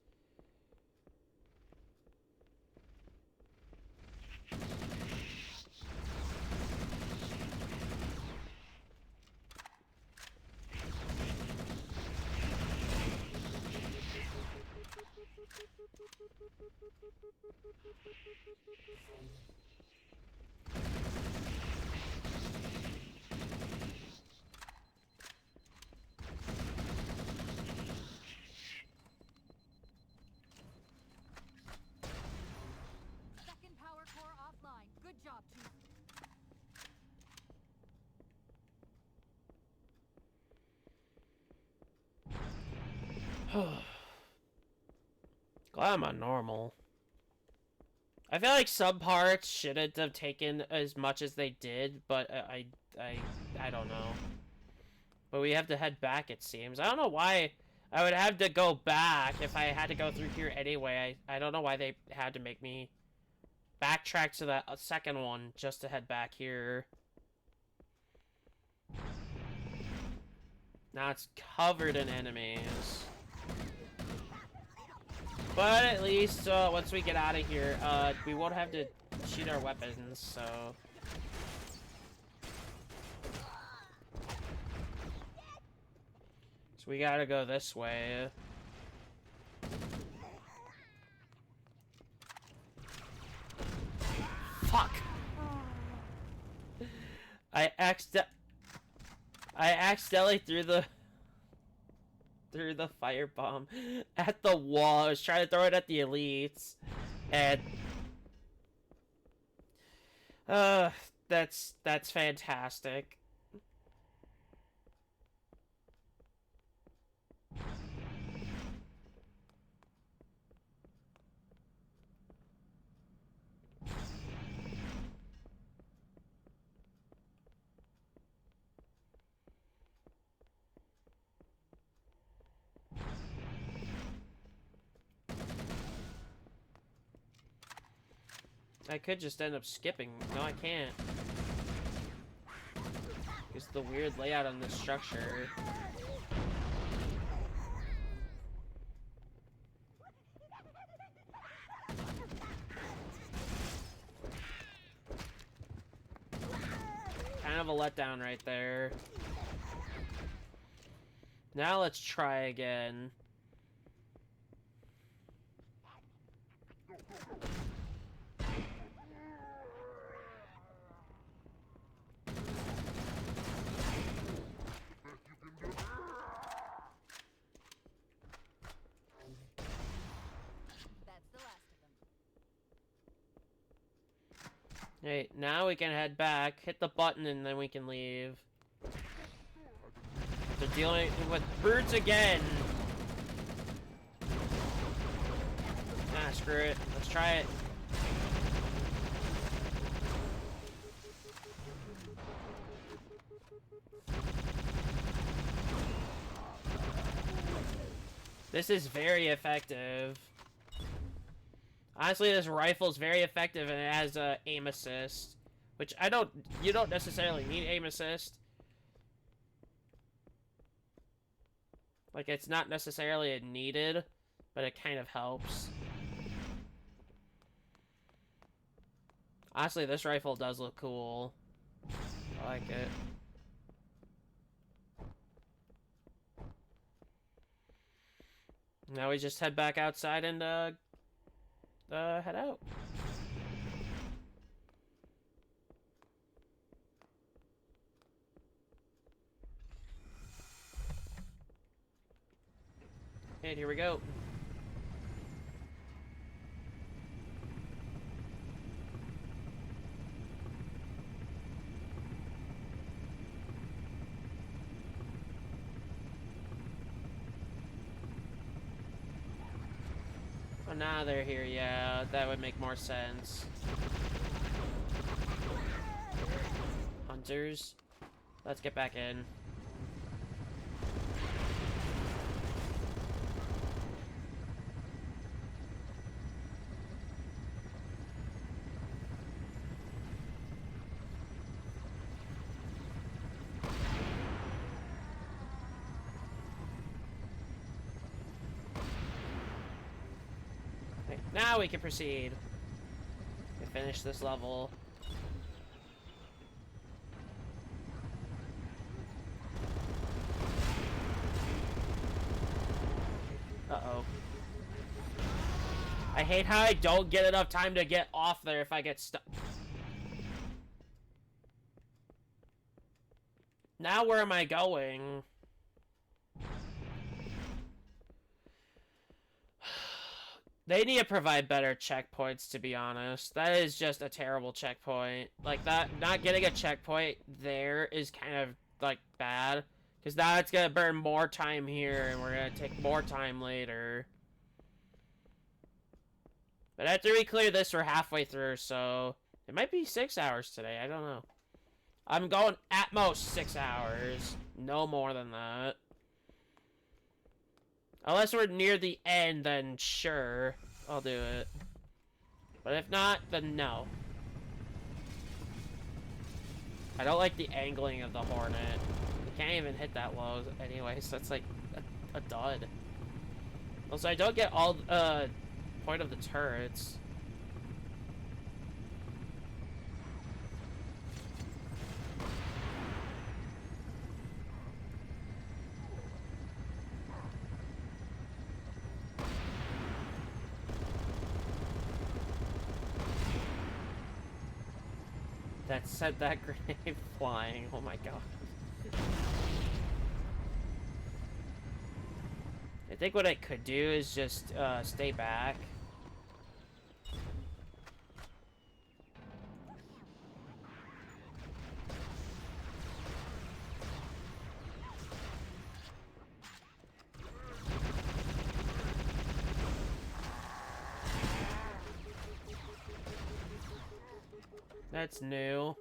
Second power core offline. Good job, Chief. Glad I'm on normal. I feel like some parts shouldn't have taken as much as they did, but I don't know. But we have to head back, it seems. I don't know why I would have to go back if I had to go through here anyway. I don't know why they had to make me backtrack to that second one just to head back here. Now it's covered in enemies. But at least once we get out of here, we won't have to shoot our weapons, so... So we gotta go this way. Fuck! I accidentally threw the firebomb at the wall. I was trying to throw it at the elites, and that's fantastic. I could just end up skipping. No, I can't. It's the weird layout on this structure. Kind of a letdown right there. Now let's try again. That's the last of them. Hey, now we can head back, hit the button, and then we can leave. They're dealing with birds again. Ah, screw it. Let's try it. This is very effective. Honestly, this rifle is very effective, and it has aim assist, which you don't necessarily need aim assist. Like, it's not necessarily needed, but it kind of helps. Honestly, this rifle does look cool. I like it. Now we just head back outside and head out. And here we go. Oh, now they're here, yeah, that would make more sense. Hunters. Let's get back in. Okay, now we can proceed to finish this level. Uh-oh. I hate how I don't get enough time to get off there if I get stuck. Now where am I going? They need to provide better checkpoints, to be honest. That is just a terrible checkpoint. Like, that, not getting a checkpoint there is kind of, like, bad. Because now it's gonna burn more time here, and we're gonna take more time later. But after we clear this, we're halfway through, so... It might be 6 hours today, I don't know. I'm going at most 6 hours. No more than that. Unless we're near the end, then sure, I'll do it. But if not, then no. I don't like the angling of the Hornet. You can't even hit that low anyway, so it's like a dud. Also, I don't get all point of the turrets. That sent that grenade flying. Oh my god. I think what I could do is just stay back. That's new.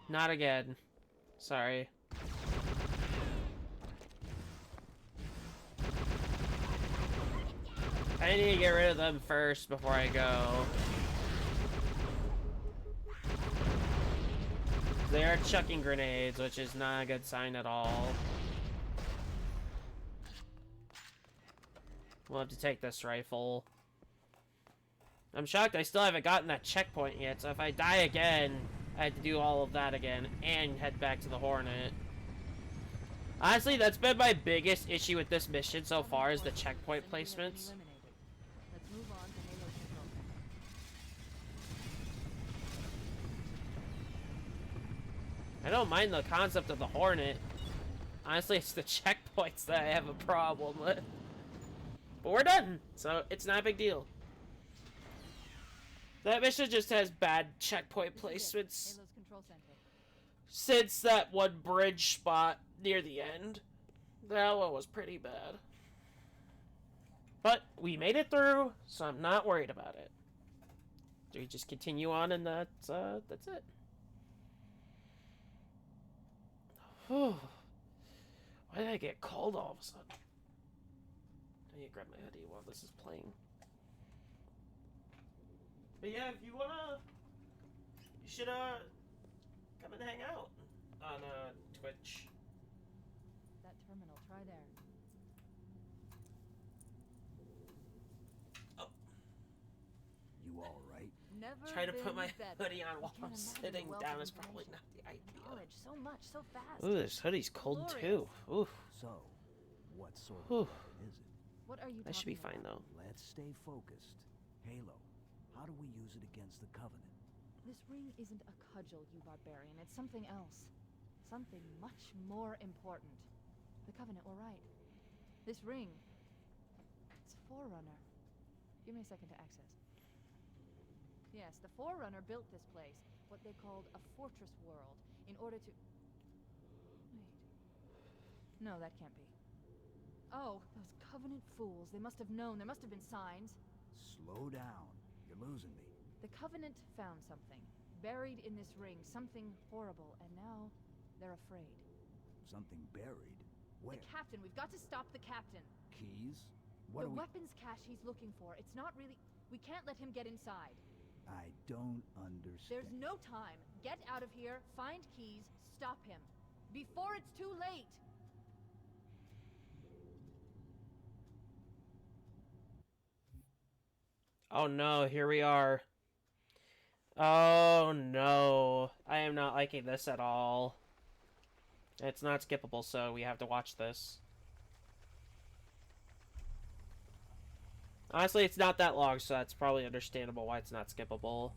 Not again. Sorry. I need to get rid of them first before I go. They are chucking grenades, which is not a good sign at all. We'll have to take this rifle. I'm shocked I still haven't gotten that checkpoint yet, so if I die again, I have to do all of that again and head back to the Hornet. Honestly, that's been my biggest issue with this mission so far is the checkpoint placements. Let's move on to Halo Control Center. I don't mind the concept of the Hornet. Honestly, it's the checkpoints that I have a problem with. But we're done, so it's not a big deal. That mission just has bad checkpoint placements Halo's Control Center. since that one bridge spot near the end. That one was pretty bad. But we made it through, so I'm not worried about it. So we just continue on, and that's it. Whew. Why did I get cold all of a sudden? I need to grab my hoodie while this is playing. But yeah, if you wanna, you should come and hang out on Twitch. That terminal, try there. You all right? No, never Trying to put been my better. hoodie on You while can't I'm imagine the sitting wealth down of is probably information, not the idea. knowledge, so much, so fast. Ooh, this hoodie's cold Glorious. too. Ooh, So, what sort Whew. of weapon is it? What are you that should be talking fine about? though. Let's stay focused. Halo, how do we use it against the Covenant? This ring isn't a cudgel, you barbarian. It's something else. Something much more important. The Covenant were right. This ring, it's a Forerunner. Give me a second to access. Yes, the Forerunner built this place, what they called a fortress world, in order to... Wait. No, that can't be. Oh, those Covenant fools. They must have known. There must have been signs. Slow down. You're losing me. The Covenant found something. Buried in this ring. Something horrible. And now, they're afraid. Something buried? Where? The captain. We've got to stop the captain. Keys? The weapons cache he's looking for. It's not really... We can't let him get inside. I don't understand. There's no time. Get out of here. Find keys. Stop him. Before it's too late. Oh no, here we are. Oh no. I am not liking this at all. It's not skippable, so we have to watch this. Honestly, it's not that long, so that's probably understandable why it's not skippable.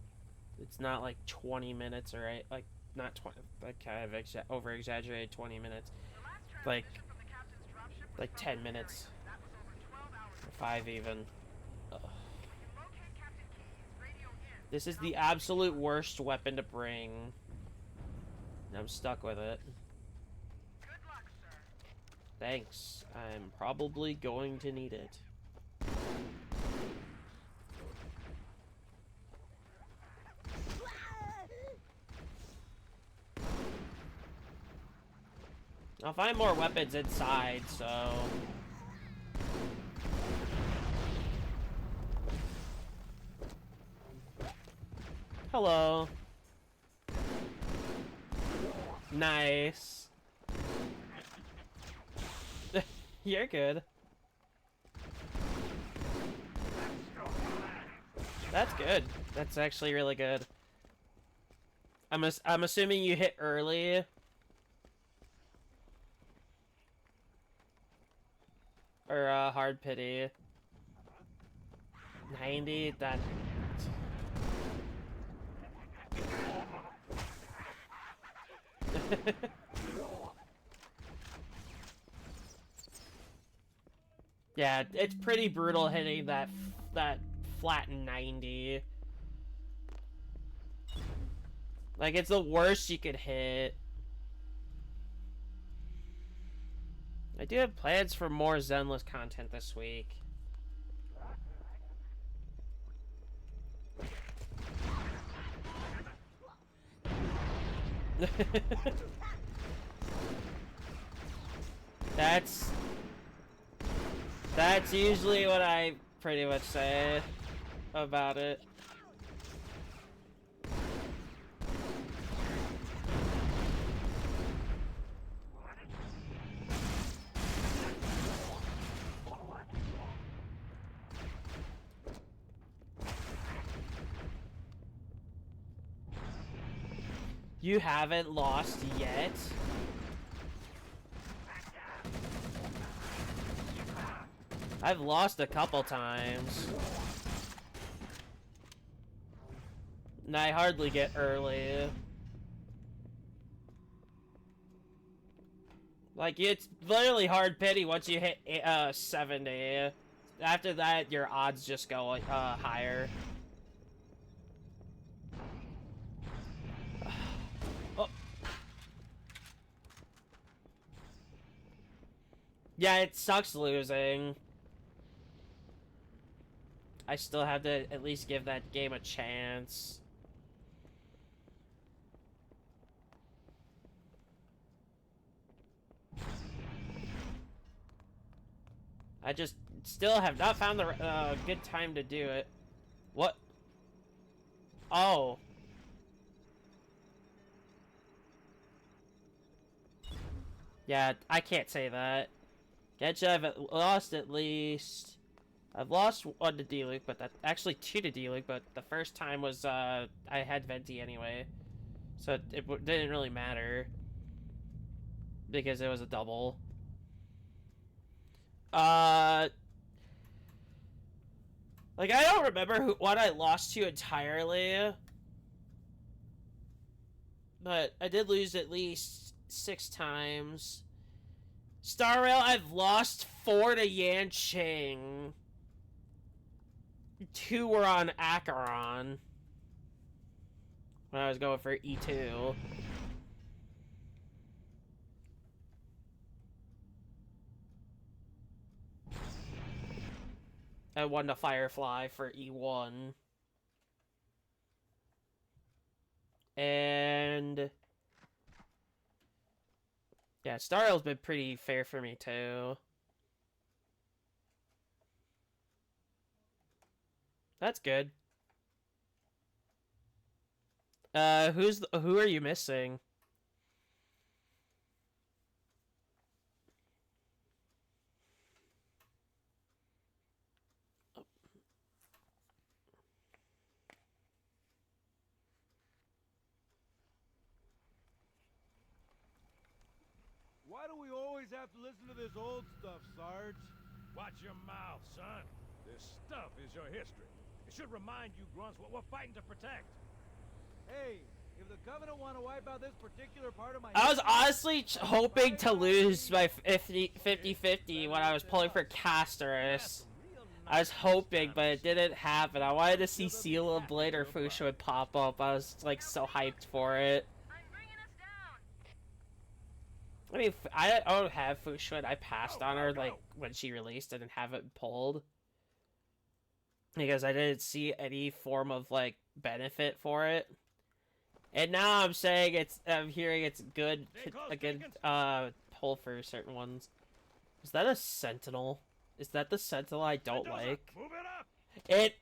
It's not like 20 minutes, or like not 20, like kind of over-exaggerated 20 minutes. Like 10 minutes. Or 5 even. Ugh. This is the absolute worst weapon to bring. And I'm stuck with it. Thanks. I'm probably going to need it. I'll find more weapons inside, so... Hello. Nice. You're good. That's good. That's actually really good. I'm assuming you hit early. Or hard pity. 90, that... Yeah, it's pretty brutal hitting that flat 90. Like, it's the worst you could hit. I do have plans for more Zenless content this week. That's usually what I pretty much say about it. You haven't lost yet? I've lost a couple times. And I hardly get early. Like, it's literally hard pity once you hit 70. After that, your odds just go higher. Oh. Yeah, it sucks losing. I still have to at least give that game a chance. I just still have not found the good time to do it. What? Oh. Yeah, I can't say that. Getcha, I've lost at least I've lost one to D-Luke, but that actually 2 to D-Luke, but the first time was I had Venti anyway, so it didn't really matter because it was a double. Like, I don't remember what I lost to entirely, but I did lose at least 6 times. Star Rail, I've lost 4 to Yanqing. 2 were on Acheron when I was going for E2. I won the Firefly for E1. And yeah, Star Rail's been pretty fair for me too. That's good. Who are you missing? Why do we always have to listen to this old stuff, Sarge? Watch your mouth, son. This stuff is your history. It should remind you grunts what we're fighting to protect. Hey, if the Covenant want to wipe out this particular part of my... I was honestly hoping to lose by 50-50 when I was pulling for Casterus. I was hoping, but it didn't happen. I wanted to see Seal of Blade or Fushua would pop up. I was like so hyped for it. I mean, I don't have Fushua. I passed on her like when she released. I didn't have it pulled because I didn't see any form of like benefit for it. And now I'm saying I'm hearing it's good, a good pull for certain ones. Is that a Sentinel? Is that the Sentinel I don't like? Move it up. It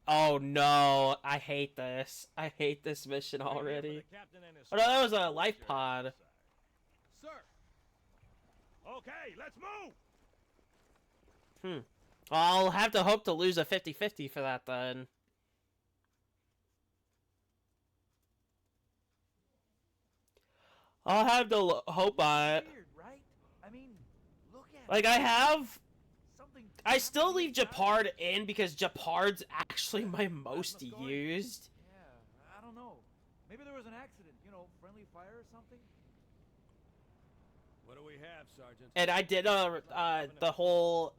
oh no, I hate this. I hate this mission already. Oh no, that was a life pod. Sir. Okay, let's move. I'll have to hope to lose a 50-50 for that then. I'll have to hope on it. Weird, right? I mean, look at Like, I have... something. I still leave Japard in because Japard's actually my most used. Yeah, I don't know. Maybe there was an accident. You know, friendly fire or something. What do we have, Sergeant? And I did the whole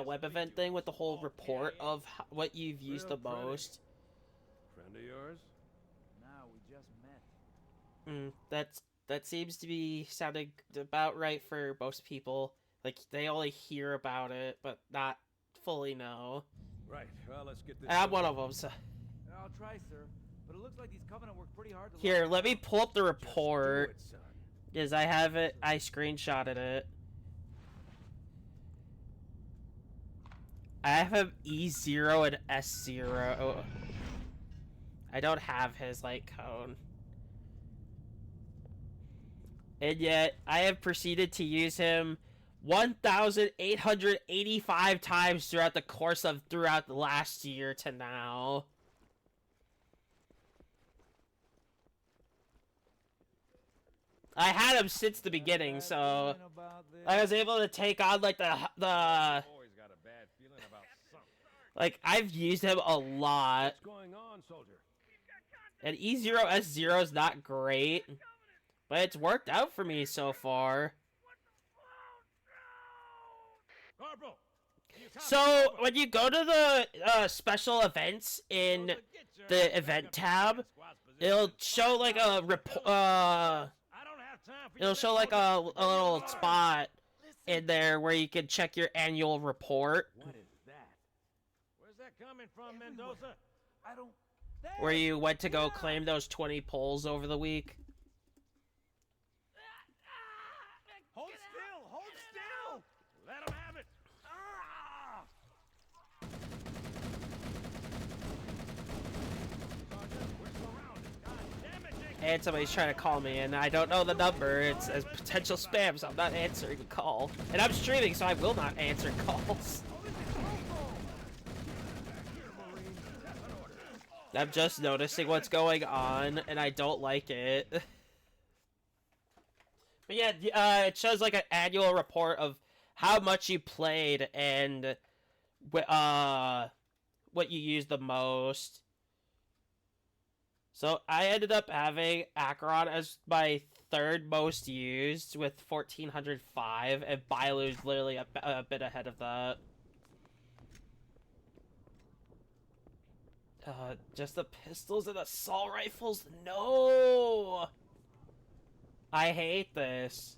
web event thing with the whole report of what you've used the most. Friend of yours? Nah, we just met. That seems to be sounding about right for most people. Like, they only hear about it, but not fully know. Right. Well, let's get this. I'm one of them, so... I'll try, sir. But it looks like these Covenant worked pretty hard to... Here, let me pull up the Just do report. it, son. Because I have it, I screenshotted it. I have E0 and S0. I don't have his light cone. And yet, I have proceeded to use him 1,885 times throughout the course of the last year to now. I had him since the beginning, so I was able to take on like the Always got a bad feeling about something. like I've used him a lot. What's going on, soldier? And E0 S0 is not great, but it's worked out for me so far. Corporal, So when you go to the special events in the event tab, it'll show like a it'll show like a little spot in there where you can check your annual report. What is that? Where's that coming from, Mendoza? I don't... Where you went to go claim those 20 pulls over the week. Hold still! Hold still! Let him have it! Sergeant, we're surrounded. God damn it, Jenkins! And somebody's trying to call me, and I don't know the number. It's as potential spam, so I'm not answering the call. And I'm streaming, so I will not answer calls. I'm just noticing what's going on, and I don't like it. But yeah, it shows like an annual report of how much you played and what you used the most. So I ended up having Acheron as my third most used with 1405, and Bailu's literally a bit ahead of that. Just the pistols and assault rifles? No! I hate this.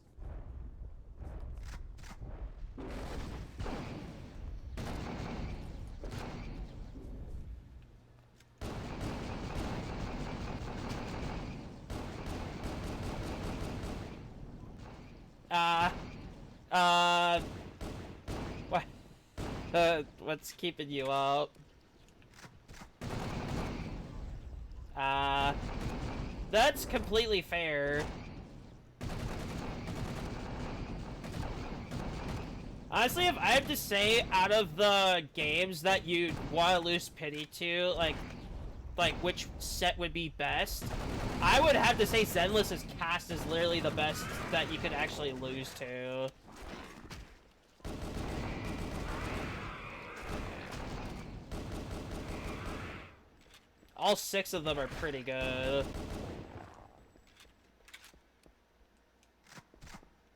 What? What's keeping you up? That's completely fair. Honestly, if I have to say, out of the games that you'd want to lose pity to, like which set would be best, I would have to say Zenless's cast is literally the best that you could actually lose to. All 6 of them are pretty good.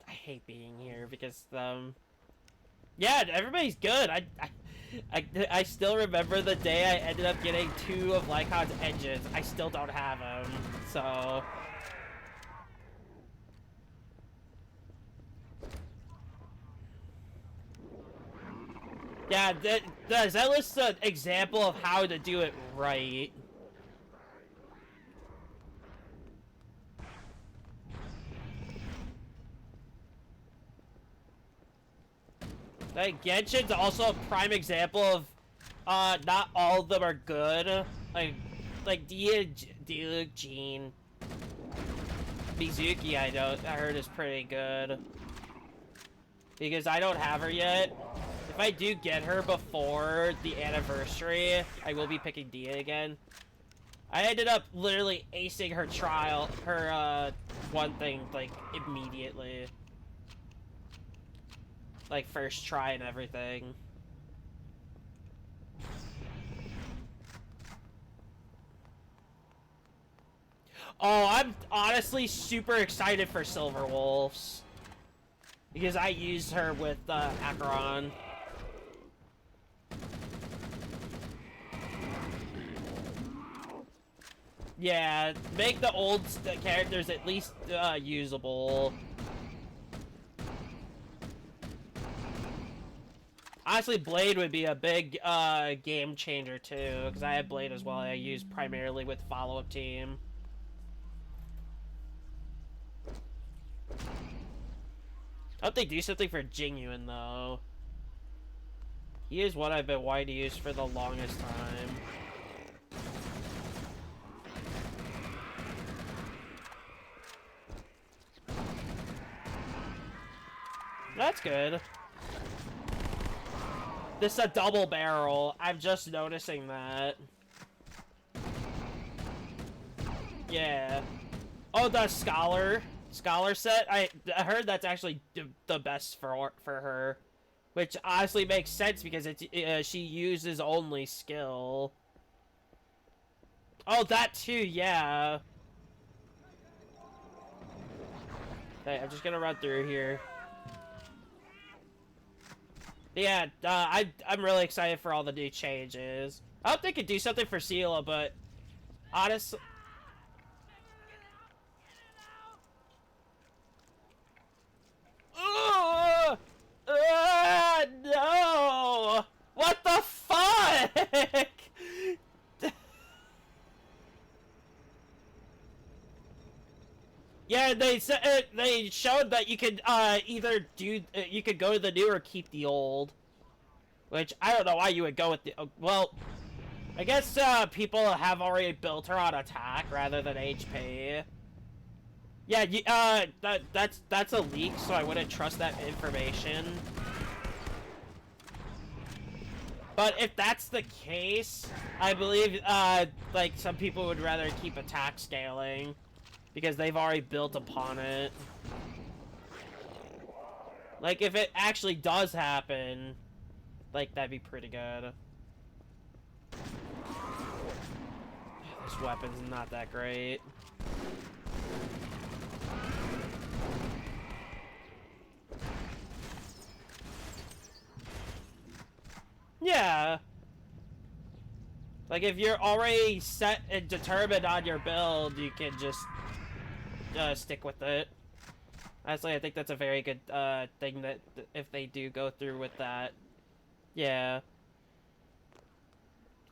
I hate being here because, yeah, everybody's good. I still remember the day I ended up getting 2 of Lycon's engines. I still don't have them, so... Yeah, that was an example of how to do it right. Like, Genshin's also a prime example of, not all of them are good. Like Diluc Jean. Mizuki, I heard is pretty good. Because I don't have her yet. If I do get her before the anniversary, I will be picking Dia again. I ended up literally acing her trial, her, one thing, like, immediately. Like, first try and everything. Oh, I'm honestly super excited for Silver Wolves. Because I used her with, Acheron. Yeah, make the old characters at least, usable. Honestly, Blade would be a big, game changer, too. Because I have Blade as well. I use primarily with follow-up team. I hope they do something for Jingyuan, though. He is what I've been wanting to use for the longest time. That's good. This is a double barrel. I'm just noticing that. Yeah. Oh, the Scholar set? I heard that's actually the best for her. Which honestly makes sense because it's, she uses only skill. Oh, that too, yeah. Okay, I'm just gonna run through here. Yeah, I'm really excited for all the new changes. I hope they could do something for Sela, but honestly... No! What the fuck? Yeah, they said they showed that you could either do you could go to the new or keep the old, which I don't know why you would go with the well. I guess people have already built her on attack rather than HP. Yeah, that's a leak, so I wouldn't trust that information. But if that's the case, I believe, like, some people would rather keep attack scaling because they've already built upon it. Like, if it actually does happen, like, that'd be pretty good. This weapon's not that great. Yeah. Like, if you're already set and determined on your build, you can just stick with it. Honestly, I think that's a very good thing that if they do go through with that. Yeah.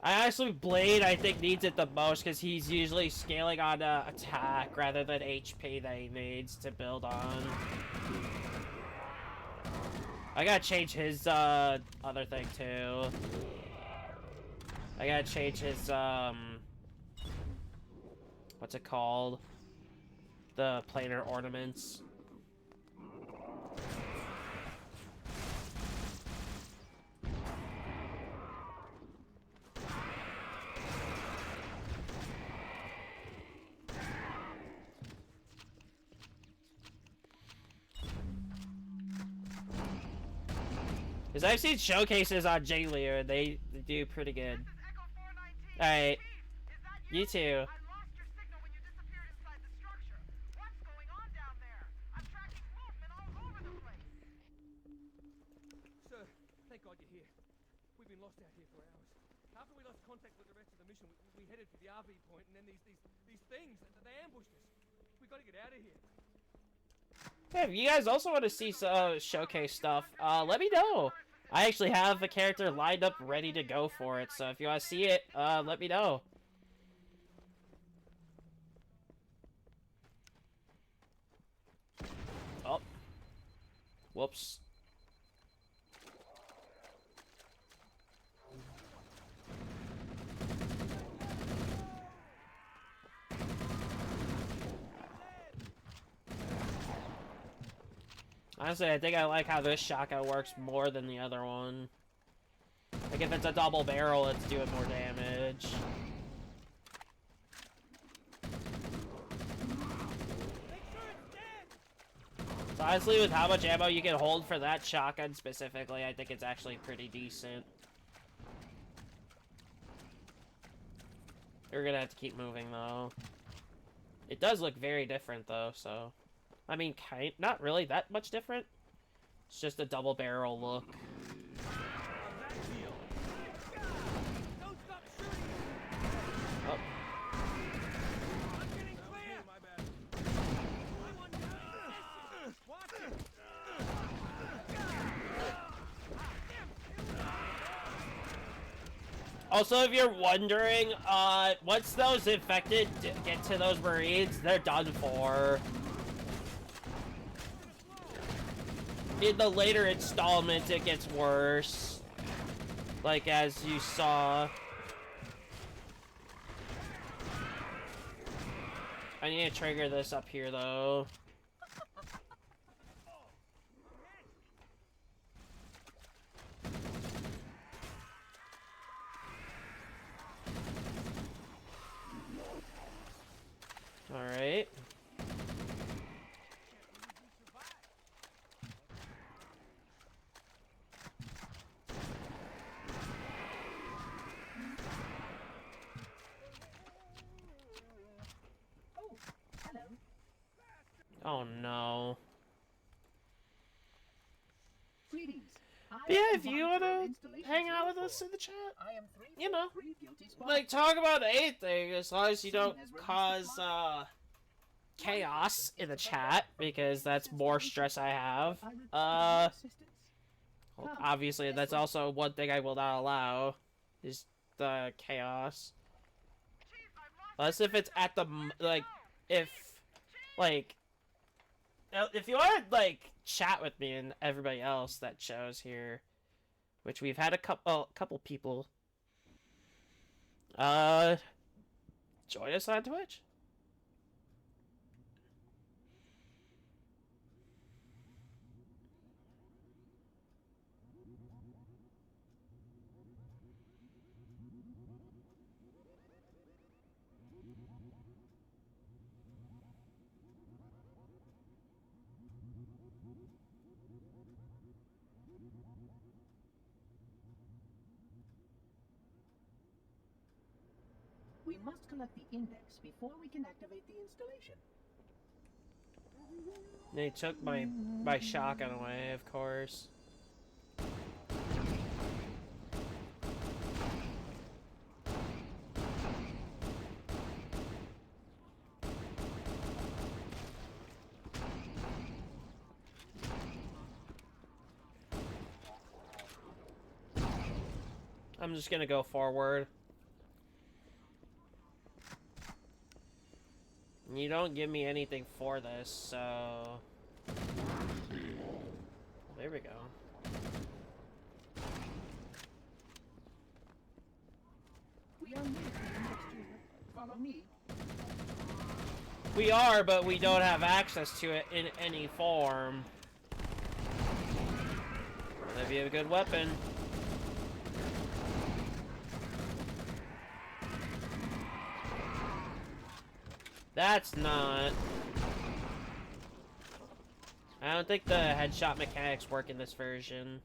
I honestly, Blade, I think, needs it the most because he's usually scaling on attack rather than HP that he needs to build on. I gotta change his other thing too. I gotta change his what's it called? The planar ornaments. Because I've seen showcases on J-Lear, and they do pretty good. Alright. You too. I lost your signal when you disappeared inside the structure. What's going on down there? I'm tracking movement all over the place. Sir, thank God you're here. We've been lost out here for hours. After we lost contact with the rest of the mission, we headed for the RV point, and then these things, they ambushed us. We gotta get out of here. Yeah, if you guys also want to see showcase stuff, let me know. I actually have a character lined up ready to go for it, so if you want to see it, let me know. Oh. Whoops. Honestly, I think I like how this shotgun works more than the other one. Like, if it's a double barrel, it's doing more damage. So honestly, with how much ammo you can hold for that shotgun specifically, I think it's actually pretty decent. You're gonna have to keep moving, though. It does look very different, though, so... I mean, not really that much different. It's just a double barrel look. Oh. Also, if you're wondering, once those infected get to those Marines, they're done for. In the later installments, it gets worse. Like, as you saw. I need to trigger this up here, though. Alright. Oh no. But yeah, if you wanna hang out with us in the chat, you know, like, talk about anything as long as you don't cause chaos in the chat, because that's more stress I have. Well, obviously that's also one thing I will not allow, is the chaos. Unless if it's at the, like, if you want to, like, chat with me and everybody else that shows here, which we've had a couple people, join us on Twitch. We must collect the index before we can activate the installation. They took my shotgun away, of course. I'm just gonna go forward. You don't give me anything for this, so... There we go. We are near the index chamber. Follow me. We are, but we don't have access to it in any form. That'd be a good weapon. That's not... I don't think the headshot mechanics work in this version.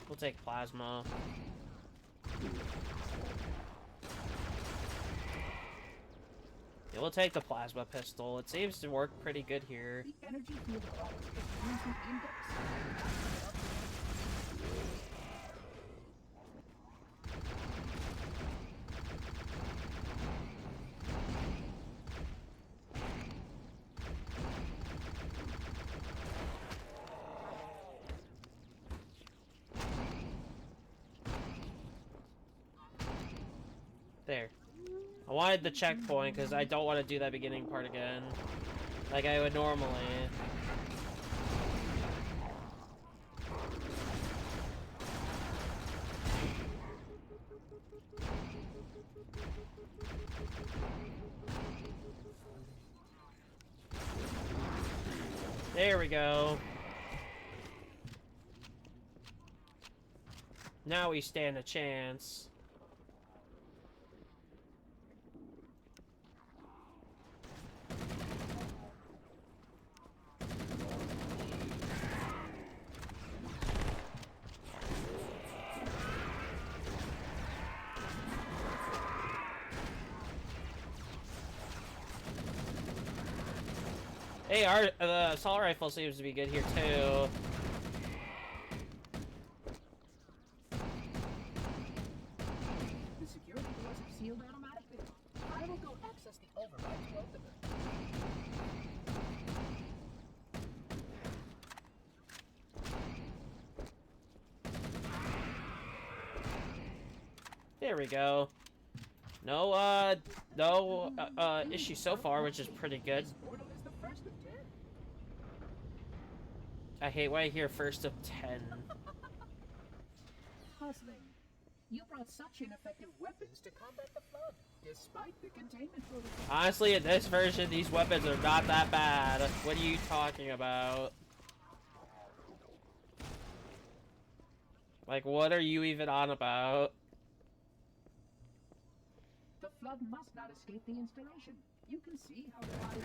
We'll take plasma. Yeah, we'll take the plasma pistol. It seems to work pretty good here. The energy field of is the index. There. I wanted the checkpoint because I don't want to do that beginning part again. Like I would normally. There we go. Now we stand a chance. Hey, the assault rifle seems to be good here too. The security doors are sealed automatically. I will go access the override to open them. There we go. No issue so far, which is pretty good. This portal is the first of 10. I hate when I hear first of 10. Puzzling. You brought such ineffective weapons to combat the flood, despite the containment protocol. Honestly, in this version, these weapons are not that bad. What are you talking about? Like, what are you even on about? The flood must not escape the installation. You can see how the body...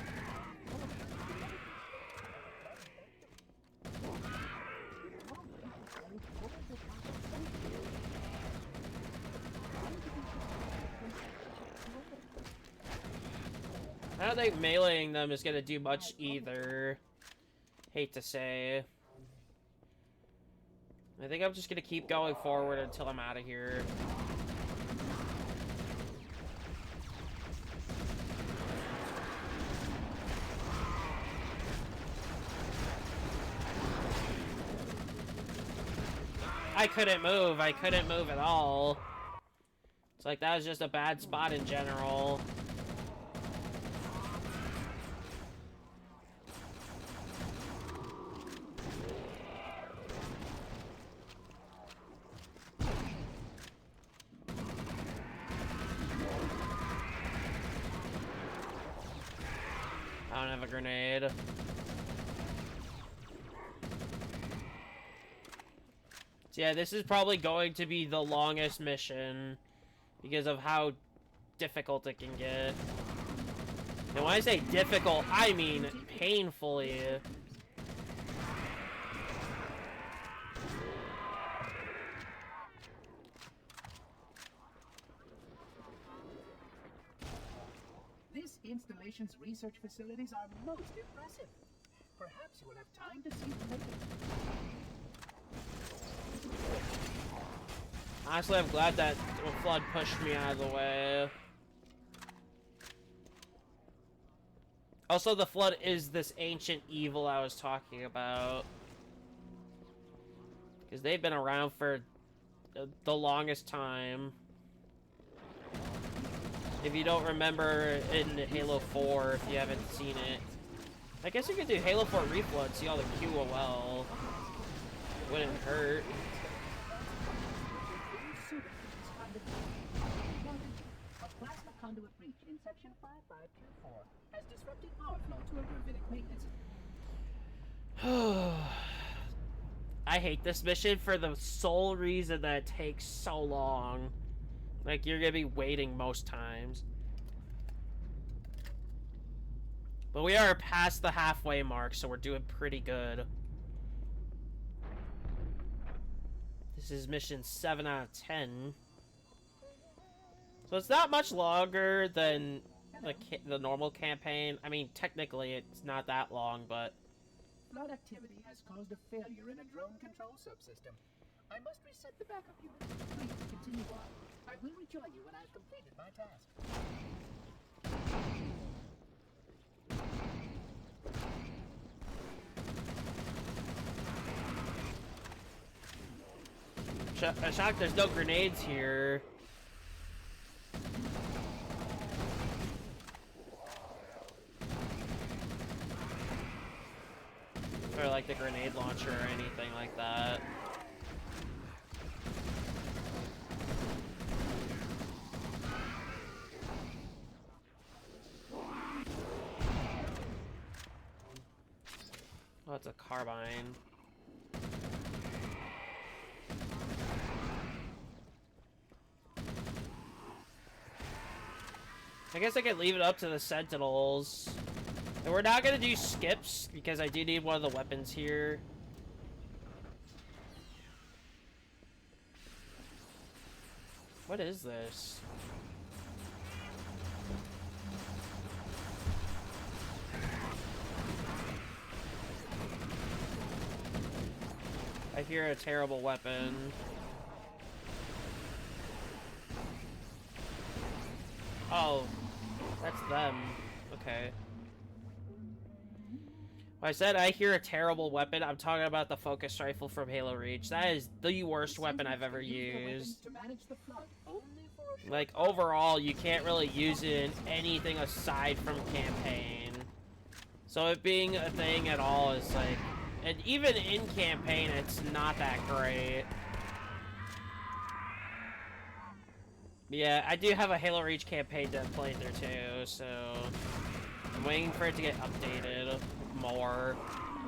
I don't think meleeing them is gonna do much either. Hate to say. I think I'm just gonna keep going forward until I'm out of here. I couldn't move. I couldn't move at all. It's like that was just a bad spot in general. I don't have a grenade. So yeah, this is probably going to be the longest mission because of how difficult it can get. And when I say difficult, I mean painfully. the installation's research facilities are most impressive. Perhaps you will have time to see them later. Honestly, I'm glad that flood pushed me out of the way. Also, the flood is this ancient evil I was talking about. Because they've been around for the longest time. If you don't remember in Halo 4, if you haven't seen it. I guess you could do Halo 4 Reflood, see all the QOL. Wouldn't hurt. A plasma conduit breach in section 5524 has disrupted power flow to a gravitic maintenance. I hate this mission for the sole reason that it takes so long. Like, you're gonna be waiting most times. But we are past the halfway mark, so we're doing pretty good. This is mission 7 out of 10. So it's not much longer than the normal campaign. I mean, technically it's not that long, but... Flood activity has caused a failure in a drone control subsystem. I must reset the backup unit. Please continue on. I will rejoin you when I've completed my task. Shocked there's no grenades here. Or like the grenade launcher or anything like that. Oh, it's a carbine. I guess I could leave it up to the Sentinels. And we're not gonna do skips, because I do need one of the weapons here. What is this? I hear a terrible weapon. Oh, that's them. Okay. When I said I hear a terrible weapon, I'm talking about the focus rifle from Halo Reach. That is the worst weapon I've ever used. Like, overall, you can't really use it in anything aside from campaign. So it being a thing at all is like... And even in campaign, it's not that great. Yeah, I do have a Halo Reach campaign to play through too, so... I'm waiting for it to get updated more.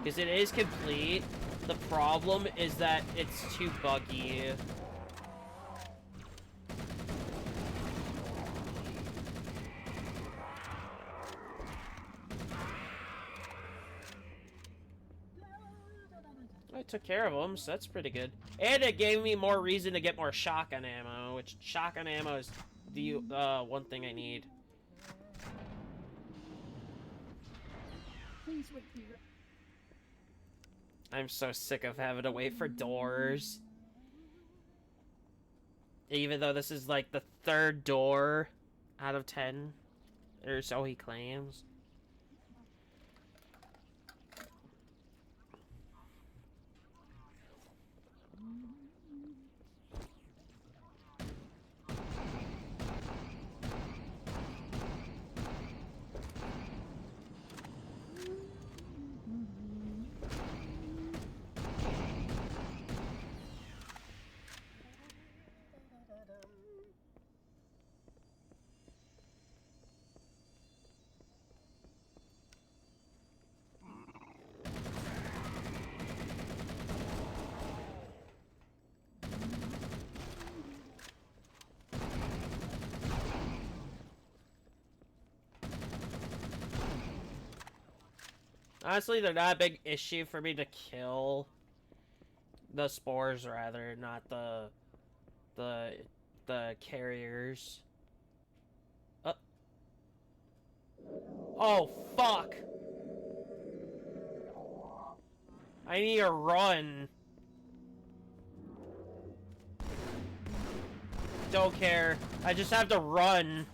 Because it is complete. The problem is that it's too buggy. I took care of them, so that's pretty good. And it gave me more reason to get more shotgun ammo, which shotgun ammo is the one thing I need. Please wait here. I'm so sick of having to wait for doors. Even though this is like the 3rd door out of 10, or so he claims. Honestly, they're not a big issue for me to kill. The spores, rather, not the carriers. Oh. Oh, fuck. I need to run. Don't care. I just have to run.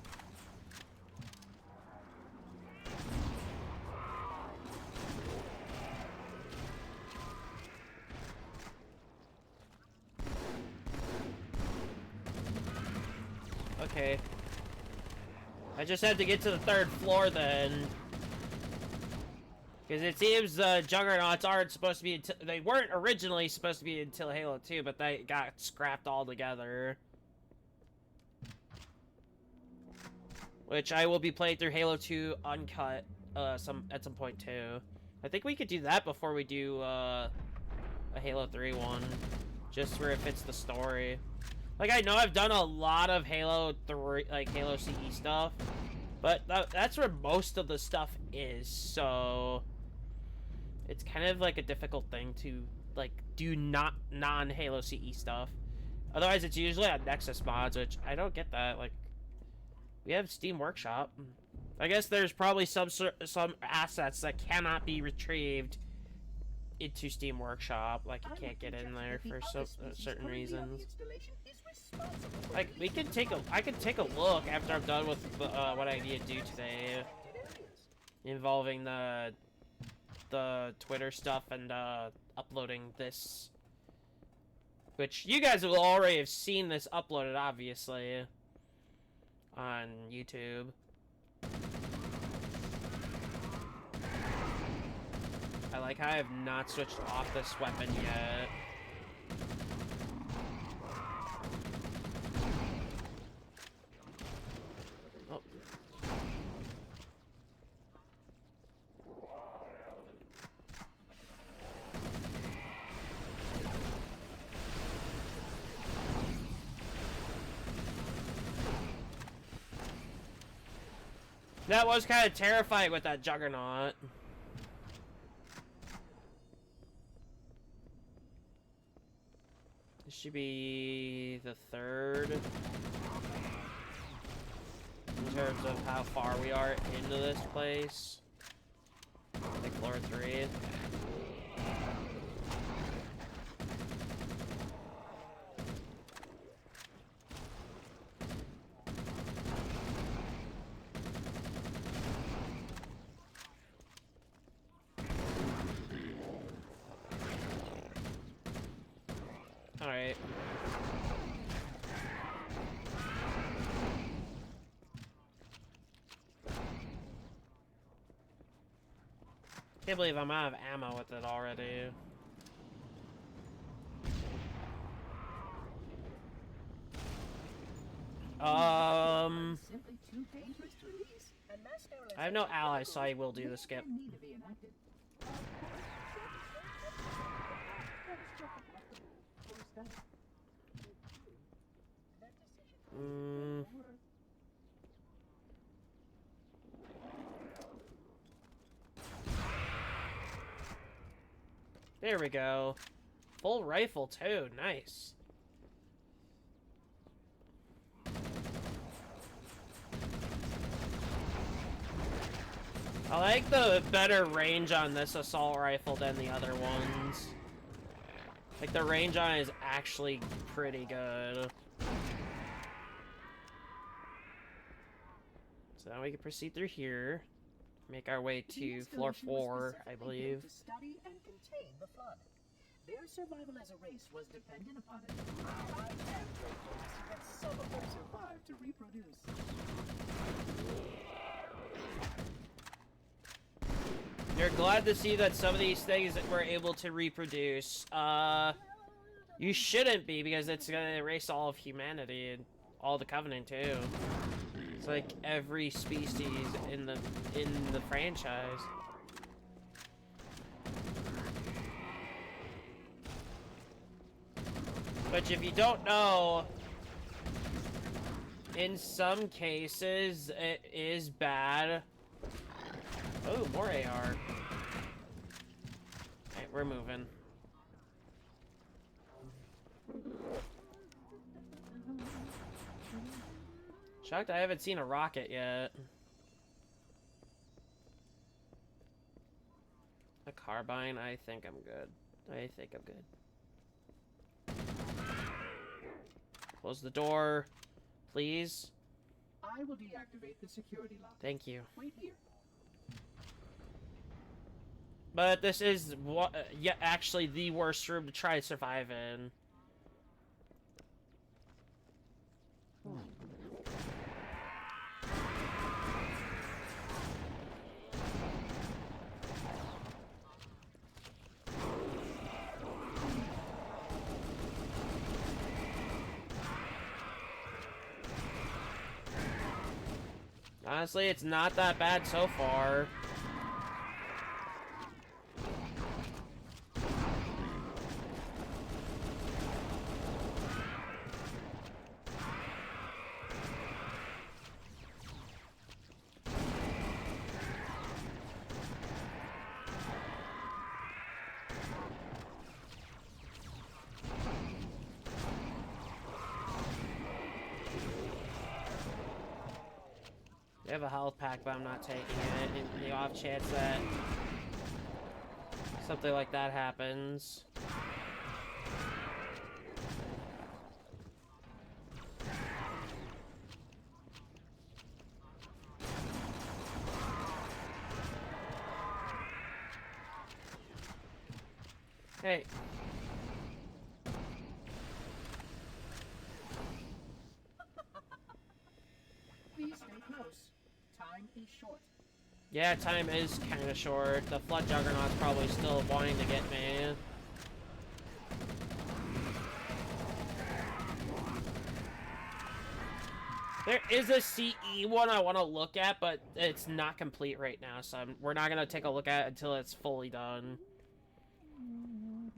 Okay. I just have to get to the 3rd floor then. Because it seems the Juggernauts aren't supposed to be until, they weren't originally supposed to be until Halo 2, but they got scrapped altogether. Which I will be playing through Halo 2 uncut at some point too. I think we could do that before we do a Halo 3 one. Just where it fits the story. Like, I know I've done a lot of Halo 3, like, Halo CE stuff. But that's where most of the stuff is, so... It's kind of, like, a difficult thing to, like, do non-Halo CE stuff. Otherwise, it's usually on Nexus mods, which I don't get that. Like, we have Steam Workshop. I guess there's probably some assets that cannot be retrieved into Steam Workshop. Like, you can't get in there for certain reasons. Like, I can take a look after I'm done with what I need to do today, involving the Twitter stuff and uploading this, which you guys will already have seen this uploaded, obviously, on YouTube. I like how I have not switched off this weapon yet. Oh. That was kind of terrifying with that Juggernaut. This should be the 3rd. In terms of how far we are into this place. Like floor 3. Alright. Can't believe I'm out of ammo with it already. I have no allies, so I will do the skip. There we go. Full rifle too, nice. I like the better range on this assault rifle than the other ones. Like, the range on it is actually pretty good. So now we can proceed through here. Make our way to floor 4, I believe. To study and contain the flood. Their survival as a race was dependent upon it. I am grateful to see that some of them survived to reproduce. You're glad to see that some of these things that were able to reproduce. You shouldn't be, because it's gonna erase all of humanity and all the Covenant too. It's like every species in the franchise. Which, if you don't know, in some cases it is bad. Oh, more AR. Alright, we're moving. Shocked I haven't seen a rocket yet. carbine, I think I'm good. I think I'm good. Close the door, please. I will deactivate the security lock. Thank you. Wait here. But this is what, yeah, actually the worst room to try to survive in. Honestly, it's not that bad so far. I have a health pack, but I'm not taking it in the off chance that something like that happens. Hey. Please stay close. Time is short. Yeah, time is kind of short. The Flood Juggernaut's probably still wanting to get me. There is a CE one I want to look at, but it's not complete right now, so we're not going to take a look at it until it's fully done.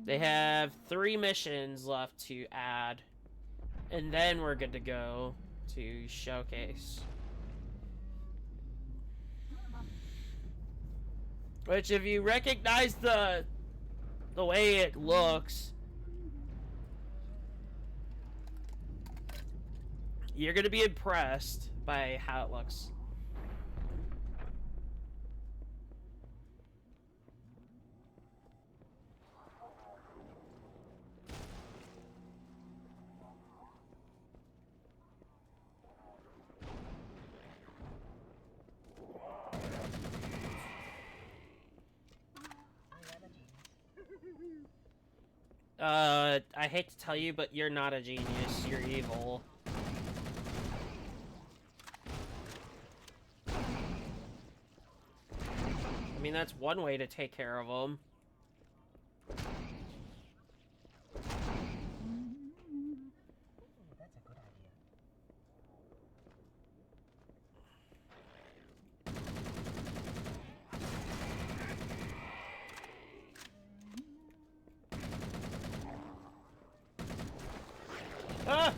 They have 3 missions left to add, and then we're good to go to showcase. Which, if you recognize the way it looks, you're gonna be impressed by how it looks. I hate to tell you, but you're not a genius. You're evil. I mean, that's one way to take care of them. That's a good idea. Ah!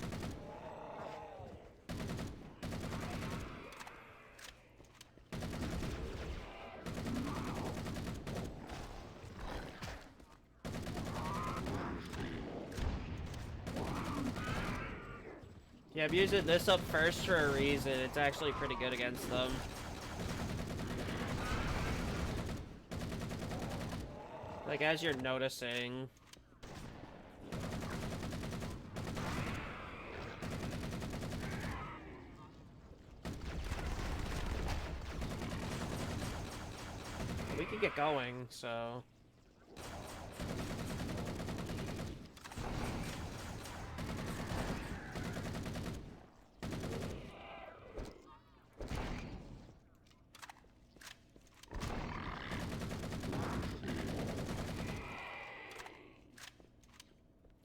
Yeah, I'm using this up first for a reason. It's actually pretty good against them. Like, as you're noticing. We can get going, so...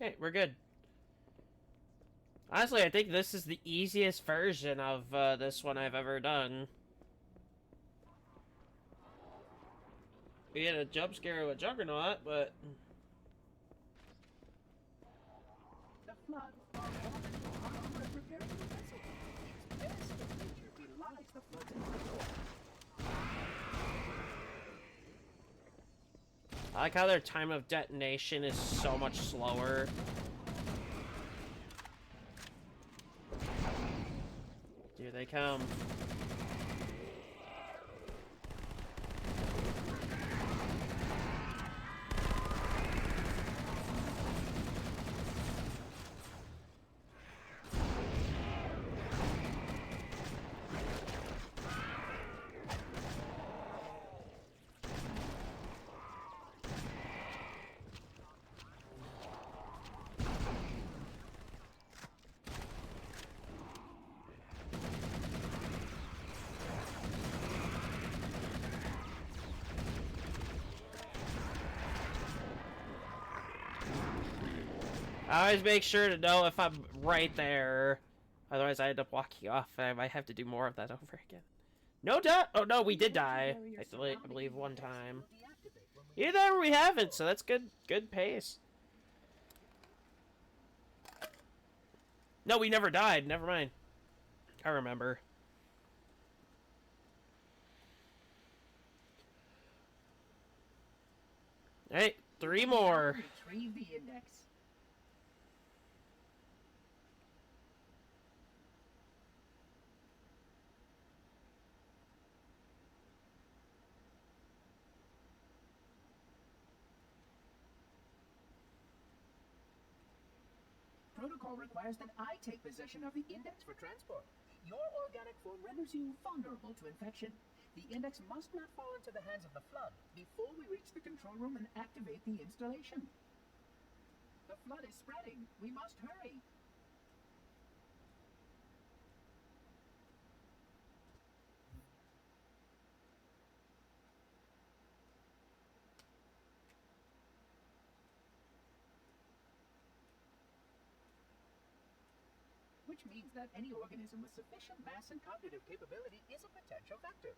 Okay, we're good. Honestly, I think this is the easiest version of this one I've ever done. We had a jump scare with Juggernaut, but... The flood. We're preparing the vessel. Its best nature belies the flood's control. I like how their time of detonation is so much slower. Here they come. I always make sure to know if I'm right there. Otherwise, I end up walking off, and I might have to do more of that over again. No doubt. Oh no, we did die. I believe one time. Either that or we haven't, so that's good. Good pace. No, we never died. Never mind. I remember. Alright, 3 more. Retrieve the index. Protocol requires that I take possession of the index for transport. Your organic form renders you vulnerable to infection. The index must not fall into the hands of the Flood before we reach the control room and activate the installation. The Flood is spreading. We must hurry. Which means that any organism with sufficient mass and cognitive capability is a potential vector.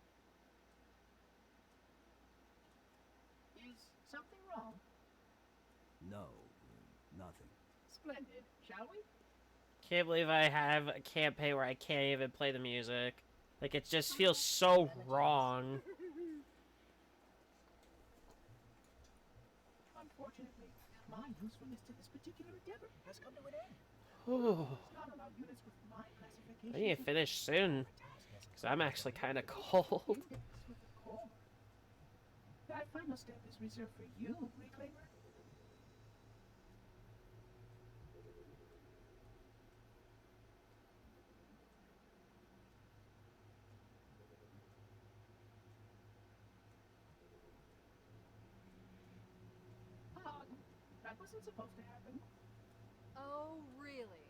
Is something wrong? No, nothing. Splendid, shall we? Can't believe I have a campaign where I can't even play the music. Like, it just feels so wrong. Unfortunately, my usefulness to this particular endeavor has come to an end. Whew. Not allow units with my classification I need to finish soon. Because I'm actually kind of cold. index with the core. That final step is reserved for you, Reclaimer. That wasn't supposed to happen. Oh, really?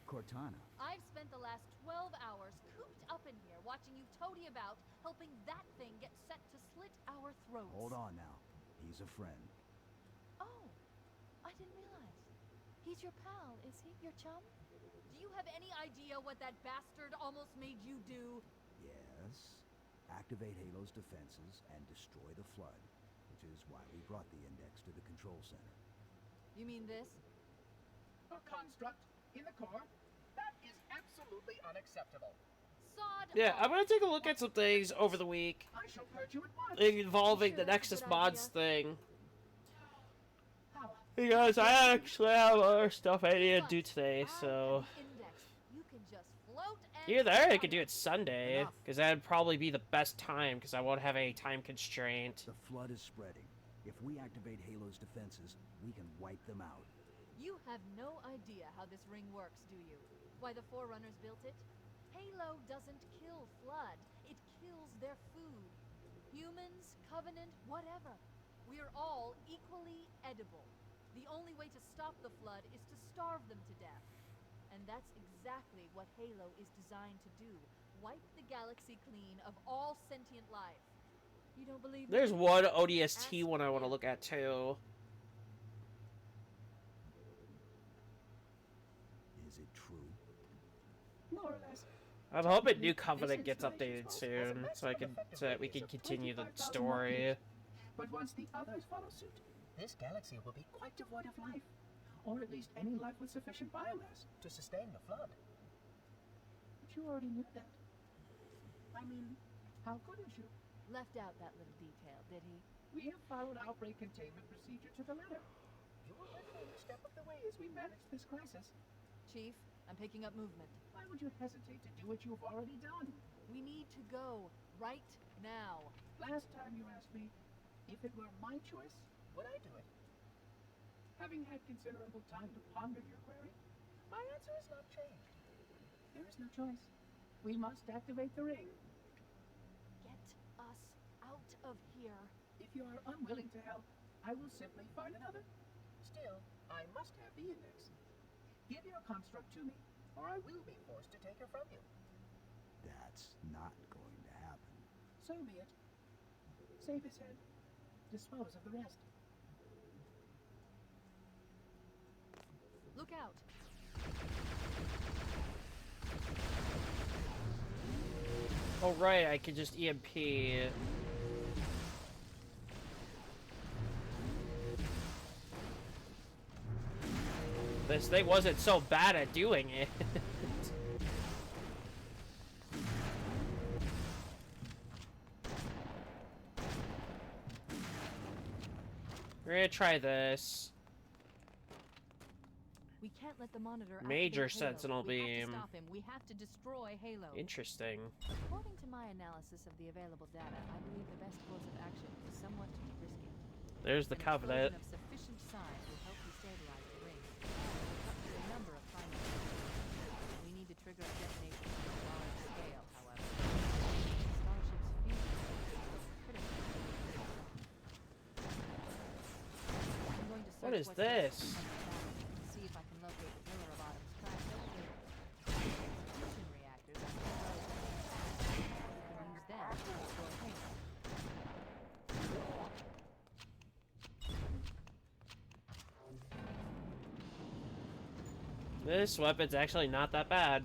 Cortana, I've spent the last 12 hours cooped up in here watching you toady about, helping that thing get set to slit our throats. hold on now. He's a friend. Oh, I didn't realize. He's your pal, is he? Your chum? Do you have any idea what that bastard almost made you do? Yes. Activate Halo's defenses and destroy the Flood, which is why we brought the index to the control center. You mean this? A construct in the core? That is absolutely unacceptable. Sod Yeah, off. I'm gonna take a look at some things over the week I shall purge you at once. involving Sure, the that's a Nexus good Mods idea. thing. How? Because I actually have other stuff I need to But do today, I so... have the index. You can just float and Either that or I could cover. do it Sunday, Enough. because that'd probably be the best time, because I won't have any time constraint. The Flood is spreading. If we activate Halo's defenses, we can wipe them out. You have no idea how this ring works, do you? Why the Forerunners built it? Halo doesn't kill Flood. It kills their food. Humans, Covenant, whatever. We're all equally edible. The only way to stop the Flood is to starve them to death. And that's exactly what Halo is designed to do. Wipe the galaxy clean of all sentient life. You don't believe me? There's one ODST one I want to look at, too. Is it true? More or less. I'm hoping New Covenant gets updated soon, so that we can continue the story. But once the others follow suit, this galaxy will be quite devoid of life. Or at least any life with sufficient biomass to sustain the Flood. But you already knew that. I mean, how couldn't you? Left out that little detail, did he? We have followed outbreak containment procedure to the letter. You were with me each step of the way as we managed this crisis. Chief, I'm picking up movement. Why would you hesitate to do what you've already done? We need to go right now. Last time you asked me, if it were my choice, would I do it? Having had considerable time to ponder your query, my answer has not changed. There is no choice. We must activate the ring. Get us out of here. If you are unwilling to help, I will simply find another. Still, I must have the index. Give your construct to me, or I will be forced to take her from you. That's not going to happen. So be it. Save his head. Dispose of the rest. Look out! Oh right, I could just EMP. This thing wasn't so bad at doing it. We're gonna try this. We can't let the monitor Major activate Halo. Sentinel We have beam. to stop him. We have to destroy Halo. Interesting. According to my analysis of the available data, I believe the best course of action is somewhat risky. There's the An Covenant. explosion of sufficient size will help destabilize the ring. There are a number of primary. We need to trigger a detonation on a large scale, however. Starship's fusion is critical. I'm going to search What is what's left this? of the battle, see if I can locate the pillar of Autumn's track. Fusion reactors are relatively fast. We can use them to destroy Halo. This weapon's actually not that bad.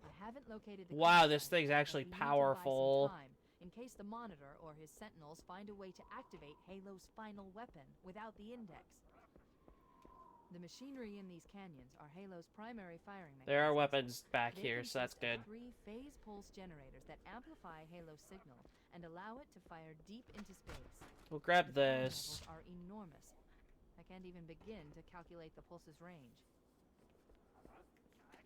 I haven't located the Wow, key this site, thing's but actually we need to buy some powerful. time in case the monitor or his sentinels find a way to activate Halo's final weapon without the index. The machinery in these canyons are Halo's primary firing mechanisms. There are weapons back They here, so that's consist good. of 3 phase pulse generators that amplify Halo's signal and allow it to fire deep into space. We'll grab The power this. levels are enormous. I can't even begin to calculate the pulse's range.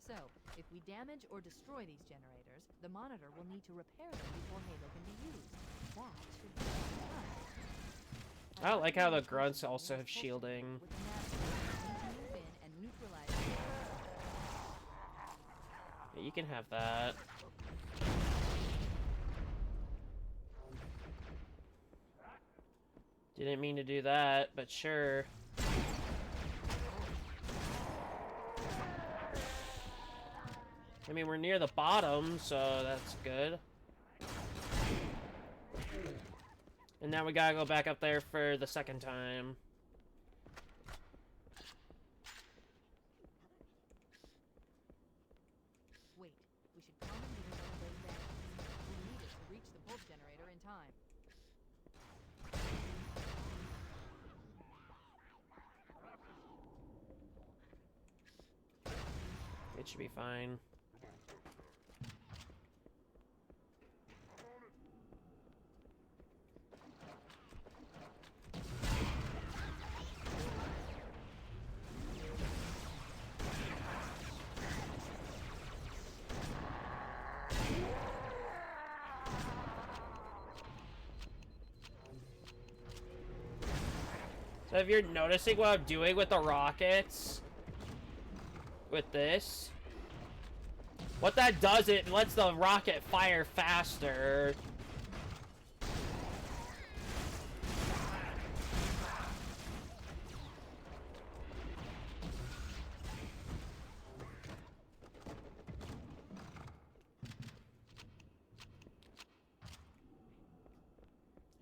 So, if we damage or destroy these generators, the monitor will need to repair them before Halo can be used. That should be enough. I like how the grunts also have shielding. With the master, we need to move in and neutralize the Yeah, you can have that. Didn't mean to do that, but sure. I mean, we're near the bottom, so that's good. And now we gotta go back up there for the second time. Wait, we should commandeer one of those vans. We'll need it to reach the pulse generator in time. It should be fine. So if you're noticing what I'm doing with the rockets, with this, what that does, it lets the rocket fire faster.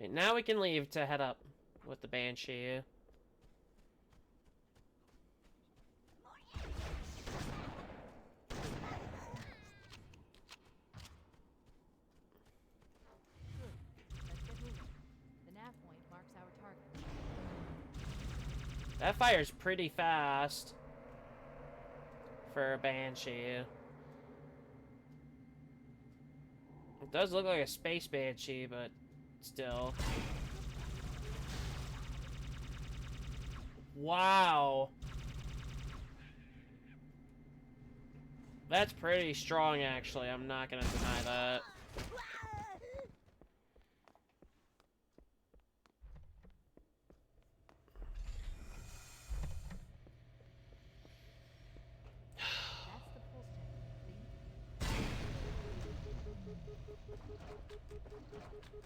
And now we can leave to head up with the Banshee. Let's get moving. The nav point marks our target. That fires pretty fast for a Banshee. It does look like a space Banshee, but still. Wow. That's pretty strong, actually. I'm not gonna deny that. That's the pulse generator.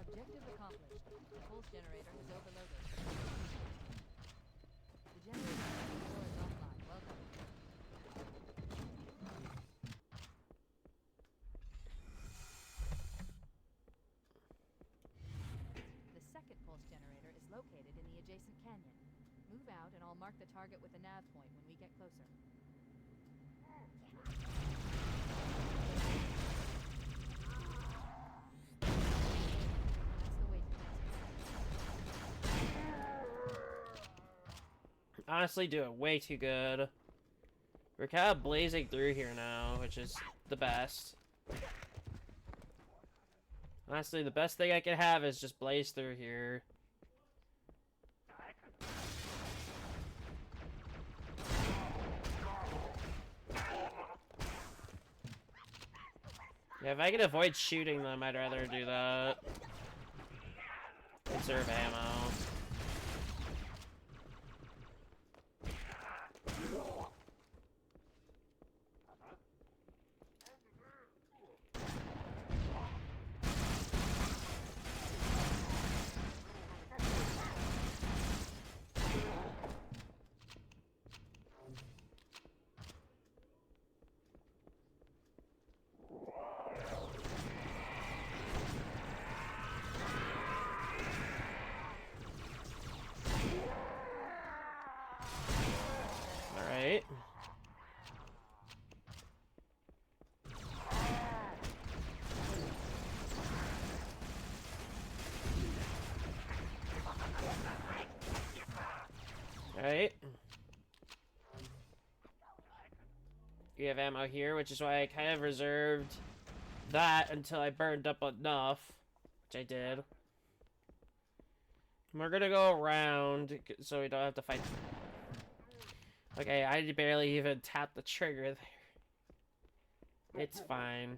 Objective accomplished. The pulse generator is overloaded. The generator is offline. Welcome. and I'll mark the target with a nav point when we get closer. That's the way to Honestly, doing way too good. We're kind of blazing through here now, which is the best. Honestly, the best thing I can have is just blaze through here. Yeah, if I can avoid shooting them, I'd rather do that. Conserve ammo. Alright. Alright. You have ammo here, which is why I kind of reserved that until I burned up enough, which I did. We're gonna go around so we don't have to fight. Okay, I barely even tapped the trigger there. It's fine.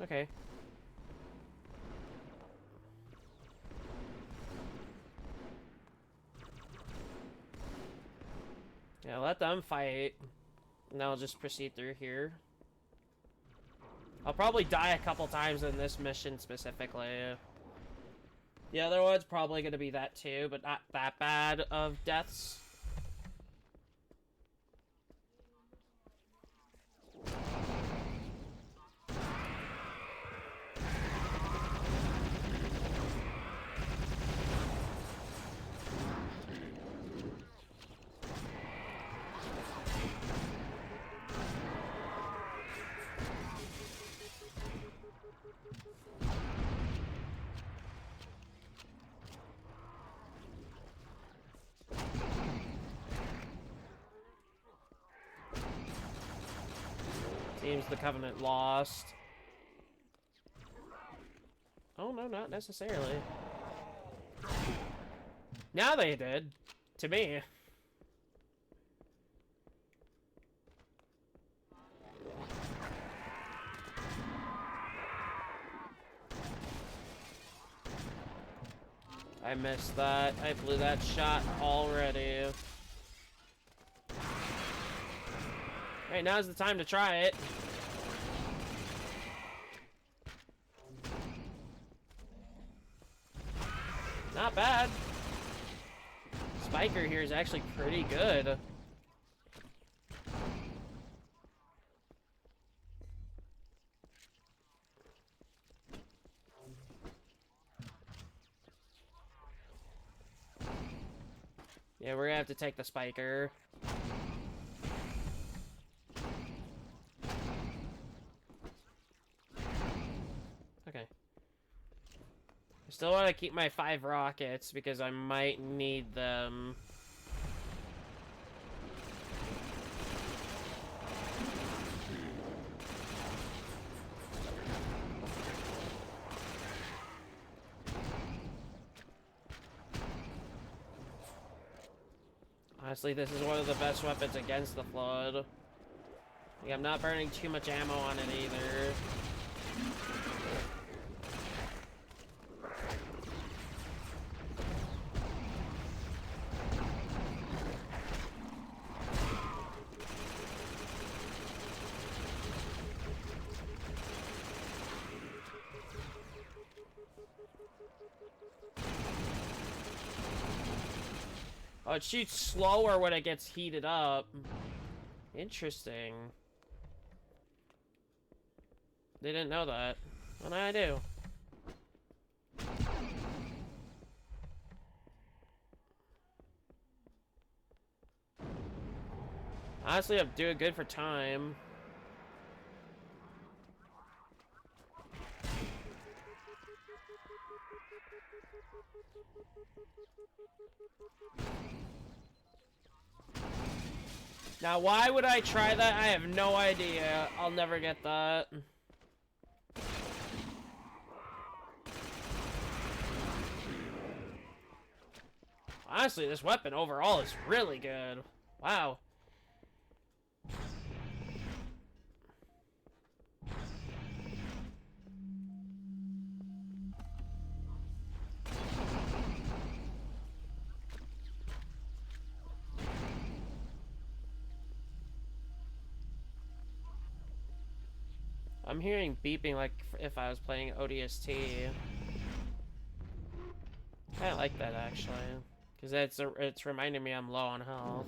Okay. Yeah, let them fight. And I'll just proceed through here. I'll probably die a couple times in this mission specifically. The other one's probably gonna be that too, but not that bad of deaths. Seems the Covenant lost. Oh, no, not necessarily. Now they did. To me. I missed that. I blew that shot already. Alright, now's the time to try it. Not bad. Spiker here is actually pretty good. Yeah, we're gonna have to take the Spiker. Okay. I still want to keep my 5 rockets because I might need them. Honestly, this is one of the best weapons against the Flood. Like, I'm not burning too much ammo on it either. Oh, it shoots slower when it gets heated up. Interesting. They didn't know that. Well, now I do. Honestly, I'm doing good for time. Now, why would I try that? I have no idea. I'll never get that. Honestly, this weapon overall is really good. Wow. I'm hearing beeping like if I was playing ODST. I like that actually, because it's reminding me I'm low on health.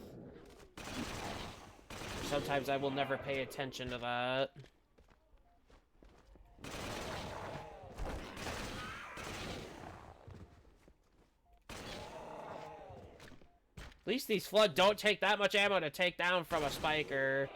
Sometimes I will never pay attention to that. At least these Flood don't take that much ammo to take down from a spiker.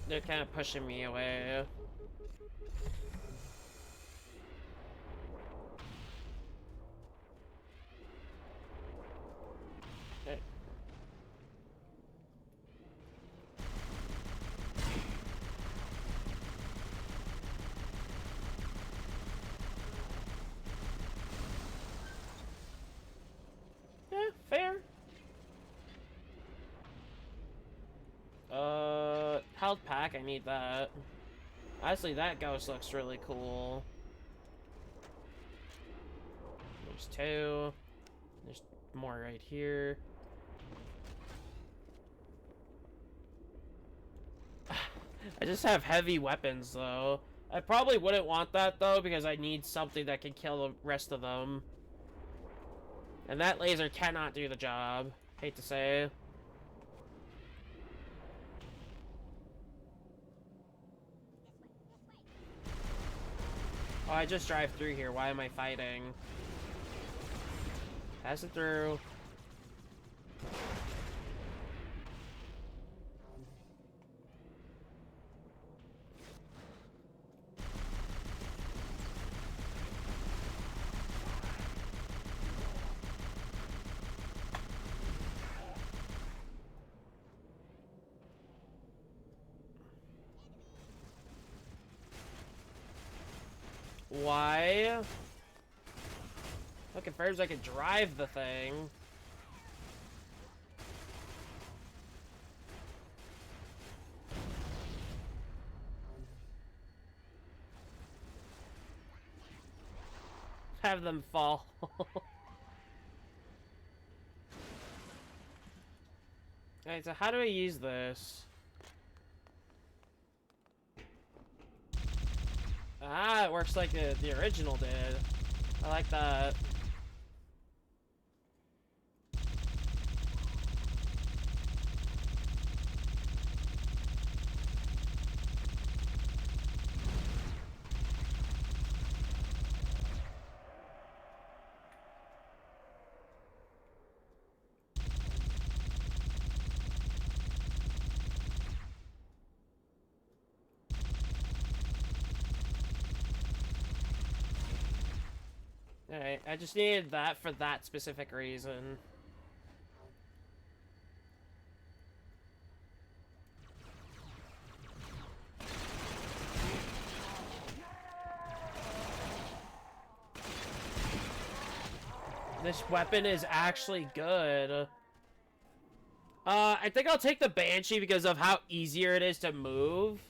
They're kind of pushing me away. Okay. Yeah, fair. Health pack, I need that. Honestly, that ghost looks really cool. There's two. There's more right here. I just have heavy weapons, though. I probably wouldn't want that, though, because I need something that can kill the rest of them. And that laser cannot do the job. Hate to say. Oh, I just drive through here. Why am I fighting? Pass it through. Why? That confirms I can drive the thing. Have them fall. Alright, so how do I use this? Ah, it works like the original did. I like that. Alright, I just needed that for that specific reason. This weapon is actually good. I think I'll take the Banshee because of how easier it is to move.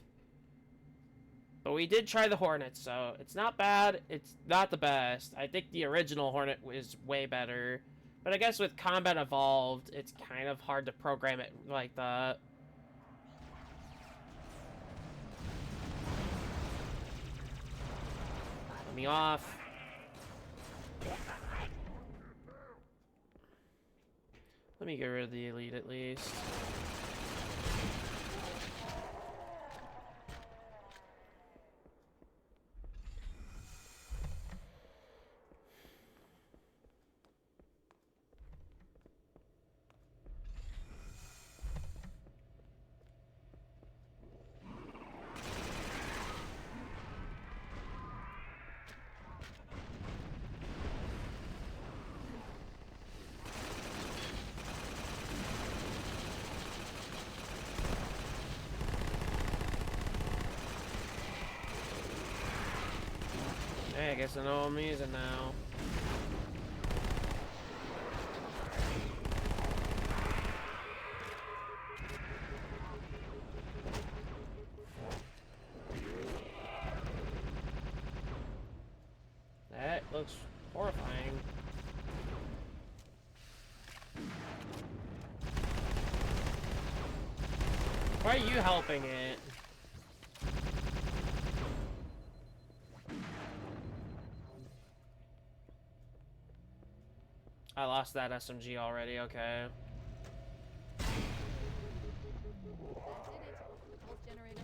But we did try the Hornet, so it's not bad. It's not the best. I think the original Hornet was way better. But I guess with Combat Evolved, it's kind of hard to program it like that. Let me off. Let me get rid of the elite at least. Hey, I guess I know what I'm using now. That looks horrifying. Why are you helping it? I lost that SMG already, okay. That did it. Pulse generator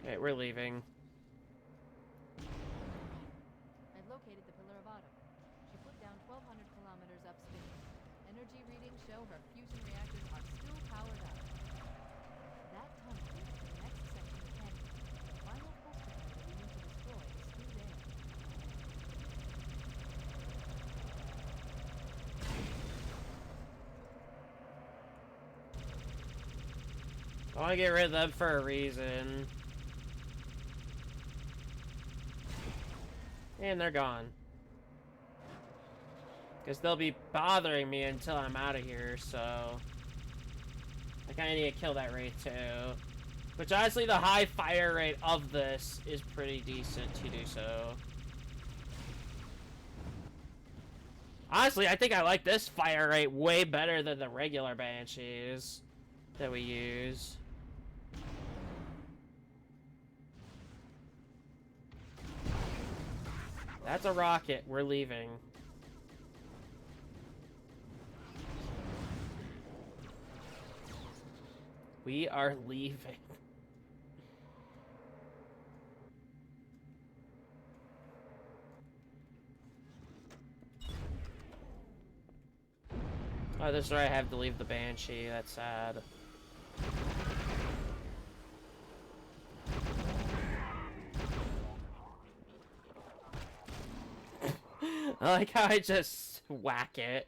Okay, we're leaving. I've located the Pillar of Autumn. She put down 1,200 kilometers upstream. Energy readings show her fusion reactors are still powered up. That tunnel leads to the next section of canyon. The final pulse generator we need to destroy is still there. I want to get rid of them for a reason. And they're gone. Because they'll be bothering me until I'm out of here, so... I kind of need to kill that Wraith too. Which honestly, the high fire rate of this is pretty decent to do so. Honestly, I think I like this fire rate way better than the regular Banshees that we use. That's a rocket. We're leaving. We are leaving. Oh, that's right. I have to leave the Banshee. That's sad. I like how I just whack it.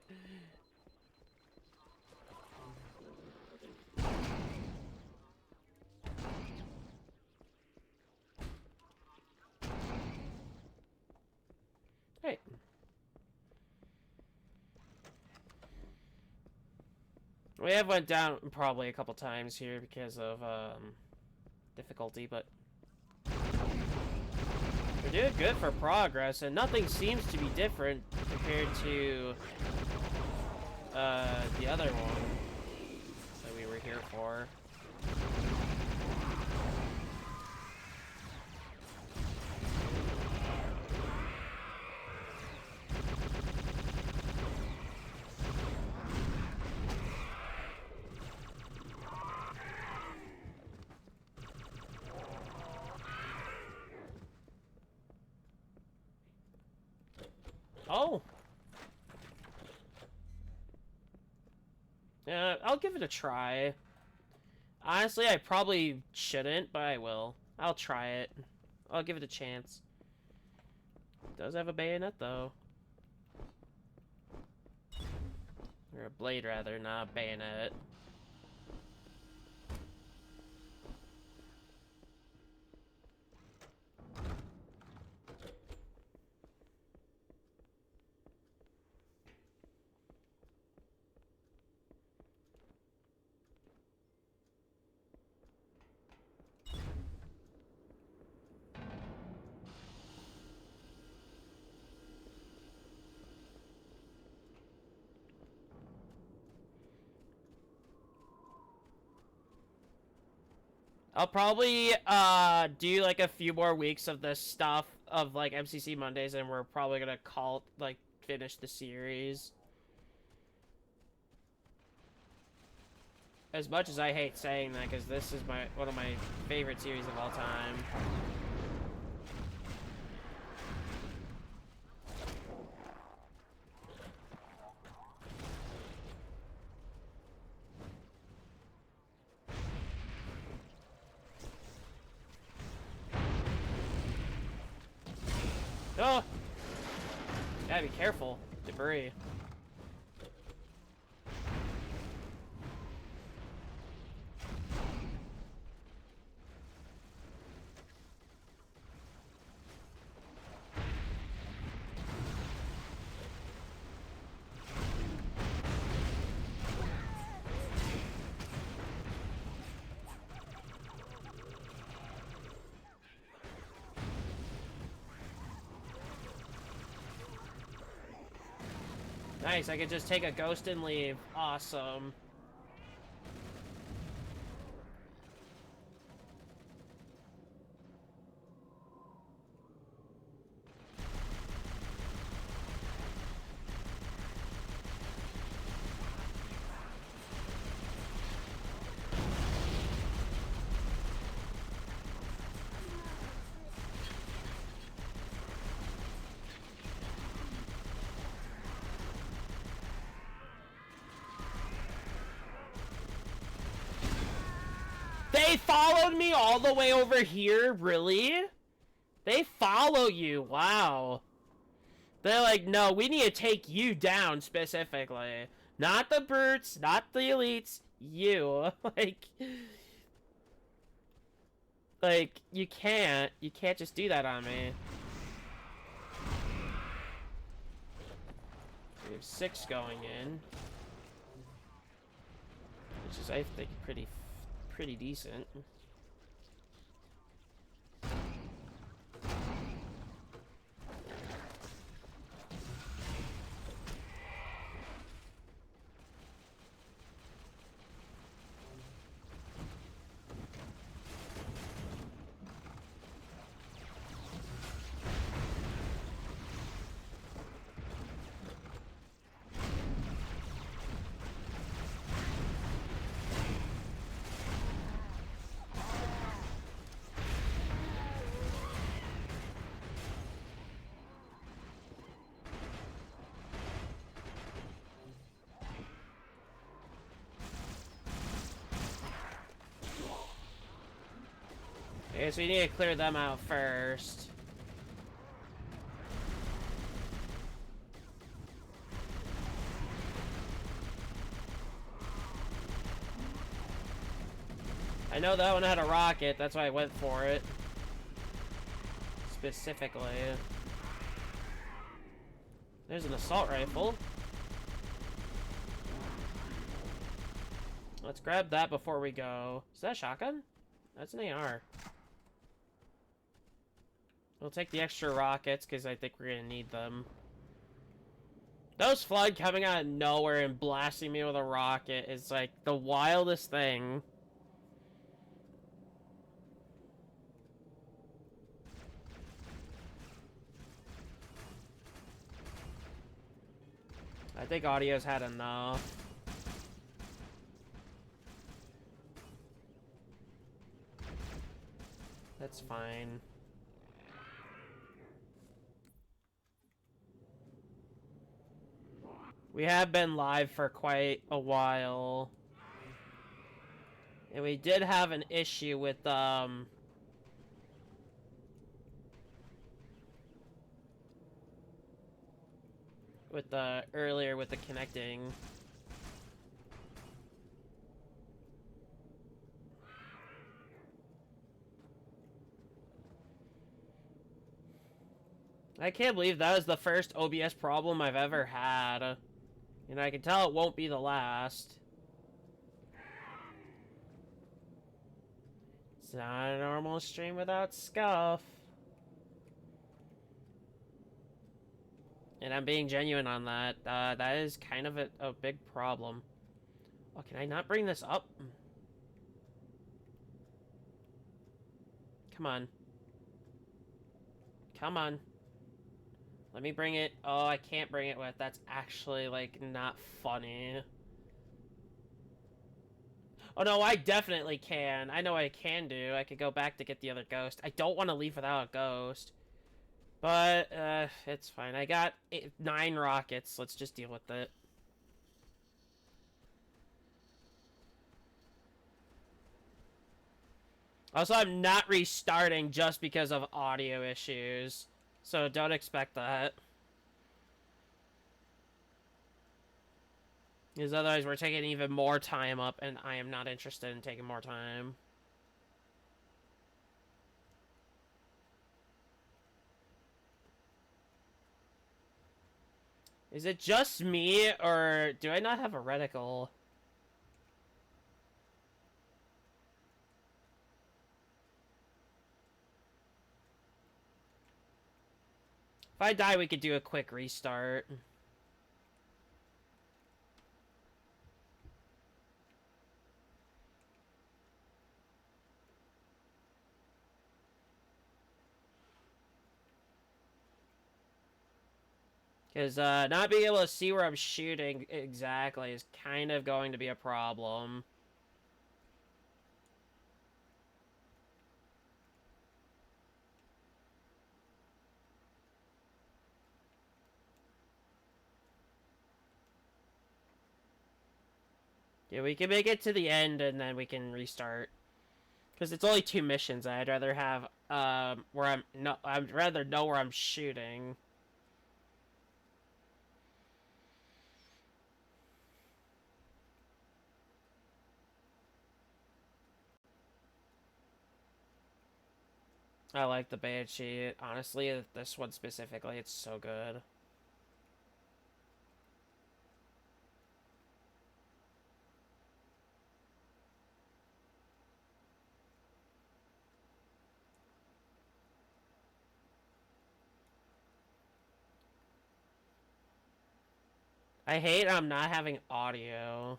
Hey. We have went down probably a couple times here because of difficulty, but we're doing good for progress, and nothing seems to be different compared to the other one that we were here for. I'll give it a try. Honestly, I probably shouldn't, but I will. I'll try it. I'll give it a chance. It does have a bayonet, though. Or a blade, rather, not a bayonet. I'll probably do like a few more weeks of this stuff of like MCC Mondays, and we're probably gonna call like finish the series. As much as I hate saying that, because this is one of my favorite series of all time. Oh! Gotta be careful. Debris. Nice, I could just take a ghost and leave. Awesome. They followed me all the way over here? Really? They follow you. Wow. They're like, no, we need to take you down specifically. Not the brutes, not the elites, you. Like, you can't just do that on me. We have 6 going in. Which is, I think, pretty decent. Okay, so we need to clear them out first. I know that one had a rocket, that's why I went for it. Specifically. There's an assault rifle. Let's grab that before we go. Is that a shotgun? That's an AR. We'll take the extra rockets, because I think we're going to need them. Those Flood coming out of nowhere and blasting me with a rocket is, like, the wildest thing. I think audio's had enough. That's fine. We have been live for quite a while. And we did have an issue with, earlier with the connecting. I can't believe that was the first OBS problem I've ever had. And I can tell it won't be the last. It's not a normal stream without scuff. And I'm being genuine on that. That is kind of a big problem. Oh, can I not bring this up? Come on. Come on. Let me bring it. Oh, I can't bring it with. That's actually, like, not funny. Oh, no, I definitely can. I know what I can do. I could go back to get the other ghost. I don't want to leave without a ghost. But, it's fine. I got 9 rockets. Let's just deal with it. Also, I'm not restarting just because of audio issues. So don't expect that. Because otherwise we're taking even more time up, and I am not interested in taking more time. Is it just me, or do I not have a reticle? If I die, we could do a quick restart. Because not being able to see where I'm shooting exactly is kind of going to be a problem. Yeah, we can make it to the end and then we can restart. Because it's only 2 missions. I'd rather have where I'm no. I'd rather know where I'm shooting. I like the Banshee. Honestly, this one specifically, it's so good. I hate I'm not having audio.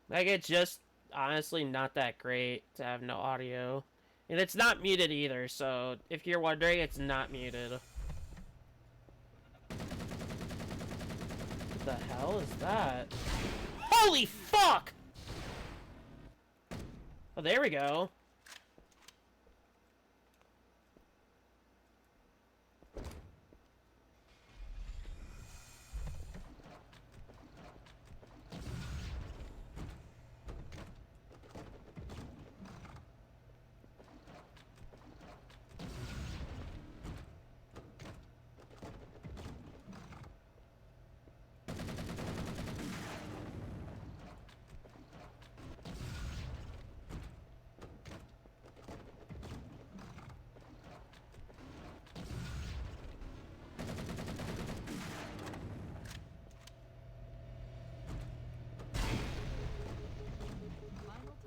Like, it's just honestly not that great to have no audio. And it's not muted either, so if you're wondering, it's not muted. What the hell is that? Holy fuck! Oh, there we go.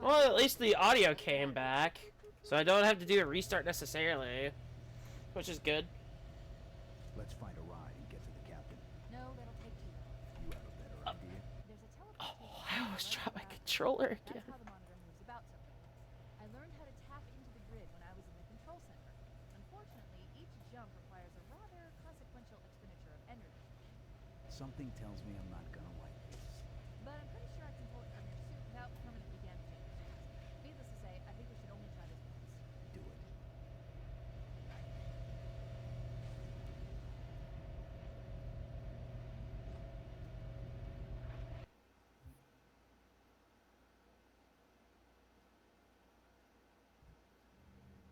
Well, at least the audio came back, so I don't have to do a restart necessarily, which is good. Let's find a ride and get to the captain. No, that'll take too long. You have a better idea? There's a teleportation. Oh, I almost dropped my controller again. That's how the monitor moves about so quickly. I learned how to tap into the grid when I was in the control center. Unfortunately, each jump requires a rather consequential expenditure of energy. Something tells me I'm not gonna like this. But I'm pretty sure I can pull it from your suit without permanently damaging your suits. Needless to say, I think we should only try this once. Do it.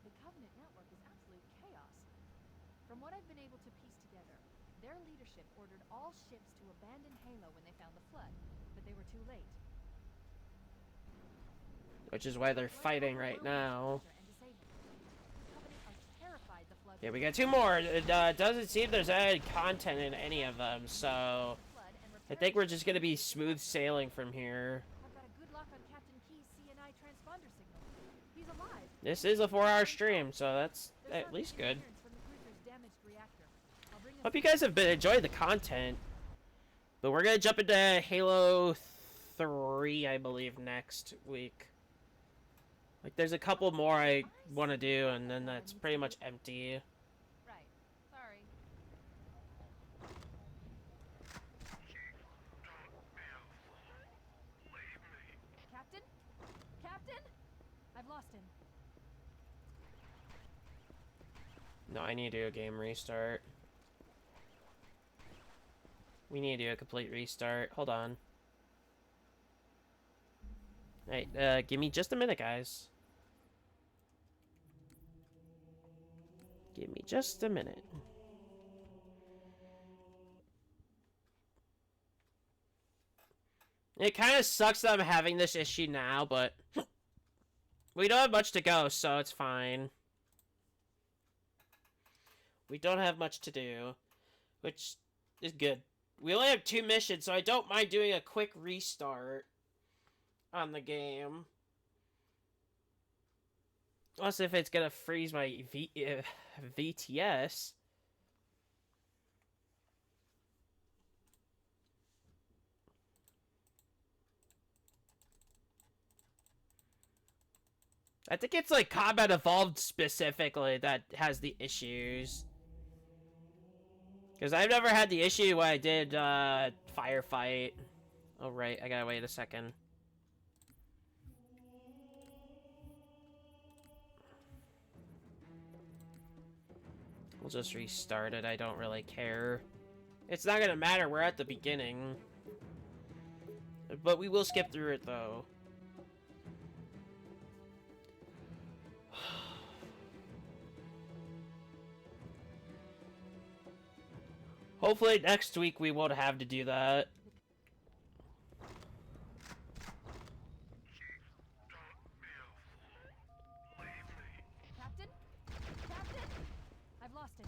The Covenant network is absolute chaos. From what I've been able to piece together, their leadership ordered all ships to abandon Halo when they found the flood, but they were too late. Which is why they're fighting right now. Yeah, we got 2 more. It doesn't seem there's any content in any of them, so I think we're just gonna be smooth sailing from here. I've got a good lock on Captain Key's CNI transponder signal. He's alive. This is a 4-hour stream, so that's at least good. From the cruiser's damaged reactor. I'll bring Hope you guys have been enjoying the content. But we're gonna jump into Halo 3, I believe, next week. Like, there's a couple more I want to do, and then that's pretty much empty. Right. Sorry. Captain? Captain? I've lost him. No, I need to do a game restart. We need to do a complete restart. Hold on. Alright, give me just a minute, guys. Give me just a minute. It kind of sucks that I'm having this issue now, but we don't have much to go, so it's fine. We don't have much to do, which is good. We only have 2 missions, so I don't mind doing a quick restart on the game. Unless if it's gonna freeze my VTS. I think it's like Combat Evolved specifically that has the issues. Because I've never had the issue when I did Firefight. Oh right, I gotta wait a second. We'll just restart it, I don't really care. It's not gonna matter, we're at the beginning. But we will skip through it though. Hopefully next week we won't have to do that. Captain? Captain? I've lost him.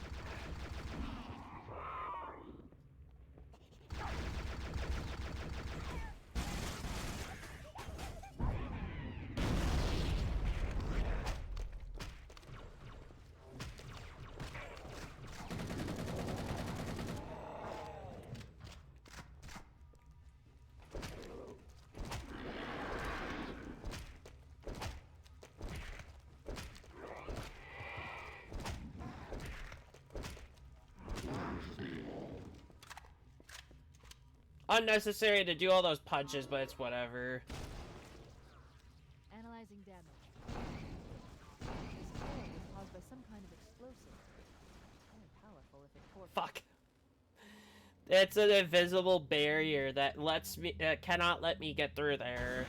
Unnecessary to do all those punches, but it's whatever. Analyzing damage. This hole was caused by some kind of explosive. Very powerful if it forced. Fuck. It's an invisible barrier that cannot let me get through there.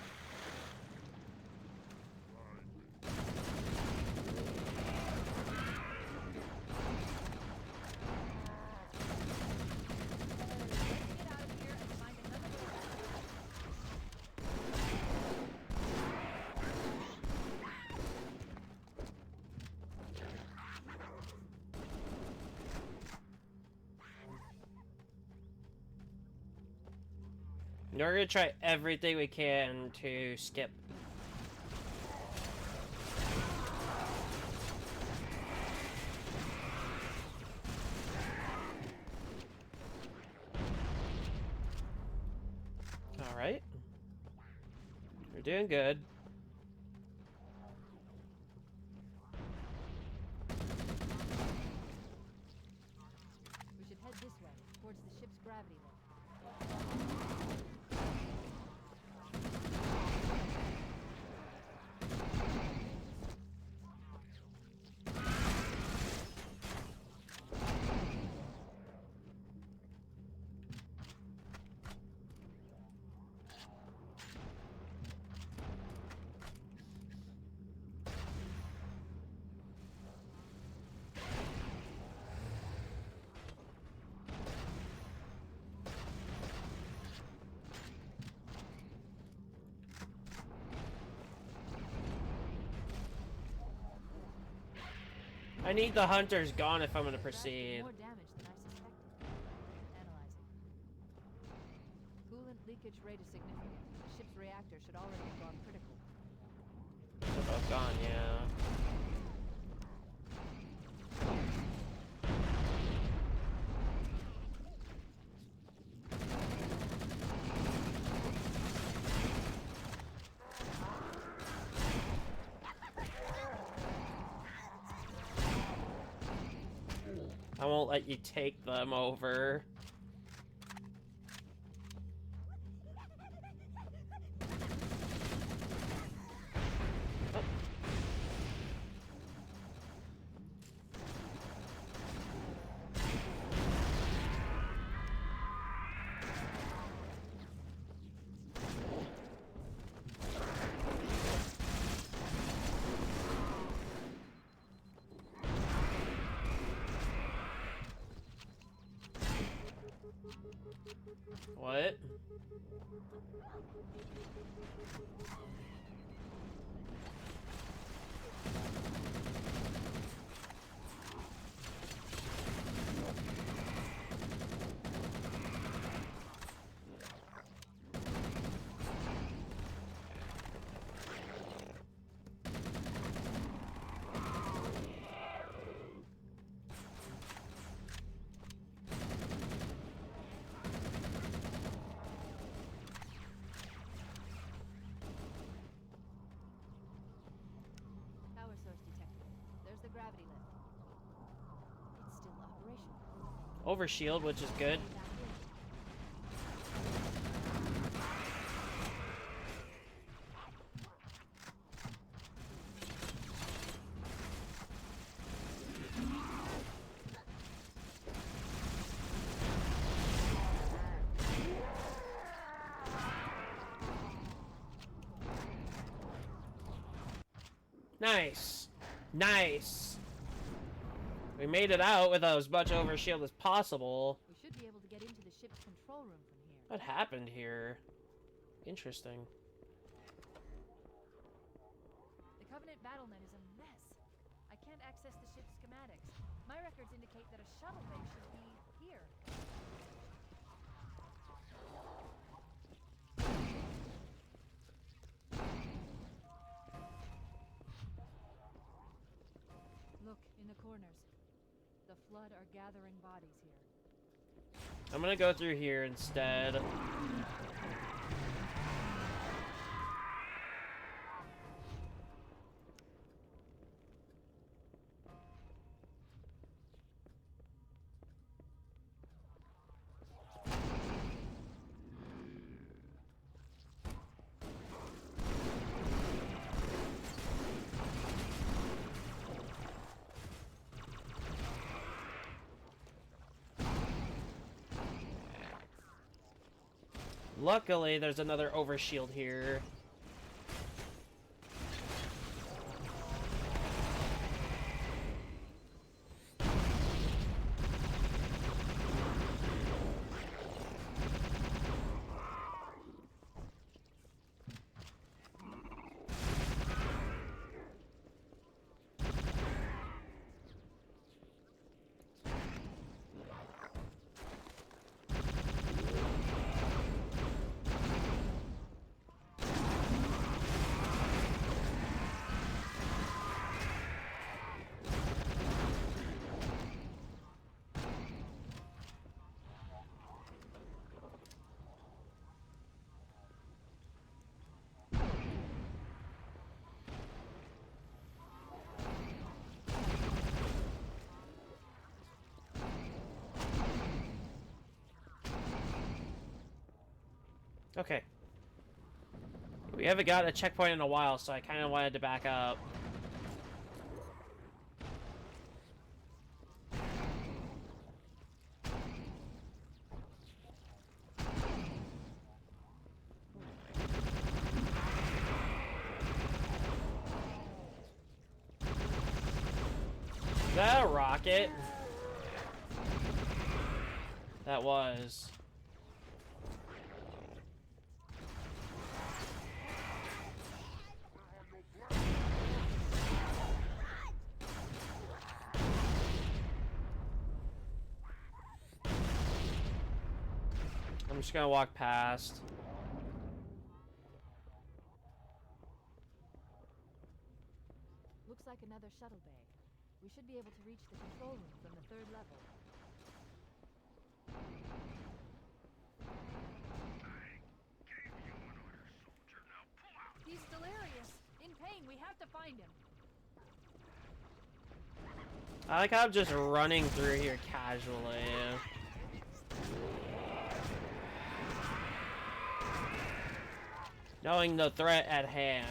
We're gonna try everything we can to skip. Alright. We're doing good. We should head this way, towards the ship's gravity loop. I need the hunters gone if I'm gonna proceed. More damage than I suspected. Analyzing. Coolant leakage rate is significant. The ship's reactor should already have gone critical. They're both gone, yeah. I won't let you take them over. What? Power source detected. There's the gravity lift. It's still operational. Overshield, which is good. Back in. Nice. Nice. We made it out with as much overshield as possible. We should be able to get into the ship's control room from here. What happened here? Interesting. The Covenant battlenet is a mess. I can't access the ship's schematics. My records indicate that a shuttle bay should be here. Look, in the corners. The Flood are gathering bodies here. I'm gonna go through here instead. Luckily, there's another overshield here. Okay. We haven't got a checkpoint in a while, so I kind of wanted to back up. Is that a rocket? That was. I'm just gonna walk past. Looks like another shuttle bay. We should be able to reach the control room from the 3rd level. He's delirious. In pain. We have to find him. I like how I'm just running through here casually. Knowing the threat at hand.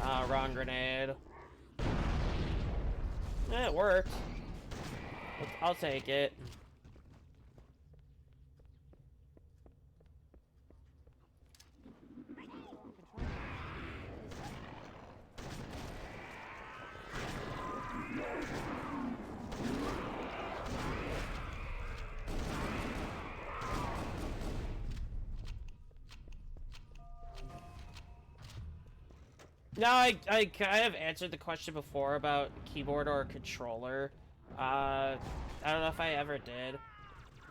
Ah, wrong grenade. Yeah, it worked. I'll take it. No, I have answered the question before about keyboard or controller. I don't know if I ever did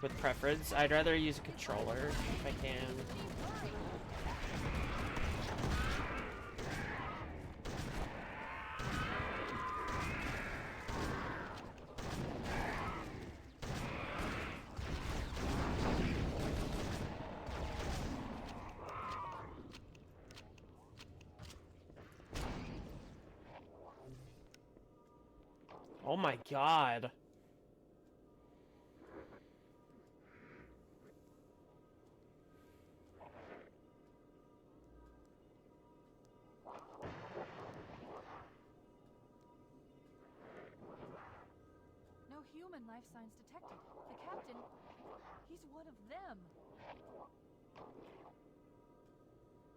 with preference. I'd rather use a controller if I can. Oh my god. No human life signs detected. The captain, he's one of them.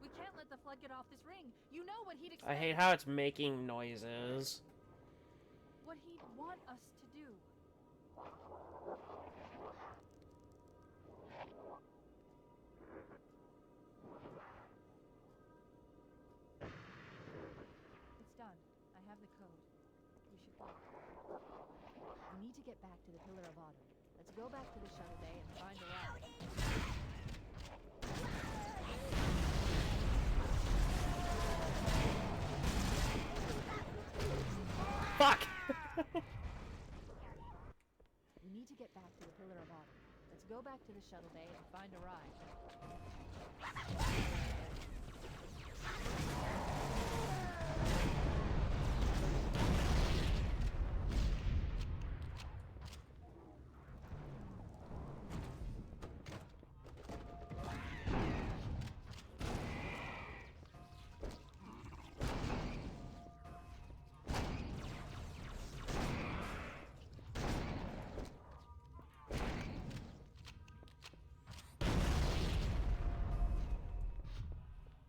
We can't let the flood get off this ring. You know what he'd expect. I hate how it's making noises. What he'd want us to do. It's done. I have the code. We should go. We need to get back to the Pillar of Autumn. Let's go back to the shuttle bay and find a ride. Fuck! We need to get back to the Pillar of Autumn. Let's go back to the shuttle bay and find a ride.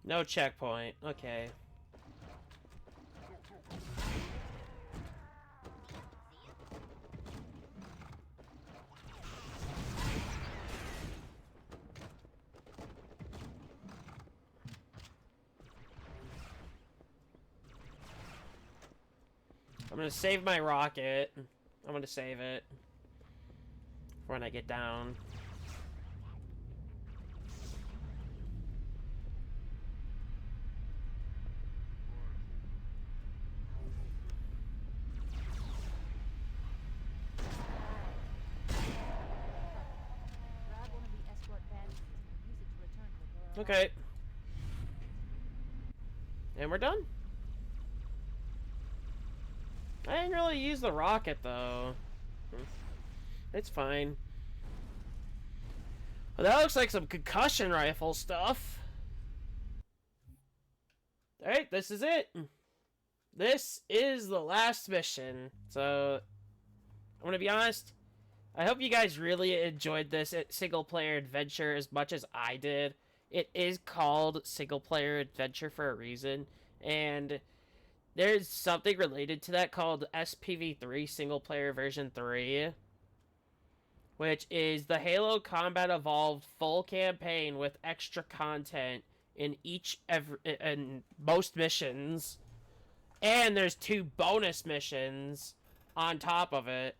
No checkpoint. Okay. I'm gonna save my rocket. I'm gonna save it for when I get down. Grab one of the escort bandages and use it to return to the Pillar of Okay. And we're done. I didn't really use the rocket, though. It's fine. Well, that looks like some concussion rifle stuff. Alright, this is it. This is the last mission. So, I'm gonna be honest. I hope you guys really enjoyed this single-player adventure as much as I did. It is called single-player adventure for a reason. And there's something related to that called SPV3, single-player version 3. Which is the Halo Combat Evolved full campaign with extra content in most missions, and there's 2 bonus missions on top of it.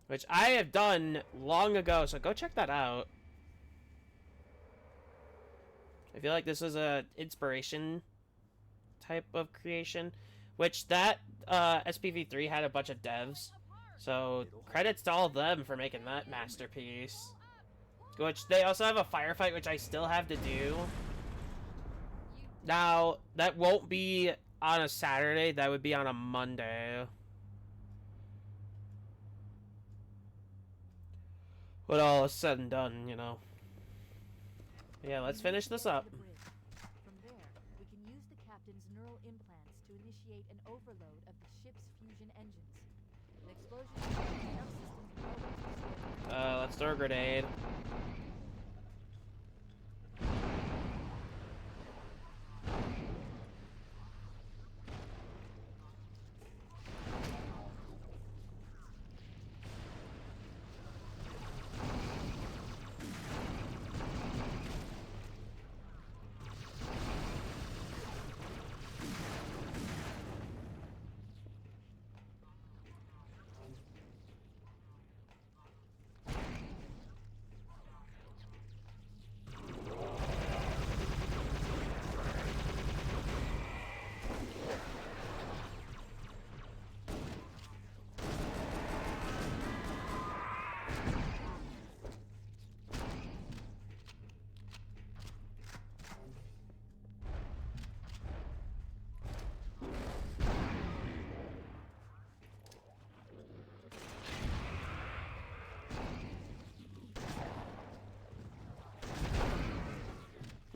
Which I have done long ago, so go check that out. I feel like this is a inspiration type of creation, which that SPV3 had a bunch of devs, so credits to all of them for making that masterpiece. Which they also have a firefight, which I still have to do. Now, that won't be on a Saturday, that would be on a Monday. When all is said and done, you know. Yeah, let's finish this up. From there, we can use the captain's neural implants to initiate an overload of the ship's fusion engines. The explosion enough systems Let's throw a grenade.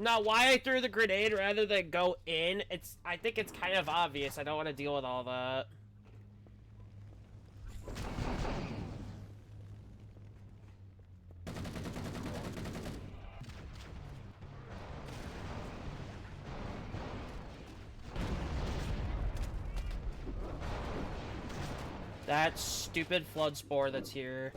Now, why I threw the grenade rather than go in, I think it's kind of obvious. I don't want to deal with all that. That stupid flood spore that's here.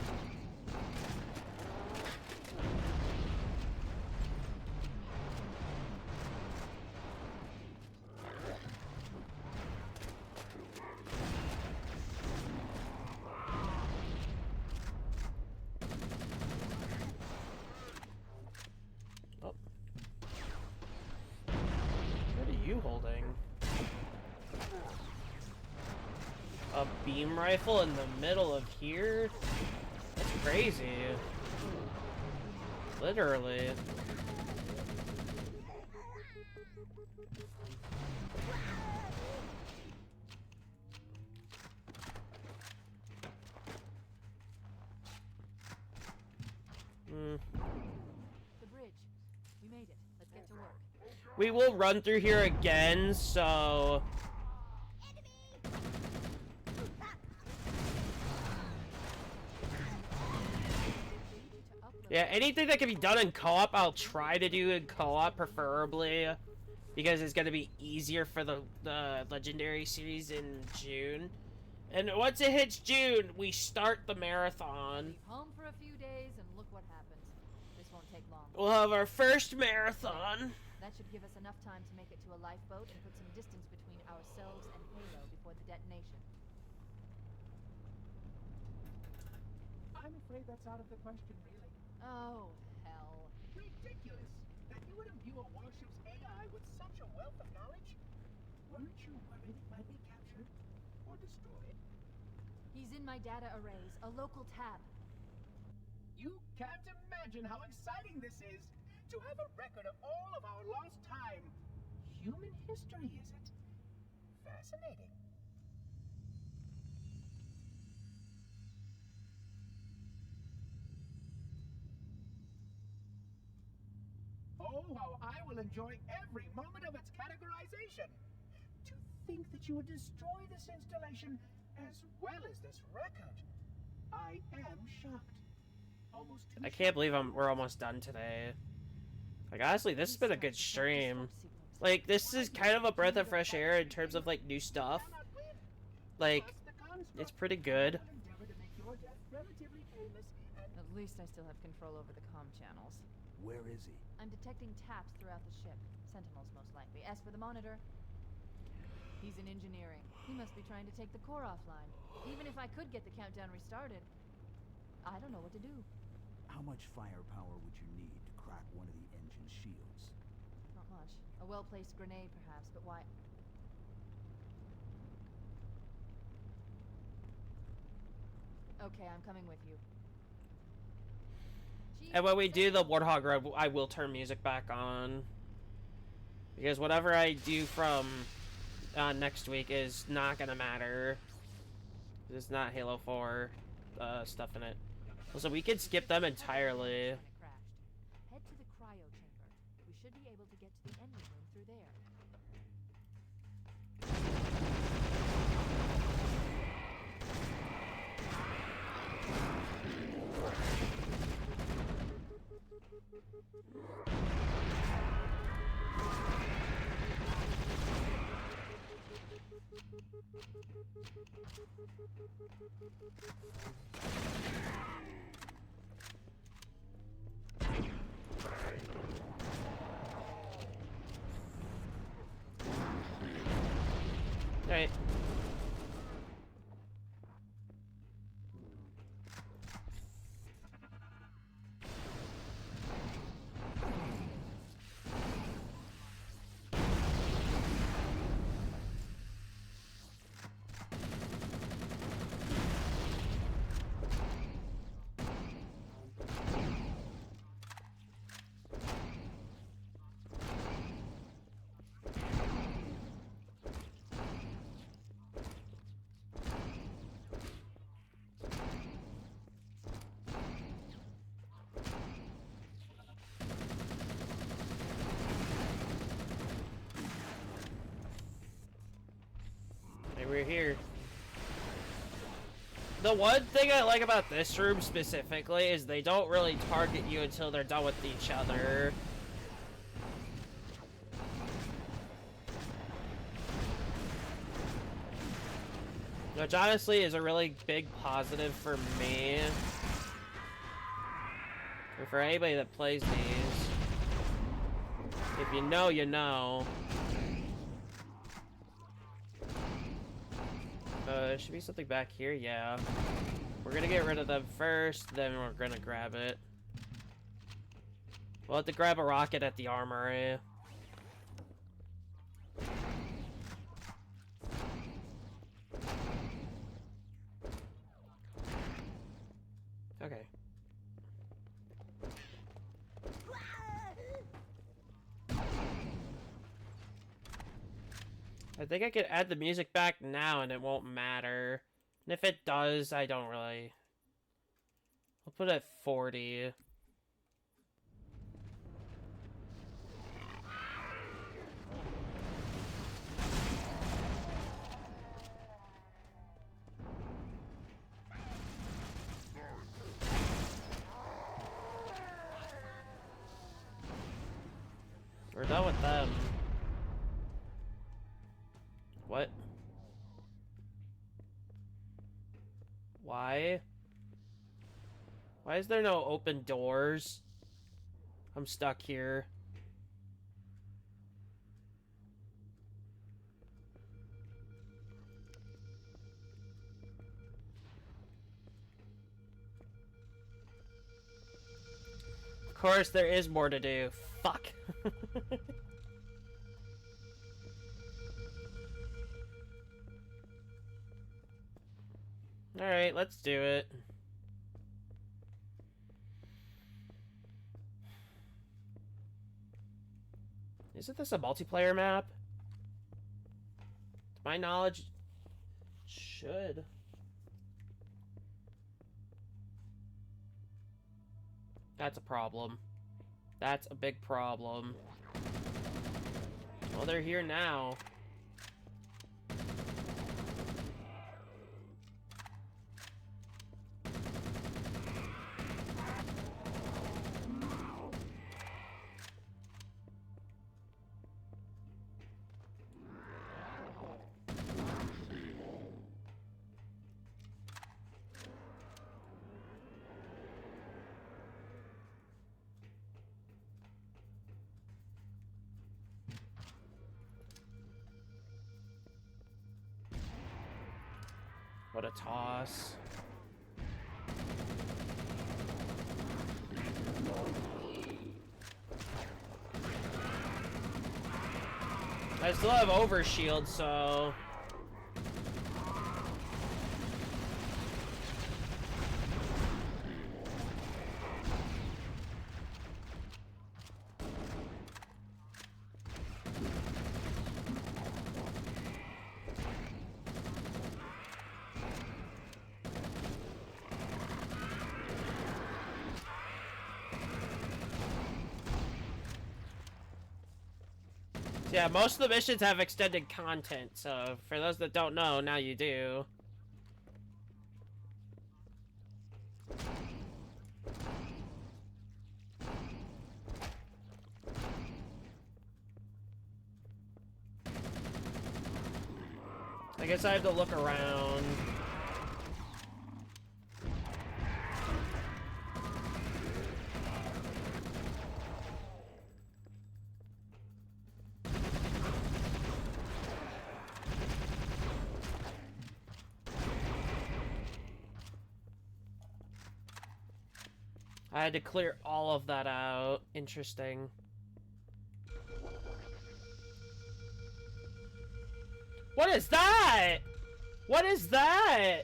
Beam rifle in the middle of here? That's crazy. Literally. The bridge. We made it. Let's get to work. We will run through here again, so... Yeah, anything that can be done in co-op, I'll try to do in co-op, preferably, because it's going to be easier for the Legendary series in June. And once it hits June, we start the marathon. Home for a few days, and look what happens. This won't take long. We'll have our first marathon. That should give us enough time to make it to a lifeboat and put some distance between ourselves and Halo before the detonation. I'm afraid that's out of the question, really. Oh, hell. Ridiculous! That you would imbue a warship's AI with such a wealth of knowledge? Weren't you worried it might be captured or destroyed? He's in my data arrays, a local tab. You can't imagine how exciting this is! To have a record of all of our lost time. Human history, is it? Fascinating. Oh, how I will enjoy every moment of its categorization! To think that you would destroy this installation as well as this record. I am shocked. Almost too I can't believe we're almost done today. Like, honestly, this has been a good stream. Like, this is kind of a breath of fresh air in terms of, like, new stuff. Like, It's pretty good. endeavor to make your death relatively painless and At least I still have control over the comm channels. Where is he? I'm detecting taps throughout the ship. Sentinels, most likely. As for the monitor, he's in engineering. He must be trying to take the core offline. Even if I could get the countdown restarted, I don't know what to do. How much firepower would you need to crack one of the engine shields? Not much. A well-placed grenade, perhaps, but why? Okay, I'm coming with you. And when we do the Warthog Road, I will turn music back on. Because whatever I do from next week is not gonna matter. It's not Halo 4 stuff in it. So we could skip them entirely. Head to the cryo chamber. We should be able to get to the engine room through there. Alright. And we're here. The one thing I like about this room specifically is they don't really target you until they're done with each other. Which honestly is a really big positive for me. Or for anybody that plays these. If you know, you know. There should be something back here, yeah. We're gonna get rid of them first, then we're gonna grab it. We'll have to grab a rocket at the armory. Okay. I think I could add the music back now and it won't matter. And if it does, I don't really... I'll put it at 40. We're done with them. What? Why? Why is there no open doors? I'm stuck here. Of course, there is more to do. Fuck. Alright, let's do it. Isn't this a multiplayer map? To my knowledge, should. That's a problem. That's a big problem. Well, they're here now. What a toss. I still have overshield, so... Yeah, most of the missions have extended content, so for those that don't know, now you do. I guess I have to look around. I had to clear all of that out. Interesting. What is that? What is that?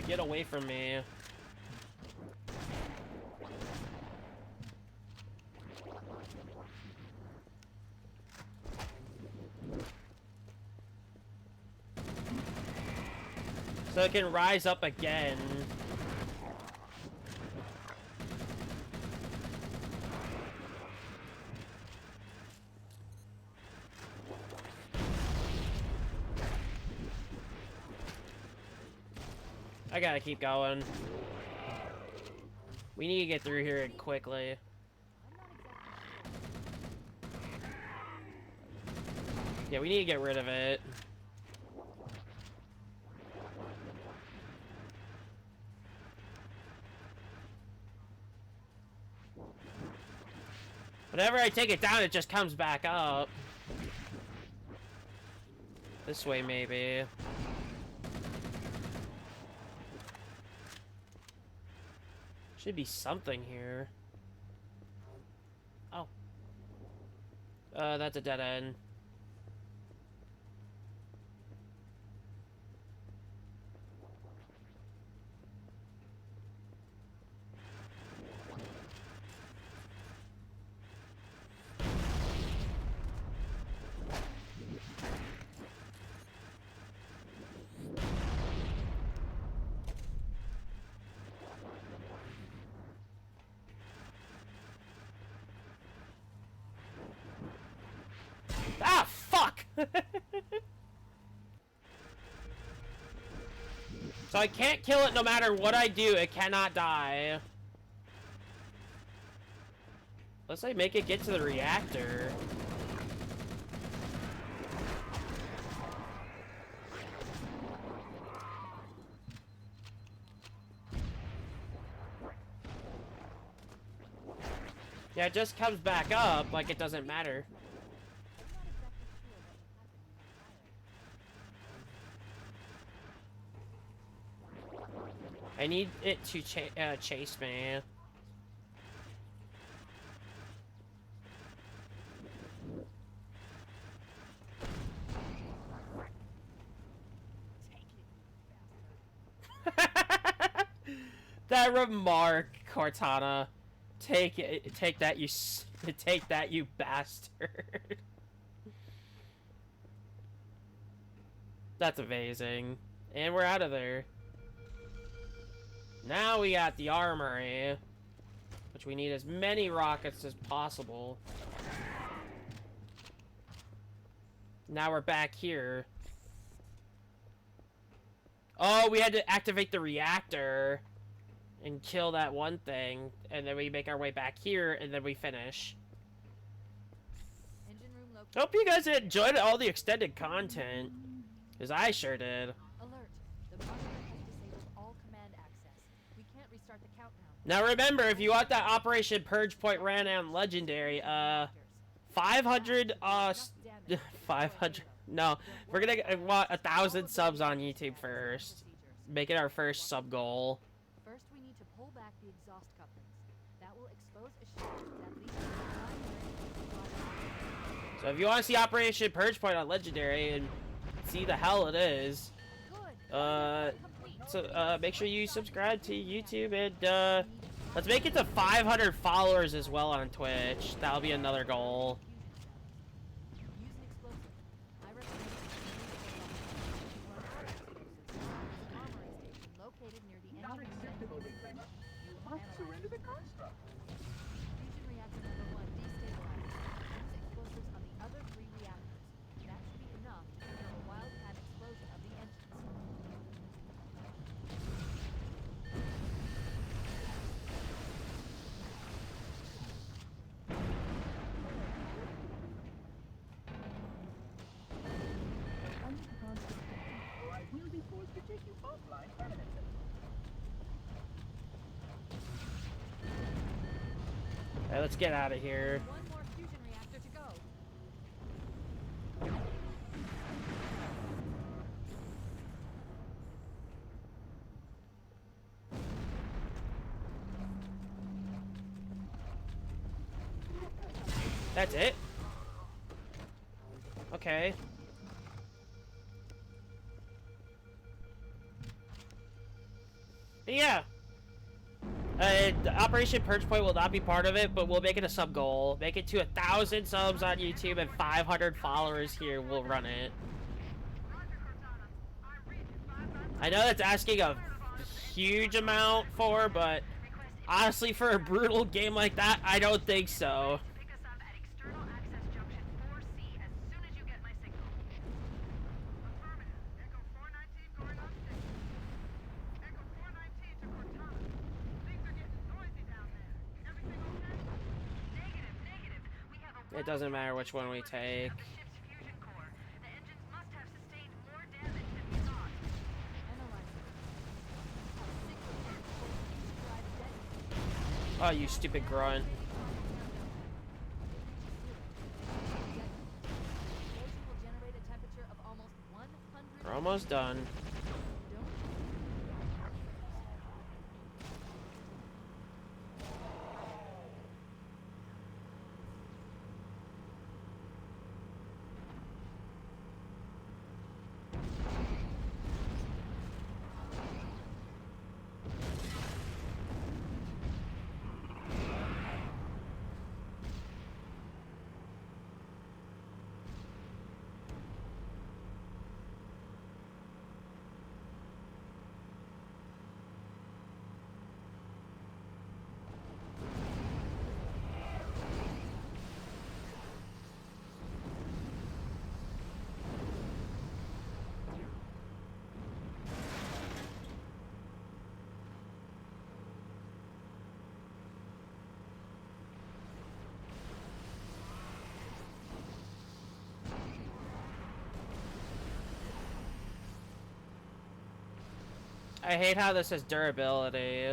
Get away from me. So it can rise up again. I gotta keep going. We need to get through here quickly. Yeah, we need to get rid of it. Whenever I take it down, it just comes back up. This way, maybe. Should be something here. Oh. That's a dead end. Ah, fuck! So I can't kill it no matter what I do. It cannot die. Unless I make it get to the reactor. Yeah, it just comes back up like it doesn't matter. I need it to chase me. That remark, Cortana. Take it. Take that, you. Take that, you bastard. That's amazing. And we're out of there. Now we got the armory, which we need as many rockets as possible. Now we're back here. Oh, we had to activate the reactor and kill that one thing, and then we make our way back here, and then we finish. Engine room located. Hope you guys enjoyed all the extended content, because I sure did. Alert. The monitor has disabled all command access. We can't restart the countdown. Now remember, if you want that Operation Purge Point ran on Legendary, 500, 500, no, we're gonna want 1,000 subs on YouTube first. Make it our first sub goal. First, we need to pull back the exhaust couplings. That will expose a shaft that leads to the primary. So if you want to see Operation Purge Point on Legendary and see the hell it is, make sure you subscribe to YouTube and let's make it to 500 followers as well on Twitch. That'll be another goal. Use an explosive. I recommend armory station located near the Not engine acceptable, Reclaimer. You must surrender the construct. Fusion reactor number 1 destabilized. Use explosives on the other 3 reactors. That should be enough to trigger a wildcat explosion of the engines. Under the construct, or I will be forced to take you offline permanently. Alright, let's get out of here. One more fusion reactor to go. That's it? Okay. But yeah. Operation Purge Point will not be part of it, but we'll make it a sub goal. Make it to 1,000 subs on YouTube and 500 followers here. We'll run it. I know that's asking a huge amount for, but honestly, for a brutal game like that, I don't think so. Pick us up at external access junction 4C as soon as you get my signal. Affirmative. Echo 419 going on station. Echo 419 to Cortana. Things are getting noisy down there. Everything okay? Negative. We have a It doesn't matter which one we take. of the ship's fusion core. The engines must have sustained more damage than we thought. Analyzer. Singleplayer fusion drive detonated. Oh, you stupid grunt. We're almost done. I hate how this has durability.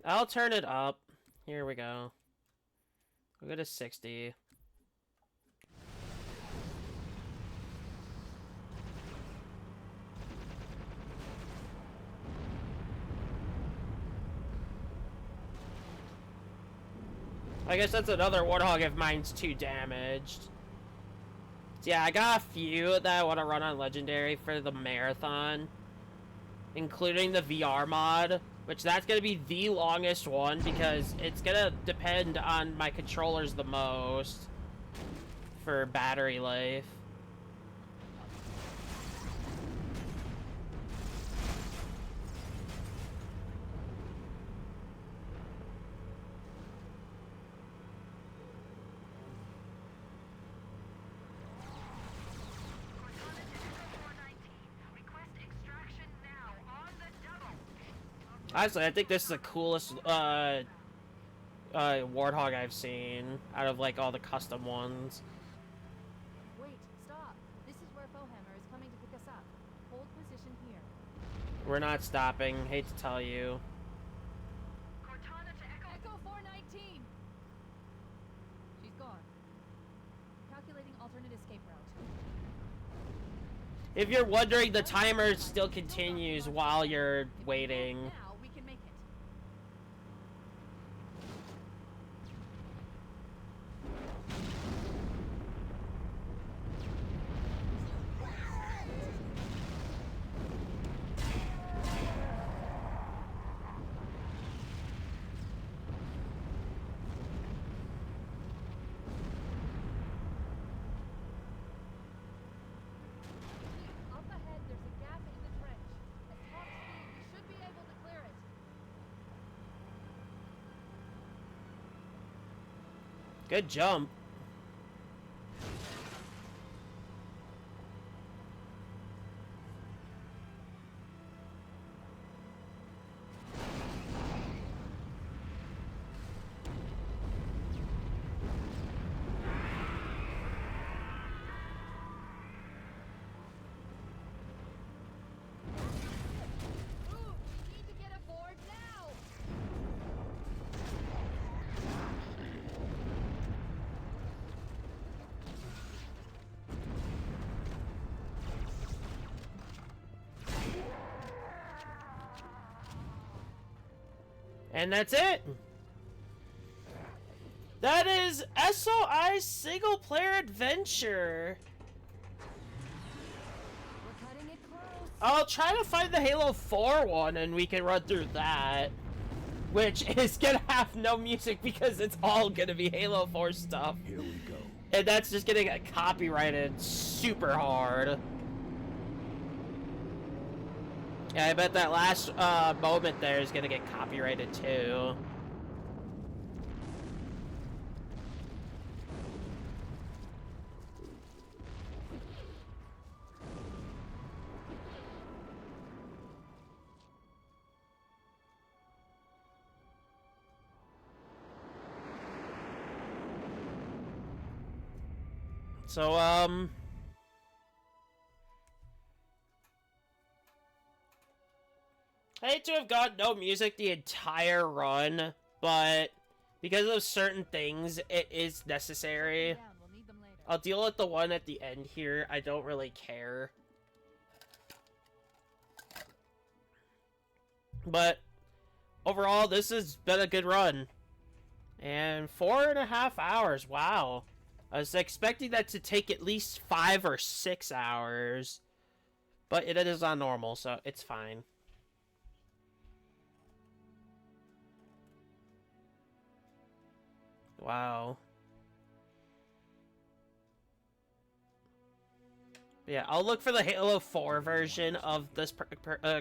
I'll turn it up. Here we go. We'll go to 60. I guess that's another Warthog if mine's too damaged. So yeah, I got a few that I want to run on Legendary for the marathon, including the VR mod, which that's going to be the longest one because it's going to depend on my controllers the most for battery life. Honestly, I think this is the coolest Warthog I've seen out of like all the custom ones. Wait, stop. This is where Fohammer is coming to pick us up. Hold position here. We're not stopping, hate to tell you. If you're wondering, the timer still continues while you're waiting. Now we can make it. Up ahead, there's a gap in the trench. At top speed, we should be able to clear it. Good jump. Ooh, we need to get aboard now. And that's it. That is SOI single player adventure. We're cutting it close. I'll try to find the Halo 4 one and we can run through that. Which is gonna have no music because it's all gonna be Halo 4 stuff. Here we go. And that's just gonna get copyrighted super hard. Yeah, I bet that last moment there is gonna get copyrighted too. So, I hate to have got no music the entire run, but because of certain things, it is necessary. Down, we'll need them later. I'll deal with the one at the end here. I don't really care. But overall, this has been a good run. And 4.5 hours, wow. I was expecting that to take at least 5 or 6 hours. But it is on normal, so it's fine. Wow. Yeah, I'll look for the Halo 4 version of this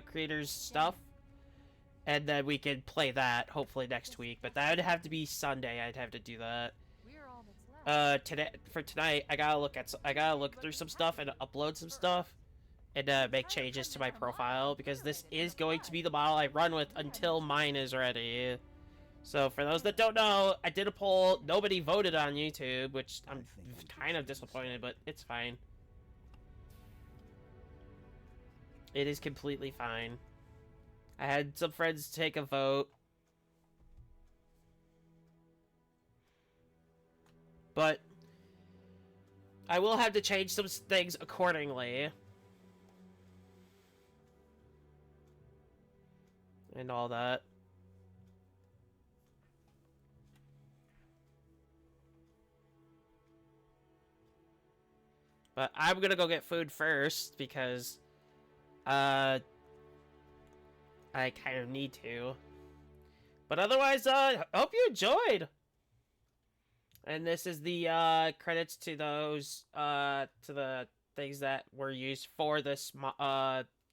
creator's stuff. And then we can play that, hopefully next week. But that would have to be Sunday, I'd have to do that. We're all that's left. For tonight, I gotta look through some stuff and upload some stuff. And make changes to my profile. Because this is going to be the model I run with until mine is ready. So, for those that don't know, I did a poll. Nobody voted on YouTube, which I'm kind of disappointed, but it's fine. It is completely fine. I had some friends take a vote. But I will have to change some things accordingly. And all that. But I'm gonna go get food first because I kind of need to. But otherwise, hope you enjoyed. And this is the credits to those to the things that were used for this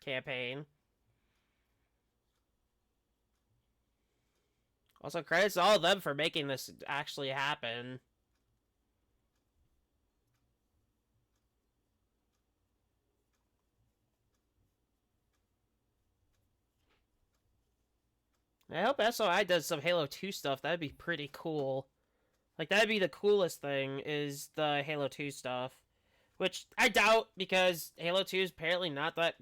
campaign. Also, credits to all of them for making this actually happen. I hope SOI does some Halo 2 stuff. That'd be pretty cool. Like, that'd be the coolest thing, is the Halo 2 stuff. Which I doubt, because Halo 2 is apparently not that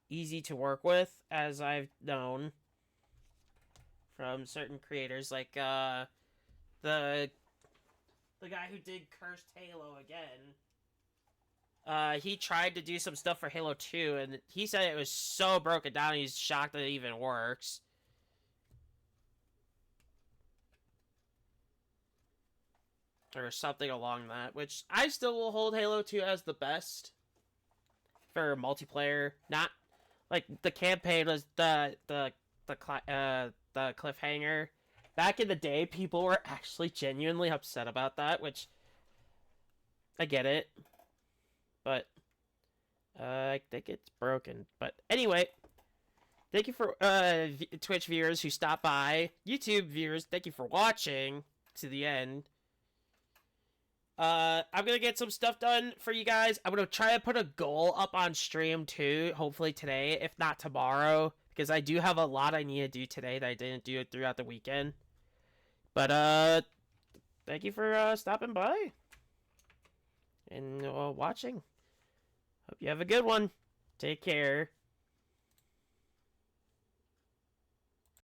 easy to work with, as I've known from certain creators, like, the guy who did Cursed Halo again. he tried to do some stuff for Halo 2, and he said it was so broken down, he's shocked that it even works. Or something along that, which I still will hold Halo 2 as the best for multiplayer. Not like the campaign was the cliffhanger. Back in the day, people were actually genuinely upset about that, which I get it, but I think it's broken. But anyway, thank you for Twitch viewers who stopped by. YouTube viewers, thank you for watching to the end. I'm gonna get some stuff done for you guys. I'm gonna try to put a goal up on stream too, hopefully today, if not tomorrow, because I do have a lot I need to do today that I didn't do throughout the weekend. But thank you for stopping by and watching. Hope you have a good one. Take care.